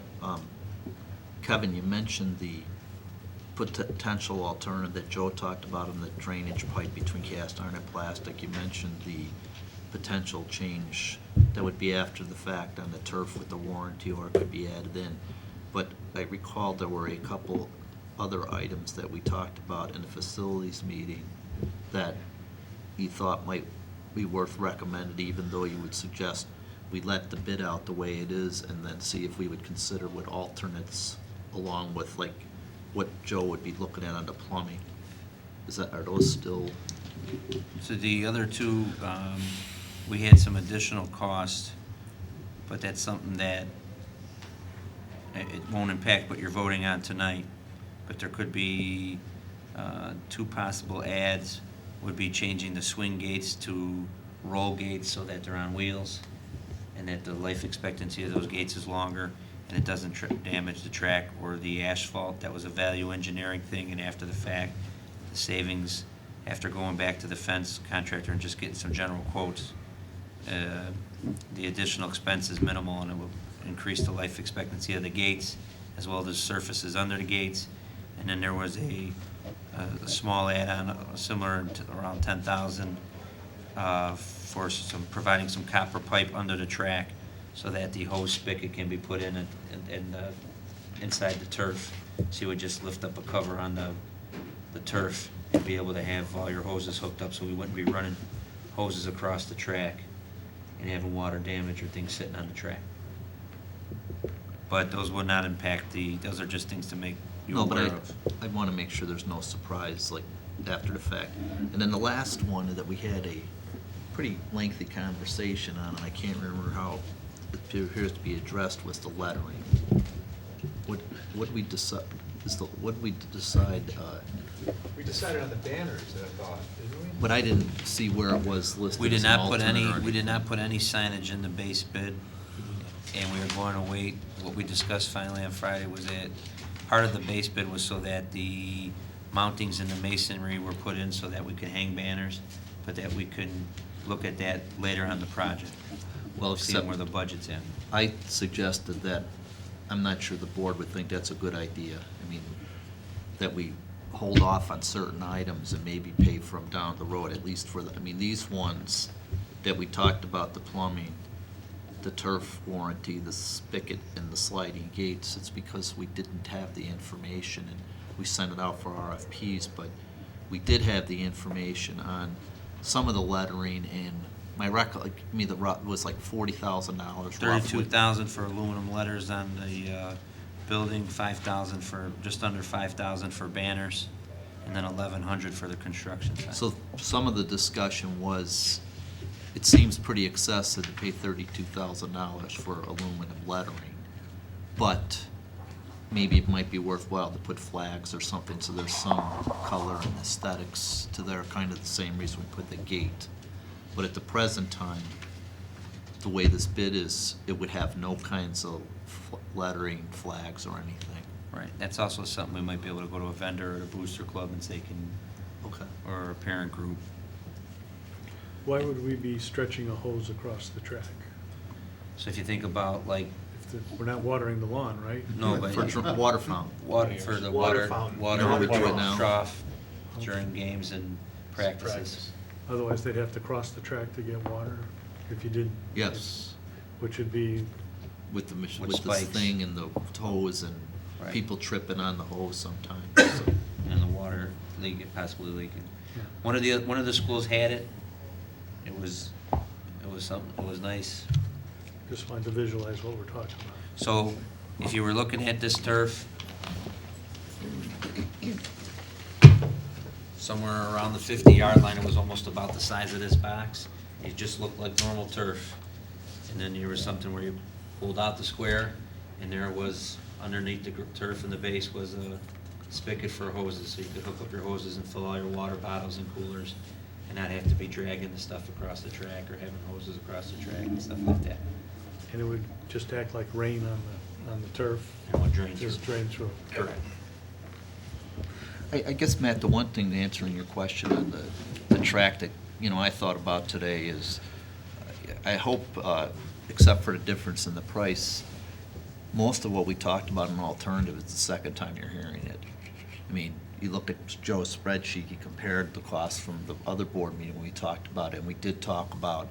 Speaker 5: Kevin, you mentioned the potential alternative that Joe talked about in the drainage pipe between cast iron and plastic. You mentioned the potential change that would be after the fact on the turf with the warranty, or it could be added in. But I recall there were a couple other items that we talked about in the facilities meeting that you thought might be worth recommended, even though you would suggest we let the bid out the way it is and then see if we would consider what alternates along with, like, what Joe would be looking at on the plumbing. Are those still?
Speaker 2: So the other 2, we had some additional cost, but that's something that it won't impact what you're voting on tonight. But there could be 2 possible adds, would be changing the swing gates to roll gates so that they're on wheels, and that the life expectancy of those gates is longer, and it doesn't damage the track or the asphalt. That was a value engineering thing, and after the fact, the savings, after going back to the fence contractor and just getting some general quotes, the additional expense is minimal, and it will increase the life expectancy of the gates, as well as surfaces under the gates. And then there was a small add-on, similar to around $10,000, for providing some copper pipe under the track, so that the hose spigot can be put in inside the turf. So you would just lift up a cover on the turf and be able to have all your hoses hooked up, so we wouldn't be running hoses across the track and having water damage or things sitting on the track. But those would not impact those are just things to make you
Speaker 5: No, but
Speaker 2: aware of.
Speaker 5: I want to make sure there's no surprise, like, after the fact. And then the last one that we had a pretty lengthy conversation on, and I can't remember how it appears to be addressed, was the lettering. What we decide
Speaker 12: We decided on the banners, I thought, didn't we?
Speaker 5: But I didn't see where it was listed
Speaker 2: We did
Speaker 5: as an
Speaker 2: not put any,
Speaker 5: alternate or
Speaker 2: we did
Speaker 5: anything.
Speaker 2: not put any signage in the base bid, and we were going to wait. What we discussed finally on Friday was that part of the base bid was so that the mountings and the masonry were put in so that we could hang banners, but that we could look at that later on the project.
Speaker 5: Well,
Speaker 2: Seeing
Speaker 5: except
Speaker 2: where the budget's at.
Speaker 5: I suggested that, I'm not sure the board would think that's a good idea. I mean, that we hold off on certain items and maybe pay for them down the road, at least for the, I mean, these ones that we talked about, the plumbing, the turf warranty, the spigot, and the sliding gates, it's because we didn't have the information, and we sent it out for RFPs, but we did have the information on some of the lettering, and my was like $40,000 roughly.
Speaker 2: 32,000 for aluminum letters on the building, 5,000 for, just under 5,000 for banners, and then 1,100 for the construction side.
Speaker 5: So some of the discussion was, it seems pretty excessive to pay $32,000 for aluminum lettering, but maybe it might be worthwhile to put flags or something so there's some color and aesthetics to there, kind of the same reason we put the gate. But at the present time, the way this bid is, it would have no kinds of lettering, flags, or anything.
Speaker 2: Right, that's also something we might be able to go to a vendor or a booster club and say can,
Speaker 5: Okay.
Speaker 2: or a parent group.
Speaker 7: Why would we be stretching a hose across the track?
Speaker 2: So if you think about like,
Speaker 7: We're not watering the lawn, right?
Speaker 2: no, but
Speaker 5: For water fountain.
Speaker 2: water, for the
Speaker 12: Water
Speaker 2: water,
Speaker 12: fountain.
Speaker 2: water
Speaker 5: You know how we do it now?
Speaker 2: trough during games and practices.
Speaker 7: Otherwise, they'd have to cross the track to get water if you did.
Speaker 5: Yes,
Speaker 7: Which would be,
Speaker 5: with the,
Speaker 2: With
Speaker 5: with the
Speaker 2: spikes.
Speaker 5: thing and the hose and
Speaker 2: Right.
Speaker 5: people tripping on the hose sometimes. So,
Speaker 2: And the water leaking, possibly leaking.
Speaker 7: Yeah.
Speaker 2: One of the schools had it. It was something, it was nice.
Speaker 7: just wanted to visualize what we're talking about.
Speaker 2: So if you were looking at this turf, somewhere around the 50-yard line, it was almost about the size of this box. It just looked like normal turf. And then there was something where you pulled out the square, and there was, underneath the turf in the base was a spigot for hoses, so you could hook up your hoses and fill all your water bottles and coolers, and not have to be dragging the stuff across the track or having hoses across the track and stuff like that.
Speaker 7: And it would just act like rain on the turf.
Speaker 2: And it would drain through.
Speaker 7: Just drain through.
Speaker 2: Correct.
Speaker 5: I guess, Matt, the one thing to answering your question on the track that, I thought about today is, I hope, except for the difference in the price, most of what we talked about in alternative is the second time you're hearing it. I mean, you look at Joe's spreadsheet, he compared the cost from the other board meeting when we talked about it, and we did talk about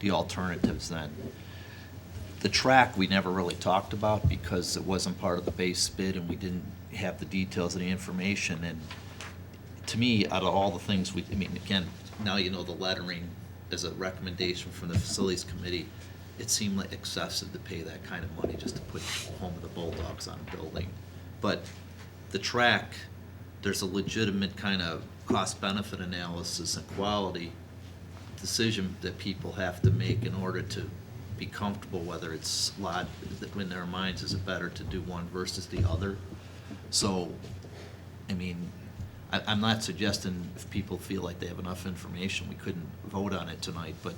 Speaker 5: the alternatives then. The track, we never really talked about because it wasn't part of the base bid and we didn't have the details of the information. And to me, out of all the things again, now you know the lettering as a recommendation from the facilities committee, it seemed like excessive to pay that kind of money just to put Home of the Bulldogs on a building. But the track, there's a legitimate kind of cost-benefit analysis and quality decision that people have to make in order to be comfortable whether it's in their minds, is it better to do one versus the other? So, I'm not suggesting if people feel like they have enough information, we couldn't vote on it tonight, but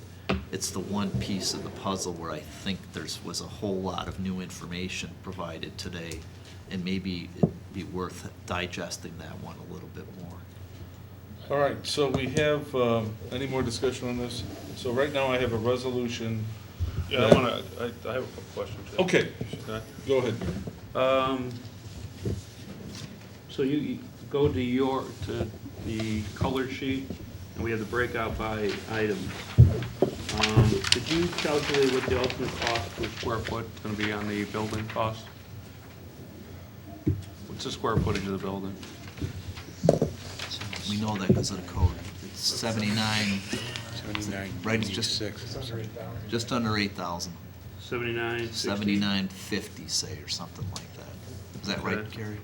Speaker 5: it's the one piece of the puzzle where I think was a whole lot of new information provided today, and maybe it'd be worth digesting that one a little bit more.
Speaker 1: All right, so we have, any more discussion on this? So right now I have a resolution.
Speaker 8: Yeah, I have a couple questions.
Speaker 1: Okay,
Speaker 8: Should I?
Speaker 1: go ahead.
Speaker 8: So you go to the colored sheet, and we have the breakout by item. Did you calculate what the ultimate cost per square foot is gonna be on the building cost? What's the square footage of the building?
Speaker 5: We know that because of the code. It's 79,
Speaker 11: 79,
Speaker 5: Right, it's just-
Speaker 11: 86.
Speaker 5: just under 8,000.
Speaker 8: 79, 60?
Speaker 5: 7950, say, or something like that. Is that right,
Speaker 8: Okay.
Speaker 5: Gary?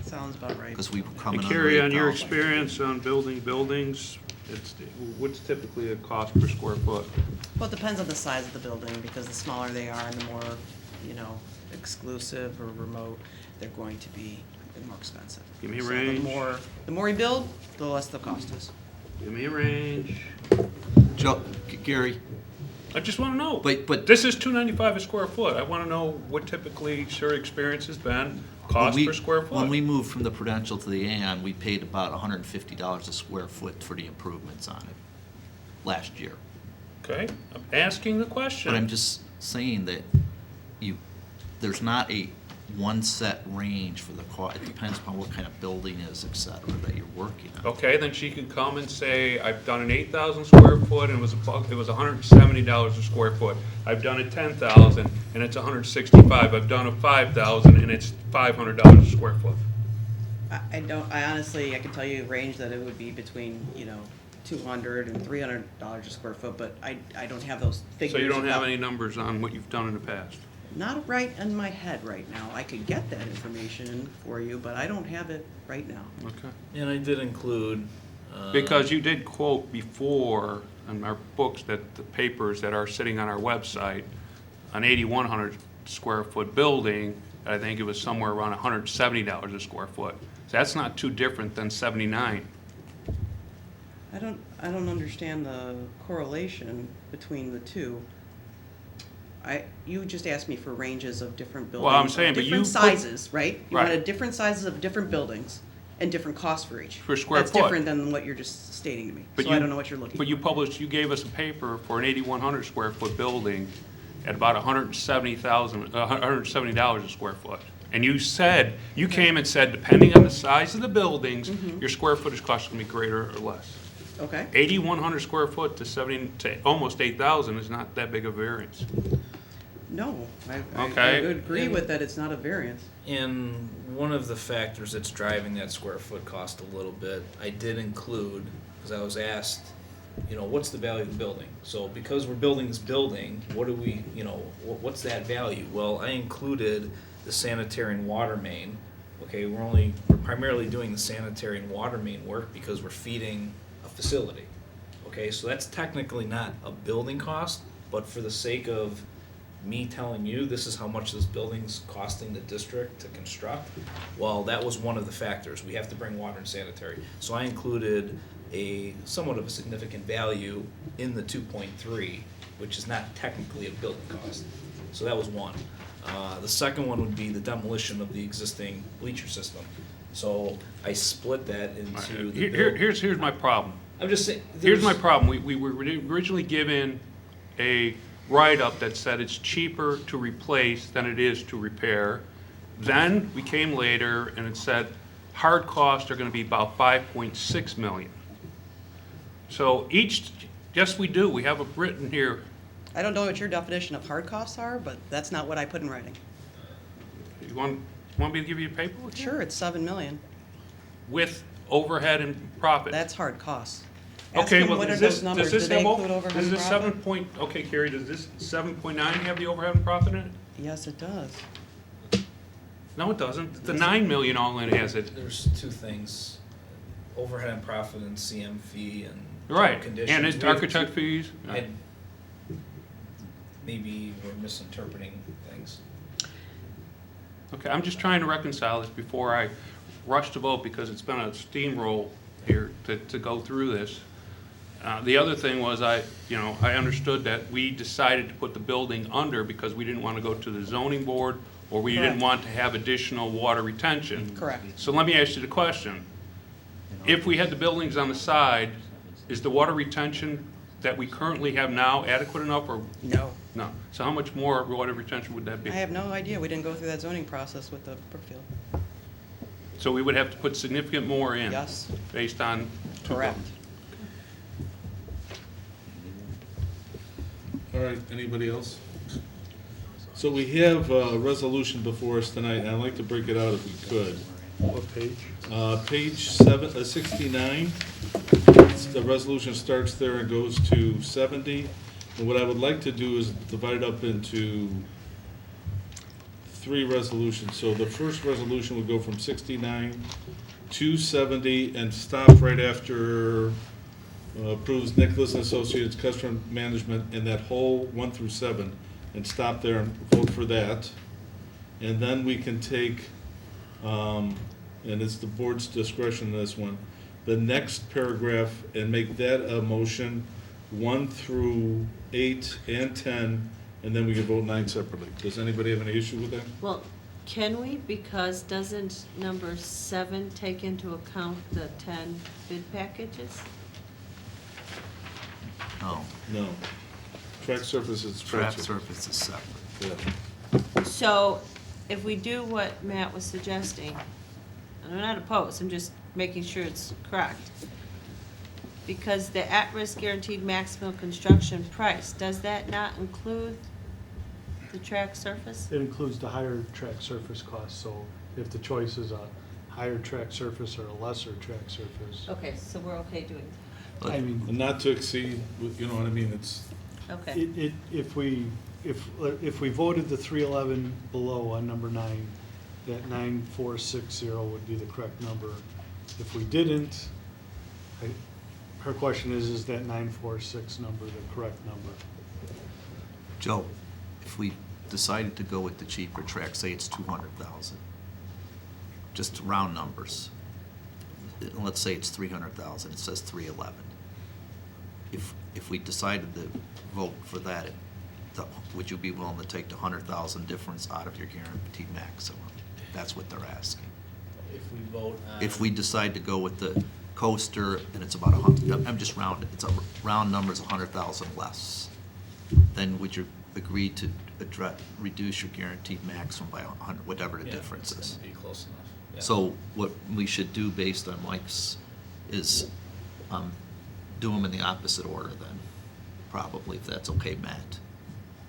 Speaker 10: Sounds about right.
Speaker 5: Because we were coming
Speaker 8: And
Speaker 5: under
Speaker 8: Carrie, on your
Speaker 5: 8,000.
Speaker 8: experience on building buildings, what's typically a cost per square foot?
Speaker 10: Well, it depends on the size of the building, because the smaller they are and the more, exclusive or remote, they're going to be and more expensive.
Speaker 8: Give me a
Speaker 10: So
Speaker 8: range.
Speaker 10: The more you build, the less the cost is.
Speaker 8: Give me a range.
Speaker 5: Joe, Gary,
Speaker 8: I just want to know.
Speaker 5: But-
Speaker 8: This is $295 a square foot. I want to know what typically your experience has been, cost
Speaker 5: when we-
Speaker 8: per square foot.
Speaker 5: When we moved from the Prudential to the Aon, we paid about $150 a square foot for the improvements on it last year.
Speaker 8: Okay, I'm asking the question.
Speaker 5: But I'm just saying that there's not a one set range for the cost. It depends upon what kind of building is, et cetera, that you're working on.
Speaker 8: Okay, then she can come and say, I've done an 8,000 square foot and it was $170 a square foot. I've done a 10,000 and it's $165. I've done a 5,000 and it's $500 a square foot.
Speaker 10: I honestly, I can tell you a range that it would be between, $200 and $300 a square foot, but I don't have those figures.
Speaker 8: So you don't have
Speaker 10: up-
Speaker 8: any numbers on what you've done in the past?
Speaker 10: Not right in my head right now. I could get that information for you, but I don't have it right now.
Speaker 8: Okay.
Speaker 3: And I did include.
Speaker 8: Because you did quote before in our books that the papers that are sitting on our website, an 8,100 square foot building, I think it was somewhere around $170 a square foot. So that's not too different than 79.
Speaker 10: I don't understand the correlation between the two. You just asked me for ranges of different buildings.
Speaker 8: Well, I'm saying, but you
Speaker 10: different
Speaker 8: put-
Speaker 10: sizes, right? You
Speaker 8: Right.
Speaker 10: wanted different sizes of different buildings and different costs for each.
Speaker 8: Per square
Speaker 10: That's
Speaker 8: foot.
Speaker 10: different than what you're just stating to me.
Speaker 8: But
Speaker 10: So I
Speaker 8: you-
Speaker 10: don't know what you're looking for.
Speaker 8: But you gave us a paper for an 8,100 square foot building at about $170 a square foot. And you came and said, depending on the size of the buildings,
Speaker 10: Mm-hmm.
Speaker 8: your square footage cost is gonna be greater or less.
Speaker 10: Okay.
Speaker 8: 8,100 square foot to almost 8,000 is not that big a variance.
Speaker 10: No, I
Speaker 8: Okay.
Speaker 10: would agree with that. It's not a variance.
Speaker 3: And one of the factors that's driving that square foot cost a little bit, I did include, because I was asked, what's the value of the building? So because we're building this building, what do we, what's that value? Well, I included the sanitary and water main. Okay, we're primarily doing the sanitary and water main work because we're feeding a facility. Okay, so that's technically not a building cost, but for the sake of me telling you this is how much this building's costing the district to construct, well, that was one of the factors. We have to bring water and sanitary. So I included somewhat of a significant value in the 2.3, which is not technically a building cost. So that was one. The second one would be the demolition of the existing bleacher system. So I split that into the
Speaker 8: Here's my problem.
Speaker 3: I'm just saying.
Speaker 8: Here's my problem. We were originally given a write-up that said it's cheaper to replace than it is to repair. Then we came later and it said hard costs are gonna be about 5.6 million. So yes, we do, we have it written here.
Speaker 10: I don't know what your definition of hard costs are, but that's not what I put in writing.
Speaker 8: You want me to give you a paper with
Speaker 10: Sure, it's 7 million.
Speaker 8: with overhead and profit?
Speaker 10: That's hard costs. Ask
Speaker 8: Okay,
Speaker 10: him
Speaker 8: well,
Speaker 10: what are
Speaker 8: does
Speaker 10: those
Speaker 8: this
Speaker 10: numbers? Do they
Speaker 8: have,
Speaker 10: include overhead
Speaker 8: does
Speaker 10: and
Speaker 8: this
Speaker 10: profit?
Speaker 8: okay, Carrie, does this 7.9 have the overhead and profit in it?
Speaker 10: Yes, it does.
Speaker 8: No, it doesn't. The 9 million all in has it.
Speaker 3: There's two things, overhead and profit and CM fee and
Speaker 8: Right,
Speaker 3: conditions.
Speaker 8: and it's
Speaker 3: We have
Speaker 8: architect
Speaker 3: two-
Speaker 8: fees.
Speaker 3: Maybe we're misinterpreting things.
Speaker 8: Okay, I'm just trying to reconcile this before I rush to vote, because it's been a steamroll here to go through this. The other thing was I understood that we decided to put the building under because we didn't want to go to the zoning board, or we didn't
Speaker 10: Correct.
Speaker 8: want to have additional water retention.
Speaker 10: Correct.
Speaker 8: So let me ask you the question. If we had the buildings on the side, is the water retention that we currently have now adequate enough, or
Speaker 10: No.
Speaker 8: no? So how much more water retention would that be?
Speaker 10: I have no idea. We didn't go through that zoning process with the Brookfield.
Speaker 8: So we would have to put significant more in?
Speaker 10: Yes.
Speaker 8: Based on?
Speaker 10: Correct.
Speaker 1: All right, anybody else? So we have a resolution before us tonight, and I'd like to break it out if we could.
Speaker 7: What page?
Speaker 1: Page 69, the resolution starts there and goes to 70. And what I would like to do is divide it up into 3 resolutions. So the first resolution would go from 69 to 70 and stop right after approves Nicholas and Associates customer management in that whole 1 through 7, and stop there and vote for that. And then we can take and it's the board's discretion in this one, the next paragraph, and make that a motion, 1 through 8 and 10, and then we can vote 9 separately. Does anybody have any issue with that?
Speaker 6: Well, can we, because doesn't number 7 take into account the 10 bid packages?
Speaker 5: No,
Speaker 1: No. Track surface is
Speaker 5: track
Speaker 1: spreadsheet.
Speaker 5: surface is separate.
Speaker 1: Yeah.
Speaker 6: So if we do what Matt was suggesting, and I'm not opposed, I'm just making sure it's correct. Because the at-risk guaranteed maximum construction price, does that not include the track surface?
Speaker 7: It includes the higher track surface cost, so if the choice is a higher track surface or a lesser track surface.
Speaker 6: Okay, so we're okay doing
Speaker 7: I mean,
Speaker 1: And not to exceed, you know what I mean, it's,
Speaker 6: that, okay.
Speaker 7: if we voted the 311 below on number 9, that 9460 would be the correct number. If we didn't, her question is that 946 number the correct number?
Speaker 5: Joe, if we decided to go with the cheaper track, say it's 200,000, just round numbers, let's say it's 300,000, it says 311. If we decided to vote for that, would you be willing to take the 100,000 difference out of your guaranteed maximum? That's what they're asking.
Speaker 3: If we vote on.
Speaker 5: If we decide to go with the coaster and it's about 100, I'm just rounding, it's a round number's 100,000 less, then would you agree to reduce your guaranteed maximum by 100, whatever the
Speaker 3: Yeah,
Speaker 5: difference
Speaker 3: it's
Speaker 5: is?
Speaker 3: gonna be close enough. Yeah.
Speaker 5: So what we should do based on Mike's is do them in the opposite order then, probably, if that's okay, Matt.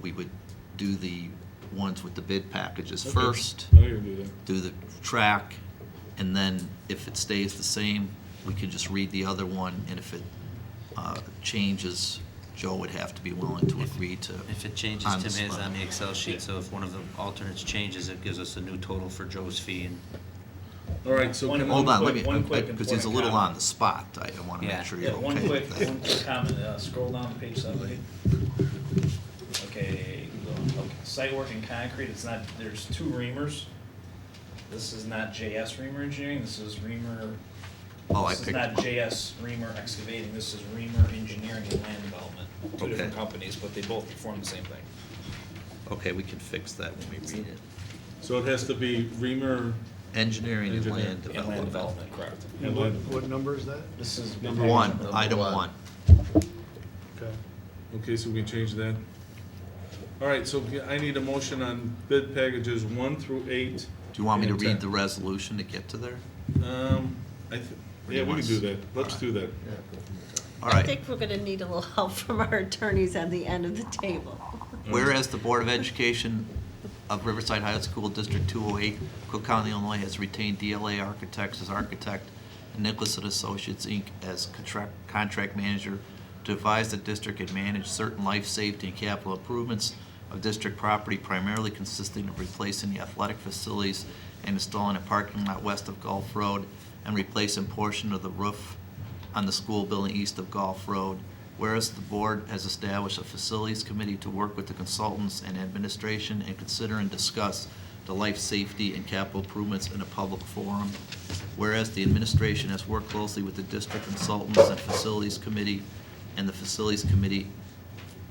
Speaker 5: We would do the ones with the bid packages
Speaker 1: Okay.
Speaker 5: first,
Speaker 1: I can do that.
Speaker 5: do the track, and then if it stays the same, we could just read the other one, and if it changes, Joe would have to be willing to agree to.
Speaker 2: If it changes,
Speaker 5: on the
Speaker 2: Tim is
Speaker 5: spot.
Speaker 2: on the Excel sheet, so if one of the alternates changes, it gives us a new total for Joe's fee, and
Speaker 1: All right, so
Speaker 3: One-
Speaker 1: can I-
Speaker 5: Hold on, let me,
Speaker 3: One quick
Speaker 5: because it's a
Speaker 3: important
Speaker 5: little
Speaker 3: comment.
Speaker 5: on the spot, I want to
Speaker 2: Yeah.
Speaker 5: make sure
Speaker 3: Yeah,
Speaker 5: you're
Speaker 3: one
Speaker 5: okay
Speaker 3: quick,
Speaker 5: with that.
Speaker 3: one quick comment, scroll down to page 7. Okay, site work in concrete, it's not, there's 2 reamers. This is not JS Reamer Engineering, this is Reamer,
Speaker 5: Oh, I
Speaker 3: this is
Speaker 5: picked,
Speaker 3: not JS Reamer Excavating, this is Reamer Engineering and Land Development. 2
Speaker 5: Okay.
Speaker 3: different companies, but they both perform the same thing.
Speaker 5: okay, we can fix that when we read it.
Speaker 1: so it has to be Reamer,
Speaker 5: Engineering and
Speaker 1: Engineering.
Speaker 5: land
Speaker 3: And Land
Speaker 5: development.
Speaker 3: Development, correct.
Speaker 7: And what number is that?
Speaker 3: This is.
Speaker 1: Number
Speaker 5: One,
Speaker 4: Number
Speaker 5: item
Speaker 4: one.
Speaker 5: 1.
Speaker 7: Okay.
Speaker 1: okay, so we change that. All right, so I need a motion on bid packages 1 through 8.
Speaker 5: Do you want me to
Speaker 1: and
Speaker 5: read
Speaker 1: 10.
Speaker 5: the resolution to get to there?
Speaker 1: Yeah, we can do that, let's do that.
Speaker 5: All
Speaker 6: I
Speaker 5: right.
Speaker 6: think we're gonna need a little help from our attorneys on the end of the table.
Speaker 5: Whereas the Board of Education of Riverside High School District 208, Cook County, Illinois, has retained DLA Architects as architect and Nicholas and Associates, Inc. as contract manager to advise the district and manage certain life safety and capital improvements of district property, primarily consisting of replacing the athletic facilities and installing a parking lot west of Gulf Road and replacing portion of the roof on the school building east of Gulf Road. Whereas the board has established a facilities committee to work with the consultants and administration and consider and discuss the life safety and capital improvements in a public forum. Whereas the administration has worked closely with the district consultants and facilities committee, and the facilities committee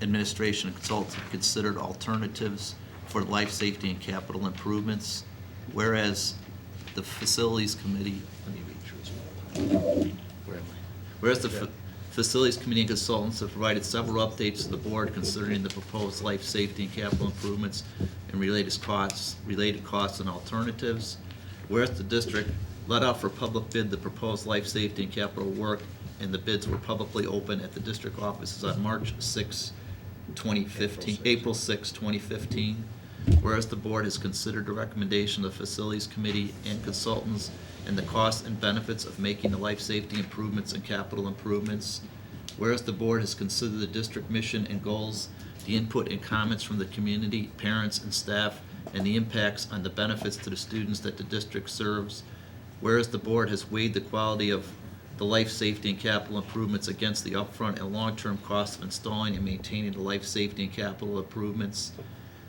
Speaker 5: administration and consultants have considered alternatives for life safety and capital improvements. Whereas the facilities committee, let me read yours. Where am I? Whereas the Facilities Committee and consultants have provided several updates to the board concerning the proposed life safety and capital improvements and related costs and alternatives. Whereas the district let out for public bid the proposed life safety and capital work, and the bids were publicly open at the district offices on March 6, 2015, April 6, 2015. Whereas the board has considered the recommendation of the Facilities Committee and consultants and the costs and benefits of making the life safety improvements and capital improvements. Whereas the board has considered the district mission and goals, the input and comments from the community, parents, and staff, and the impacts on the benefits to the students that the district serves. Whereas the board has weighed the quality of the life safety and capital improvements against the upfront and long-term costs of installing and maintaining the life safety and capital improvements.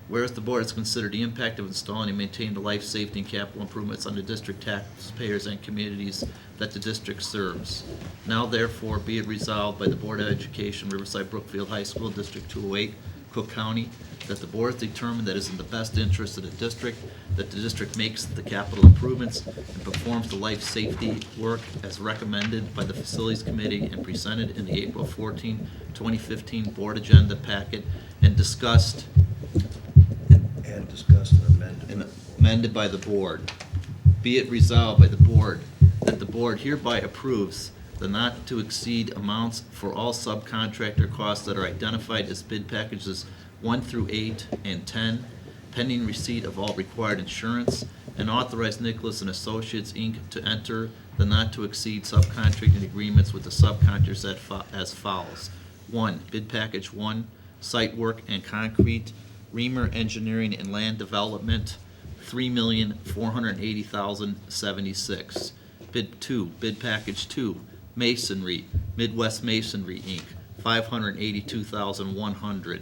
Speaker 5: Whereas the board has considered the impact of installing and maintaining the life safety and capital improvements on the district taxpayers and communities that the district serves. Now therefore be it resolved by the Board of Education, Riverside Brookfield High School, District 208, Cook County, that the board has determined that it is in the best interest of the district that the district makes the capital improvements and performs the life safety work as recommended by the Facilities Committee and presented in the April 14, 2015 board agenda packet and discussed
Speaker 4: And discussed and amended.
Speaker 5: and amended by the board. Be it resolved by the board that the board hereby approves the not-to-exceed amounts for all subcontractor costs that are identified as bid packages 1 through 8 and 10, pending receipt of all required insurance, and authorize Nicholas and Associates, Inc. to enter the not-to-exceed subcontracting agreements with the subcontractors as follows. 1. Bid package 1, site work and concrete, Reamer Engineering and Land Development, $3,480,076. Bid 2, bid package 2, Masonry, Midwest Masonry, Inc., $582,100.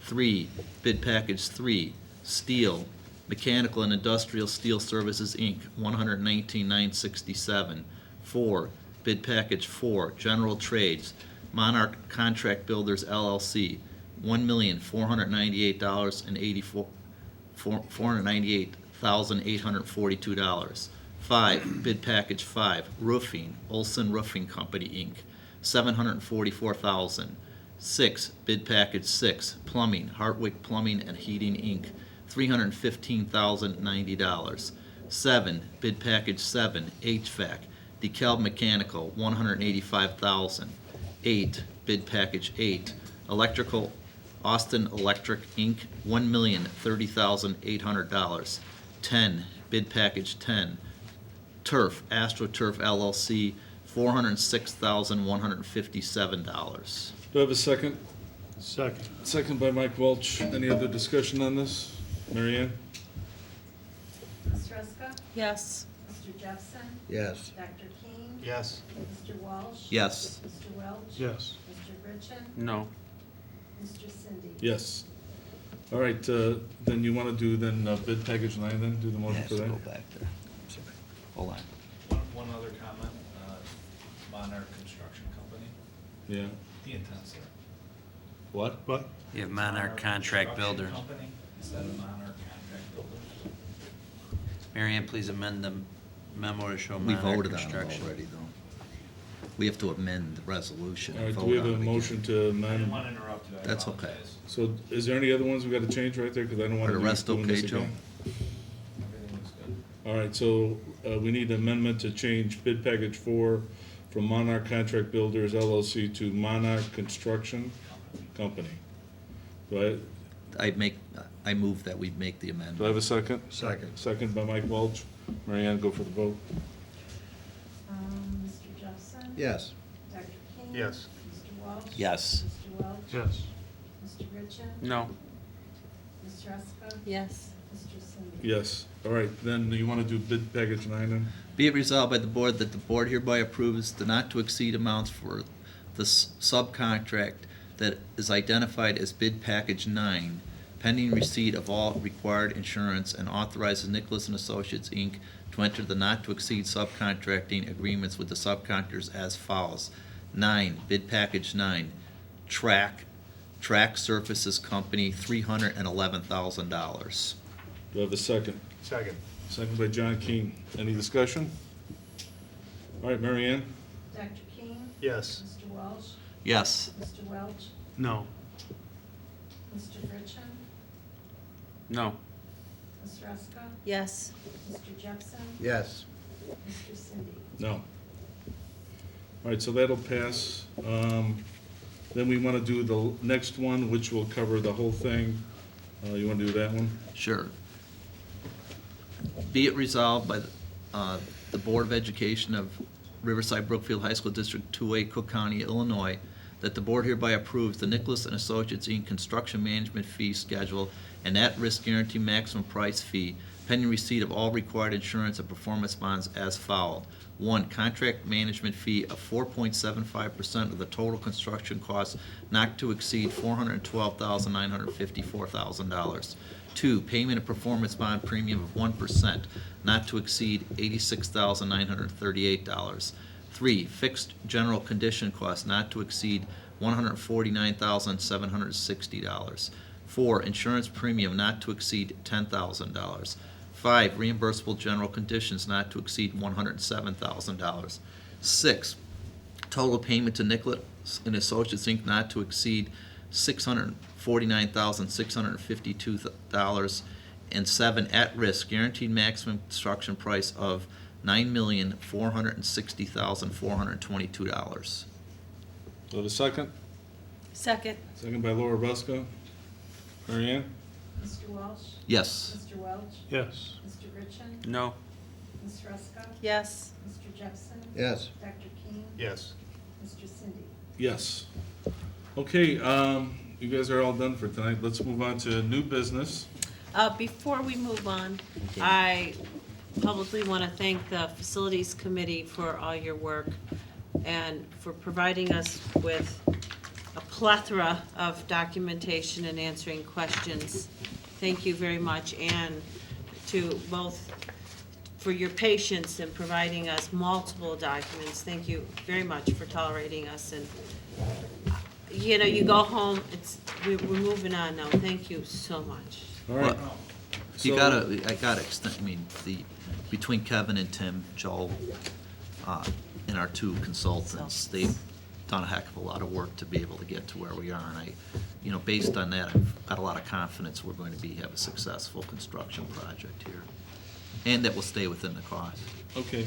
Speaker 5: 3, bid package 3, Steel, Mechanical and Industrial Steel Services, Inc., $119,967. 4, bid package 4, General Trades, Monarch Contract Builders, LLC, $498,842. 5, bid package 5, Roofing, Olson Roofing Company, Inc., $744,000. 6, bid package 6, Plumbing, Hartwick Plumbing and Heating, Inc., $315,090. 7, bid package 7, HVAC, DeKalb Mechanical, $185,000. 8, bid package 8, Electrical, Austin Electric, Inc., $1,030,800. 10, bid package 10, Turf, AstroTurf LLC, $406,157.
Speaker 1: Do I have a second?
Speaker 7: Second.
Speaker 1: Second by Mike Welch. Any other discussion on this? Mary Ann?
Speaker 13: Ms. Ruska?
Speaker 6: Yes.
Speaker 13: Mr. Jeffson?
Speaker 4: Yes.
Speaker 13: Dr. King?
Speaker 12: Yes.
Speaker 13: Mr. Walsh?
Speaker 5: Yes.
Speaker 13: Mr. Welch?
Speaker 7: Yes.
Speaker 13: Mr. Ritchie?
Speaker 8: No.
Speaker 13: Mr. Cindy?
Speaker 1: Yes. All right, then you want to do bid package 9 then? Do the motion
Speaker 5: Has
Speaker 1: for
Speaker 5: to
Speaker 1: that?
Speaker 5: go back there. Sorry. Hold on.
Speaker 3: One other comment, Monarch Construction Company,
Speaker 1: Yeah.
Speaker 3: the intent's there.
Speaker 1: What?
Speaker 7: What?
Speaker 2: You have Monarch Contract
Speaker 3: Construction
Speaker 2: Builders.
Speaker 3: Company instead of Monarch Contract Builders.
Speaker 2: Mary Ann, please amend the memo to show
Speaker 5: We
Speaker 2: Monarch
Speaker 5: voted on it
Speaker 2: Construction.
Speaker 5: already, though. We have to amend the resolution
Speaker 1: All
Speaker 5: and
Speaker 1: right, do
Speaker 5: vote
Speaker 1: we have
Speaker 5: on
Speaker 1: a
Speaker 5: it again.
Speaker 1: motion to
Speaker 3: I didn't
Speaker 1: amend?
Speaker 3: want to interrupt you, I
Speaker 5: That's okay.
Speaker 3: apologize.
Speaker 1: So is there any other ones we got to change right there? Because I don't want
Speaker 5: Are
Speaker 1: to
Speaker 5: the
Speaker 1: be
Speaker 5: rest
Speaker 1: doing this
Speaker 5: okay, Joe?
Speaker 1: again.
Speaker 3: Everything looks good.
Speaker 1: All right, so we need an amendment to change bid package 4 from Monarch Contract Builders LLC to Monarch Construction Company. Do
Speaker 5: I move that we make the
Speaker 1: I
Speaker 5: amendment.
Speaker 1: have a second?
Speaker 4: Second.
Speaker 1: Second by Mike Welch. Mary Ann, go for the vote.
Speaker 13: Mr. Jeffson?
Speaker 4: Yes.
Speaker 13: Dr. King?
Speaker 12: Yes.
Speaker 13: Mr. Walsh?
Speaker 5: Yes.
Speaker 13: Mr. Welch?
Speaker 7: Yes.
Speaker 13: Mr. Ritchie?
Speaker 8: No.
Speaker 13: Ms. Ruska?
Speaker 6: Yes.
Speaker 13: Mr. Cindy?
Speaker 1: Yes. All right, then you want to do bid package 9 then?
Speaker 5: Be it resolved by the board that the board hereby approves the not-to-exceed amounts for the subcontract that is identified as bid package 9, pending receipt of all required insurance, and authorizes Nicholas and Associates, Inc. to enter the not-to-exceed subcontracting agreements with the subcontractors as follows. 9, bid package 9, Track Surfaces Company, $311,000.
Speaker 1: Do I have a second?
Speaker 12: Second.
Speaker 1: Second by John King. Any discussion? All right, Mary Ann?
Speaker 13: Dr. King?
Speaker 12: Yes.
Speaker 13: Mr. Walsh?
Speaker 5: Yes.
Speaker 13: Mr. Welch?
Speaker 7: No.
Speaker 13: Mr. Ritchie?
Speaker 8: No.
Speaker 13: Ms. Ruska?
Speaker 6: Yes.
Speaker 13: Mr. Jeffson?
Speaker 4: Yes.
Speaker 13: Mr. Cindy?
Speaker 1: No. All right, so that'll pass. Then we want to do the next one, which will cover the whole thing. You want to do that one?
Speaker 5: Sure. Be it resolved by the Board of Education of Riverside Brookfield High School District 2A, Cook County, Illinois, that the board hereby approves the Nicholas and Associates, Inc. construction management fee schedule and at-risk guarantee maximum price fee pending receipt of all required insurance and performance bonds as follows. 1, contract management fee of 4.75% of the total construction costs not to exceed $412,954,000. 2, payment of performance bond premium of 1%, not to exceed $86,938. 3, fixed general condition cost not to exceed $149,760. 4, insurance premium not to exceed $10,000. 5, reimbursable general conditions not to exceed $107,000. 6, total payment to Nicholas and Associates, Inc. not to exceed $649,652. And 7, at risk, guaranteed maximum construction price of $9,460,422.
Speaker 1: So the second?
Speaker 6: Second.
Speaker 1: Second by Laura Buska. Mary Ann?
Speaker 13: Mr. Walsh?
Speaker 5: Yes.
Speaker 13: Mr. Welch?
Speaker 7: Yes.
Speaker 13: Mr. Richmond?
Speaker 8: No.
Speaker 13: Ms. Ruska?
Speaker 6: Yes.
Speaker 13: Mr. Jepson?
Speaker 4: Yes.
Speaker 13: Dr. King?
Speaker 7: Yes.
Speaker 13: Mr. Cindy?
Speaker 1: Yes. Okay, you guys are all done for tonight. Let's move on to new business.
Speaker 6: Before we move on, I publicly want to thank the Facilities Committee for all your work and for providing us with a plethora of documentation and answering questions. Thank you very much, and to both for your patience in providing us multiple documents. Thank you very much for tolerating us, and you know, you go home, we're moving on now. Thank you so much.
Speaker 1: All right.
Speaker 5: You
Speaker 1: So-
Speaker 5: gotta, I gotta extend, I mean, between Kevin and Tim, Joel, and our two consultants, they've done a heck of a lot of work to be able to get to where we are, and based on that, I've got a lot of confidence we're going to have a successful construction project here, and that will stay within the cost.
Speaker 1: Okay,